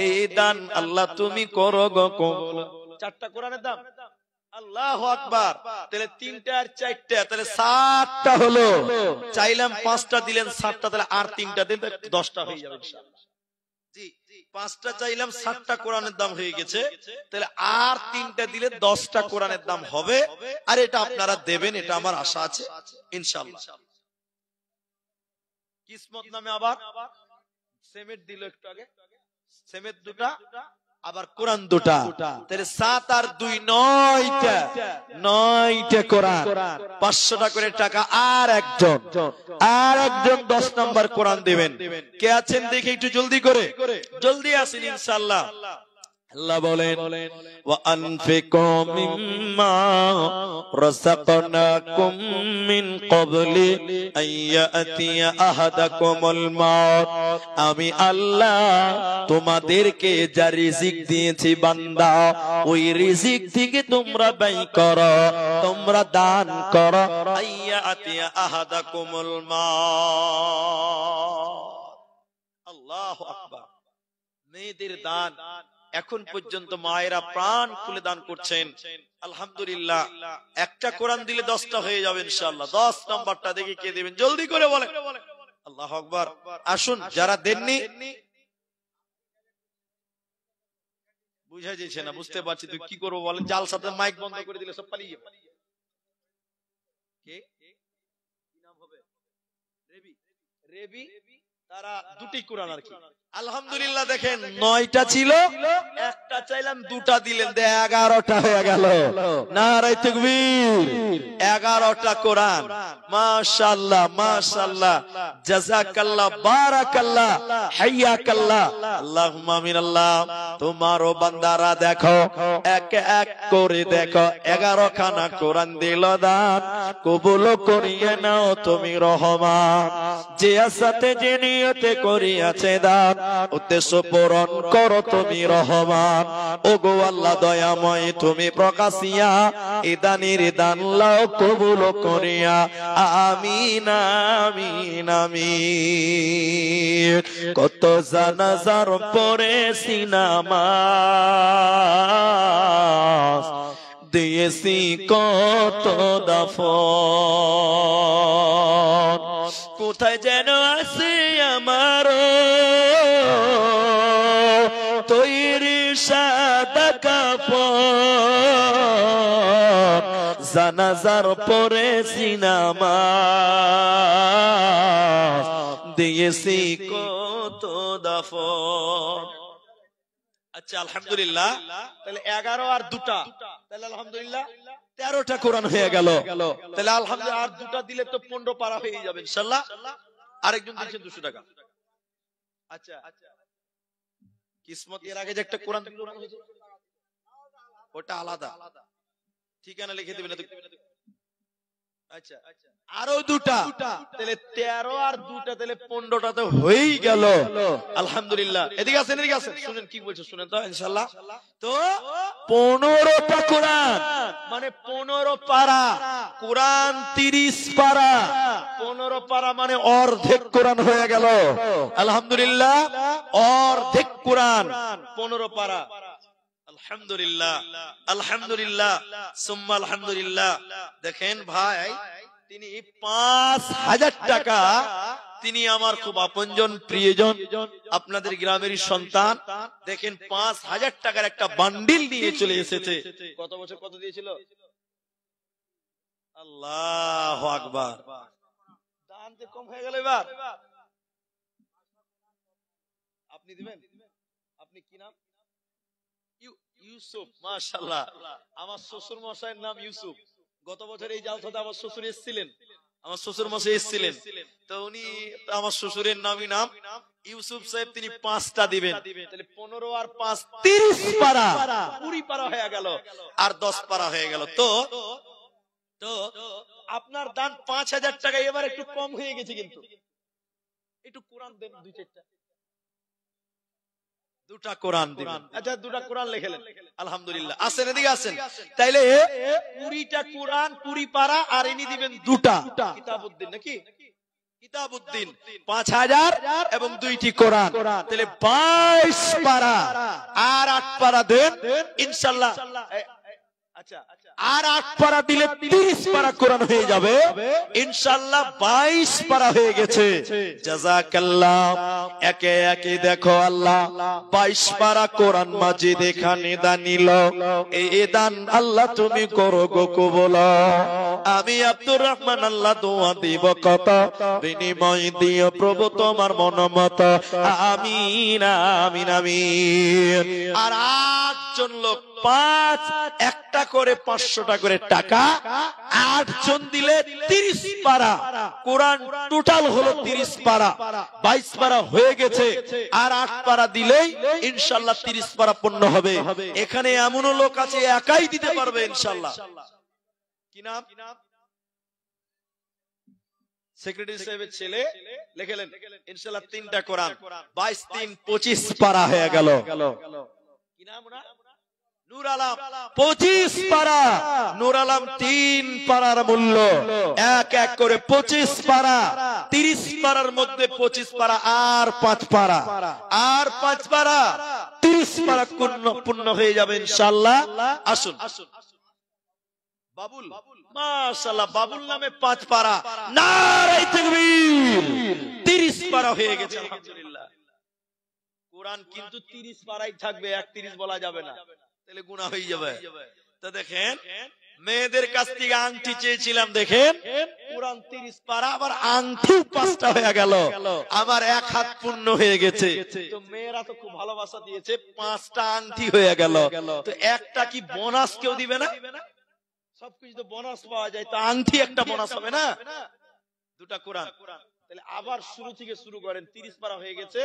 S1: এই দান আল্লাহ তুমি করো গো কবুল। 4টা কোরআনের দাম, আল্লাহু আকবার। তাহলে 3টা আর 4টা তাহলে 7টা হলো। চাইলাম 5টা দিলেন 7টা, তাহলে আর 3টা দিন 10টা হয়ে যাবে ইনশাআল্লাহ। জি 5টা চাইলাম 7টা কোরআনের দাম হয়ে গেছে, তাহলে আর 3টা দিলে 10টা কোরআনের দাম হবে। আর এটা আপনারা দেবেন, এটা আমার আশা আছে ইনশাআল্লাহ। কিসমত নামে আবার সেমেট দিল একটু আগে, সেমেট 2টা আবার কোরআন 2টা, তাহলে 7 আর 2 9টা কোরআন, 500 টাকা করে টাকা। আর একজন 10 নম্বর কোরআন দিবেন। কে আছেন দেখি একটু জলদি করে, জলদি আসেন ইনশাআল্লাহ। আল্লাহ বলেন ওয়া আনফিকু মিম্মা রাযাকনাকুম মিন ক্বাবলি আইয়াতিয়া আহাদাকুমুল মাউত। আমি আল্লাহ তোমাদেরকে যা রিজিক দিয়েছি বান্দা, ওই রিজিক থেকে তোমরা ব্যয় করো, তোমরা দান করো। আইয়াতিয়া আহাদাকুমুল মাউত, আল্লাহু আকবার। মেয়েদের দান এখন পর্যন্ত মায়েরা প্রাণ খুলে দান করছেন, আলহামদুলিল্লাহ। একটা কোরআন দিলে 10টা হয়ে যাবে ইনশাআল্লাহ। 10 নাম্বারটা দেখি কে দিবেন, জলদি করে বলেন। আল্লাহু আকবার। আসুন যারা দেননি, বুঝা যাচ্ছে না, বুঝতে পারছি তুই কি করবো বলেন। জাল সাথে মাইক বন্ধ করে দিলে সব পালিয়ে যাবে। কে কি নাম হবে? রেবি, রেবি তারা 2টি কোরআন আর কি। আলহামদুলিল্লাহ দেখেন 9টা ছিল, একটা চাইলাম 2টা দিলেন, 11টা হয়ে গেল। নারে তাকবীর। 11টা কোরআন, মাশাআল্লাহ মাশাআল্লাহ, জাযাকাল্লাহ, বারাকাল্লাহ, হাইয়াকাল্লাহ, আল্লাহুম্মা আমিন। আল্লাহ তোমারও বান্দারা দেখো, এক এক করে দেখো 11 খানা কোরআন দিল দান, কবুল করিয়ে নাও তুমি রহমান। যে আসাতে যে নিয়তে করিয়াছে দান, উদ্দেশ্য পূরণ করো তুমি রহমান। ওগো আল্লাহ দয়াময়, তুমি প্রকাশিয়া এই দানের দান লাও কবুল করিয়া, আমিন আমিন আমিন। কত জানাজার পরে সিনামাজ দিয়েছি, কত দাফন, কোথায় যেন আছে আমার তৈরি সাদা কাফন, জানাজার পরে সিনামাজ দিয়েছি, কত দাফন। আচ্ছা আলহামদুলিল্লাহ, তাহলে 11 আর 2টা, তাহলে আলহামদুলিল্লাহ 13টা কোরআন হয়ে গেল। তাহলে আলহামদুলিল্লাহ আর 2টা দিলে তো 15 পারা হয়ে যাবে ইনশাআল্লাহ। আরেকজন দিয়েছেন 200 টাকা। আচ্ছা কিসমত এর আগে যে একটা কোরআন হয়েছে ওটা আলাদা, ঠিকানা লিখে দিবেন। আচ্ছা আরো 2টা, তাহলে 13 আর 2টা তাহলে 15টা তো হয়েই গেল আলহামদুলিল্লাহ। এদিকে আসেন, এদিকে আসেন, শুনেন কি বলছে শুনেন তো ইনশাআল্লাহ। তো 15টা কোরআন মানে 15 পারা কোরআন, 30 পারা, 15 পারা মানে অর্ধেক কোরআন হয়ে গেল আলহামদুলিল্লাহ। অর্ধেক কোরআন 15 পারা, আলহামদুলিল্লাহ আলহামদুলিল্লাহ সুম্মা আলহামদুলিল্লাহ। দেখেন ভাই, তিনি 5000 টাকা, তিনি আমার খুব আপনজন প্রিয়জন, আপনাদের গ্রামেরই সন্তান। দেখেন 5000 টাকার একটা বান্ডিল নিয়ে চলে এসেছে। কত বছর কত দিয়েছিল? আল্লাহু আকবার। দান যে কম হয়ে গেল এবার। আপনি দিবেন? আপনি কি নাম? ইউসুফ, মাশাআল্লাহ। আমার শ্বশুর মশাইয়ের নাম ইউসুফ। গত বছর এই জালসাতে আমার শ্বশুর এসেছিলেন, আমার শ্বশুর মশাই এসেছিলেন, তো উনি আমার শ্বশুরের নামই নাম ইউসুফ সাহেব, তিনি 5টা দিবেন, তাহলে 15 আর 5 30 পারা, 20 পারা হয়ে গেল, আর 10 পারা হয়ে গেল। তো আপনার দান 5000 টাকা, এবার একটু কম হয়ে গেছে, কিন্তু একটু কোরআন দেন 2-4টা, 2টা কোরআন দিবেন। আচ্ছা 2টা কোরআন লিখলেন, আলহামদুলিল্লাহ। আসেন এদিকে আসেন, তাইলে 20টা কোরআন 20 পারা, আর ইনি দিবেন 2টা কিতাবউদ্দিন, নাকি কিতাবউদ্দিন 5000 এবং 2টি কোরআন, তাহলে 22 পারা আর 8 পারা দেন ইনশাআল্লাহ। আচ্ছা, আর 8 পারা দিলে 30 পারা কোরআন হয়ে যাবে ইনশাআল্লাহ। 22 পারা হয়ে গেছে, জাযাকাল্লাহ। একে একে দেখো আল্লাহ 22 পারা কোরআন মাজিদ এখানে দানিল, এই দান আল্লাহ তুমি করো গো কবুল। আমি আব্দুর রহমান আল্লাহ দোয়া দিব কত, বিনিময় দিও প্রভু তোমার মনোমত, আমিন আমিন আমিন। আর 8 জন লোক 5 একটা করে 500টা করে টাকা, 8 জন দিলে 30 পারা কোরআন, টোটাল হলো 30 পারা, 22 পারা হয়ে গেছে। আর 8 পারা দিলেই ইনশাআল্লাহ 30 পারা পূর্ণ হবে। এখানে এমনও লোক আছে একাই দিতে পারবে ইনশাআল্লাহ। কি নাম? সেক্রেটারি সাহেবের ছেলে লিখলেন ইনশাআল্লাহ 3টা কোরআন, 22 3 25 পারা হয়ে গেল। কি নাম ওনার? নূর আলম, 25 পারা। নূর আলম 3 পারার মূল্য, এক এক করে 25 পারা, 30 পারার মধ্যে 25 পারা আর 5 পারা, আর 5 পারা 30 পারা পূর্ণ হয়ে যাবে ইনশাআল্লাহ। আসুন বাবুল, মাশাআল্লাহ, বাবুল নামে 5 পারা, নারে তাকবীর, 30 পারা হয়ে গেছে আলহামদুলিল্লাহ। কোরআন কিন্তু 30 পারাই থাকবে, 31 বলা যাবে না, তাহলে গুনাহ হয়ে যাবে। তো দেখেন, মেয়েদের কাছ থেকে আংটি চেয়েছিলাম, দেখেন কোরআন 30 পারা, আবার আংটি 5টা হয়ে গেল, আমার 1 হাত পূর্ণ হয়ে গেছে। তো মেয়েরা তো খুব ভালোবাসা দিয়েছে, 5টা আংটি হয়ে গেল। তো একটা কি বোনাস কেউ দিবে না? সবকিছু তো বোনাস পাওয়া যায়, তো আংটি একটা বোনাস হবে না? 2টা কোরআন, তাহলে আবার শুরু থেকে শুরু করেন। 30 পারা হয়ে গেছে,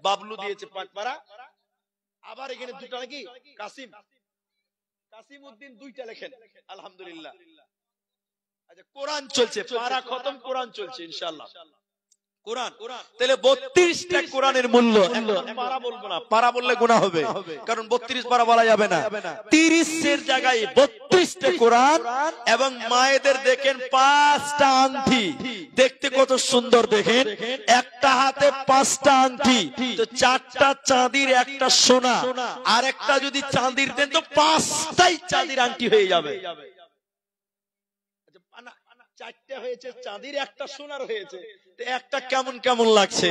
S1: বাবলু দিয়েছে 5 পারা, আবার এখানে 2টা নাকি কাসিম উদ্দিন 2টা লেখেন, আলহামদুলিল্লাহ। আচ্ছা, কোরআন চলছে, পারা খতম, কোরআন চলছে ইনশাআল্লাহ। কোরআন তাহলে 32টা কোরআনের মূল্য, এখন পারা বলবো না, পারা বললে গুনাহ হবে, কারণ 32 পারা বলা যাবে না। 30 এর জায়গায় 32টা কোরআন, এবং মায়েদের দেখেন 5টা আংটি, দেখতে কত সুন্দর, দেখেন একটা হাতে 5টা আংটি, তো 4টা চাঁদির, একটা সোনা, আর একটা যদি চাঁদির দেন তো 5টাই চাঁদির আংটি হয়ে যাবে। 4টা হয়েছে চাঁদির, একটা সোনার হয়েছে, একটা কেমন কেমন লাগছে,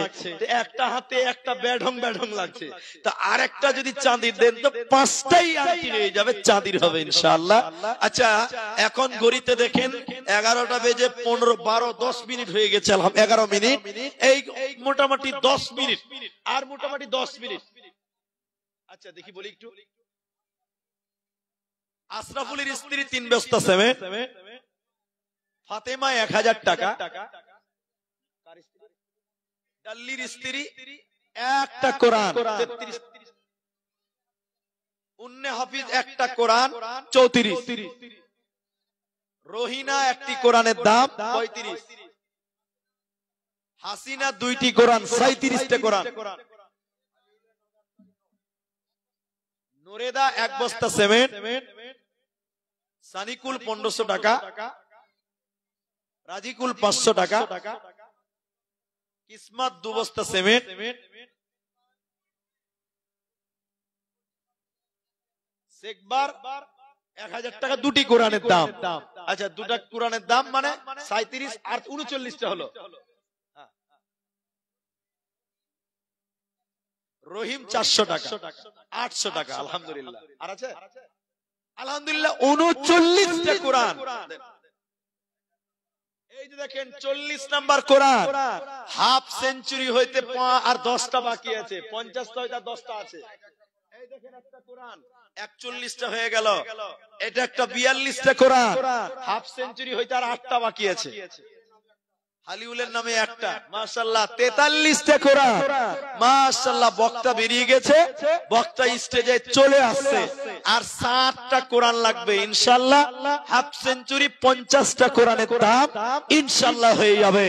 S1: একটা হাতে একটা বেঢং বেঢং লাগছে, তো আরেকটা যদি চাঁদির দেন তো 5টাই আংটি হয়ে যাবে, চাঁদির হবে ইনশাআল্লাহ। আচ্ছা, এখন ঘড়িতে দেখেন 11টা বেজে 15 12 10 মিনিট হয়ে গেছে, 11 মিনিট, এই মোটামুটি 10 মিনিট, আর মোটামুটি 10 মিনিট। আচ্ছা দেখি বলি একটু, আশরাফুলের স্ত্রী 3 বস্তা সিমেন্ট, ফাতেমা 1000 টাকা, ডাল্লির স্ত্রী একটা কোরআন 33, উন্নে হাফিজ একটা কোরআন 34, রহিনা একটি কোরআনের দাম 35, হাসিনা 2টি কোরআন 37টা কোরআন, নুরেদা 1 বস্তা সিমেন্ট, সানিকুল 1500 টাকা, রাজিকুল 500 টাকা, কিসমত 2 বস্তা সিমেন্ট, শেখবার 1000 টাকা, 2টি কোরআনের দাম। আচ্ছা, 2টা কোরআনের দাম মানে 37 আর 39টা হলো। রহিম 400 টাকা, 800 টাকা, আলহামদুলিল্লাহ। আর আছে আলহামদুলিল্লাহ 39টা কোরআন। এই যে দেখেন 40 নাম্বার কোরআন, হাফ সেঞ্চুরি হইতে আর 10টা বাকি আছে, 50টা হইতে 10টা আছে। এই দেখেন একটা কোরআন 41টা হয়ে গেল, এটা একটা 42টা কোরআন, হাফ সেঞ্চুরি হইতে আর 8টা বাকি আছে। হালিউলের নামে একটা, মাশাআল্লাহ 43টা কোরআন। মাশাআল্লাহ বক্তা বেরিয়ে গেছে, বক্তা স্টেজে চলে আসছে, আর 60টা কোরআন লাগবে ইনশাআল্লাহ। হাফ সেঞ্চুরি 50টা কোরআনের দাম ইনশাআল্লাহ হয়ে যাবে।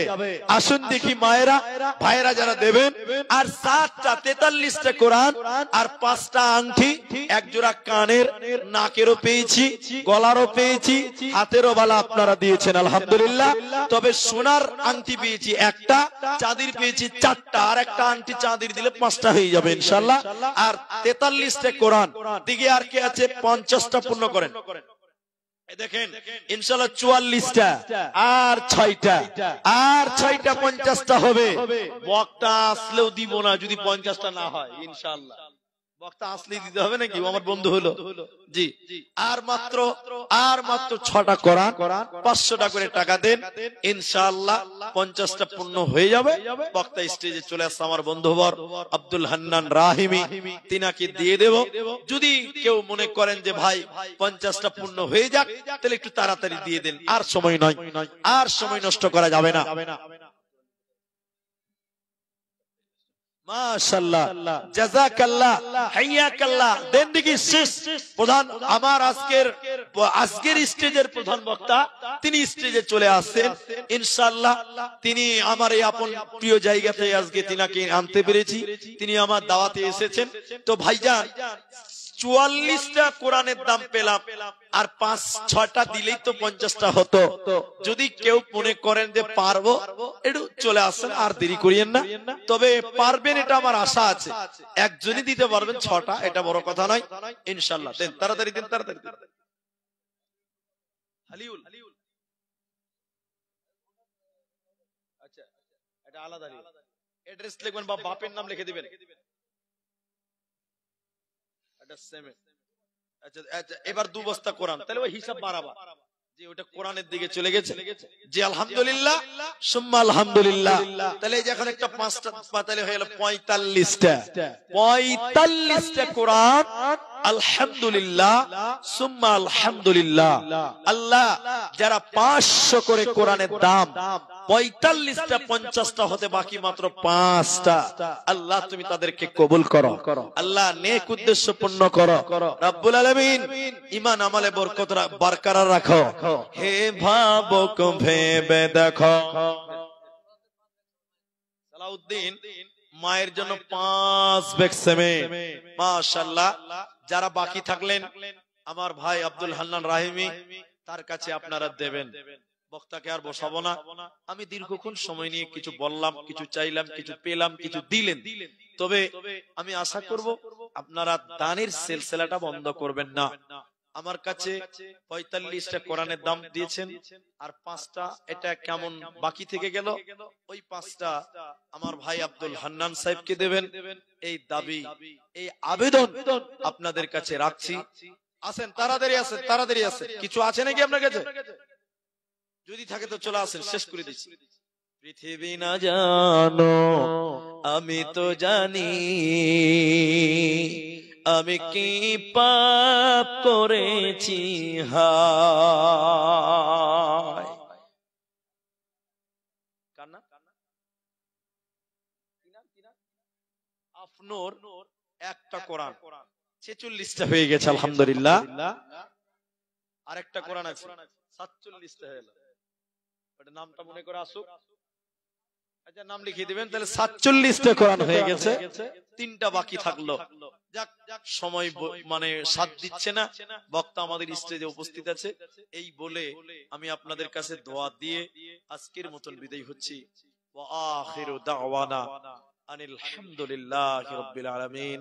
S1: আসুন দেখি মায়েরা ভাইরা যারা দেবেন, আর 60টা 43টা কোরআন আর 5টা আংটি, এক জোড়া কানের, নাকেরও পেয়েছি, গলারও পেয়েছি, হাতেরও বালা আপনারা দিয়েছেন আলহামদুলিল্লাহ। তবে সোনার আংটি পেয়েছি একটা, চাঁদির পেয়েছি 4টা, আর একটা আংটি চাঁদির দিলে 5টা হয়ে যাবে ইনশাআল্লাহ। আর 43টা কোরআন দিকে আর কে আছে? 50টা পূর্ণ করেন। দেখেন ইনশাআল্লাহ 44টা আর 6টা, আর 6টা 50টা হবে। বক্তা আসলেও দিব না যদি 50টা না হয় ইনশাআল্লাহ। বক্তা আসলেই দিতে হবে নাকি? আমার বন্ধু হলো জি। আর মাত্র 6টা কোরআন, 500 করে টাকা দেন ইনশাআল্লাহ। 50টা পূর্ণ হয়ে যাবে। বক্তা স্টেজে চলে আসছে আমার বন্ধুবর আব্দুল হান্নান রাহিমি, তিনাকে দিয়ে দেব। যদি কেউ মনে করেন যে ভাই 50টা পূর্ণ হয়ে যাক, তাহলে একটু তাড়াতাড়ি দিয়ে দেন, আর সময় নয়, আর সময় নষ্ট করা যাবে না। মাশাআল্লাহ, জাযাকাল্লাহ, হাইয়াকাল্লাহ। দেন দেখি শেষ প্রধান আমার আজকের স্টেজের প্রধান বক্তা, তিনি স্টেজে চলে আসছেন ইনশাআল্লাহ। তিনি আমার এই আপন প্রিয় জায়গাতে আজকে তিনাকে আনতে পেরেছি, তিনি আমার দাওয়াতে এসেছেন। তো ভাইজান 44টা কোরআনের দাম পেলাম, আর 5-6টা দিলেই তো 50টা হতো। যদি কেউ মনে করেন যে পারবো, একটু চলে আসেন, আর দেরি করিয়েন না। তবে পারবেন এটা আমার আশা আছে। একজনই দিতে পারবেন 6টা, এটা বড় কথা নয় ইনশাআল্লাহ। দেন তাড়াতাড়ি দেন, তাড়াতাড়ি দেন। হালিউল, আচ্ছা এটা আলাদা, অ্যাড্রেস লিখবেন বা বাপের নাম লিখে দিবেন। আচ্ছা এবার 2 বস্তা কোরআন, তাহলে ওই হিসাব বাড়াবা যে ওটা কোরআনের দিকে চলে গেছে। জি আলহামদুলিল্লাহ, সুম্মা আলহামদুলিল্লাহ। তাহলে এই যে এখন একটা 5টা পাতালে হয়ে গেল 45টা কোরআন। আলহামদুলিল্লাহ, সুম্মা আলহামদুলিল্লাহ। আল্লাহ যারা 500 করে কোরআনের দাম, 45টা 50টা হতে বাকি মাত্র 5টা, আল্লাহ তুমি তাদেরকে কবুল করো, আল্লাহ নেক উদ্দেশ্য পূর্ণ করো রব্বুল আলামিন। ঈমান আমলে বরকত বরকরার রাখো। হে ভাবুক ভেবে দেখো। সালাউদ্দিন মায়ের জন্য 5 ব্যাগ সেমেন্ট, মাশাআল্লাহ। যারা বাকি থাকলেন আমার ভাই আব্দুল হান্নান রাহিমি, তার কাছে আপনারা দেবেন। বক্তাকে আর বসাবো না। আমি দীর্ঘক্ষণ সময় নিয়ে কিছু বললাম, কিছু চাইলাম, কিছু পেলাম, কিছু দিলেন। তবে আমি আশা করব আপনারা দানের সিলসিলাটা বন্ধ করবেন না। আমার কাছে 45টা কোরআনের দাম দিয়েছেন, আর 5টা এটা কেমন বাকি থেকে গেল, ওই 5টা আমার ভাই আব্দুল হান্নান সাহেবকে দেবেন। এই দাবি, এই আবেদন আপনাদের কাছে রাখছি। আসেন তাড়াতাড়ি, আসেন তাড়াতাড়ি, আসেন। কিছু আছে নাকি আপনার কাছে? যদি থাকে তো চলে আসেন, শেষ করে দিচ্ছি। পৃথিবী না জানো আমি তো জানি, আমি কি পাপ করেছি হায়। কান্না আপনার একটা কোরআন 46টা হয়ে গেছে আলহামদুলিল্লাহ। আরেকটা কোরআন আছে 47টা হয়ে গেল। ওটা নামটা মনে করে আসুক, আচ্ছা নাম লিখিয়ে দিবেন। তাহলে 47টা কোরআন হয়ে গেছে, 3টা বাকি থাকলো। যাক, সময় মানে সাথ দিচ্ছে না। বক্তা আমাদের স্টেজে উপস্থিত আছে, এই বলে আমি আপনাদের কাছে দোয়া দিয়ে আজকের মতন বিদায় হচ্ছি। ওয়া আখিরু দাওয়ানা আনিল হামদুলিল্লাহি রাব্বিল আলামিন।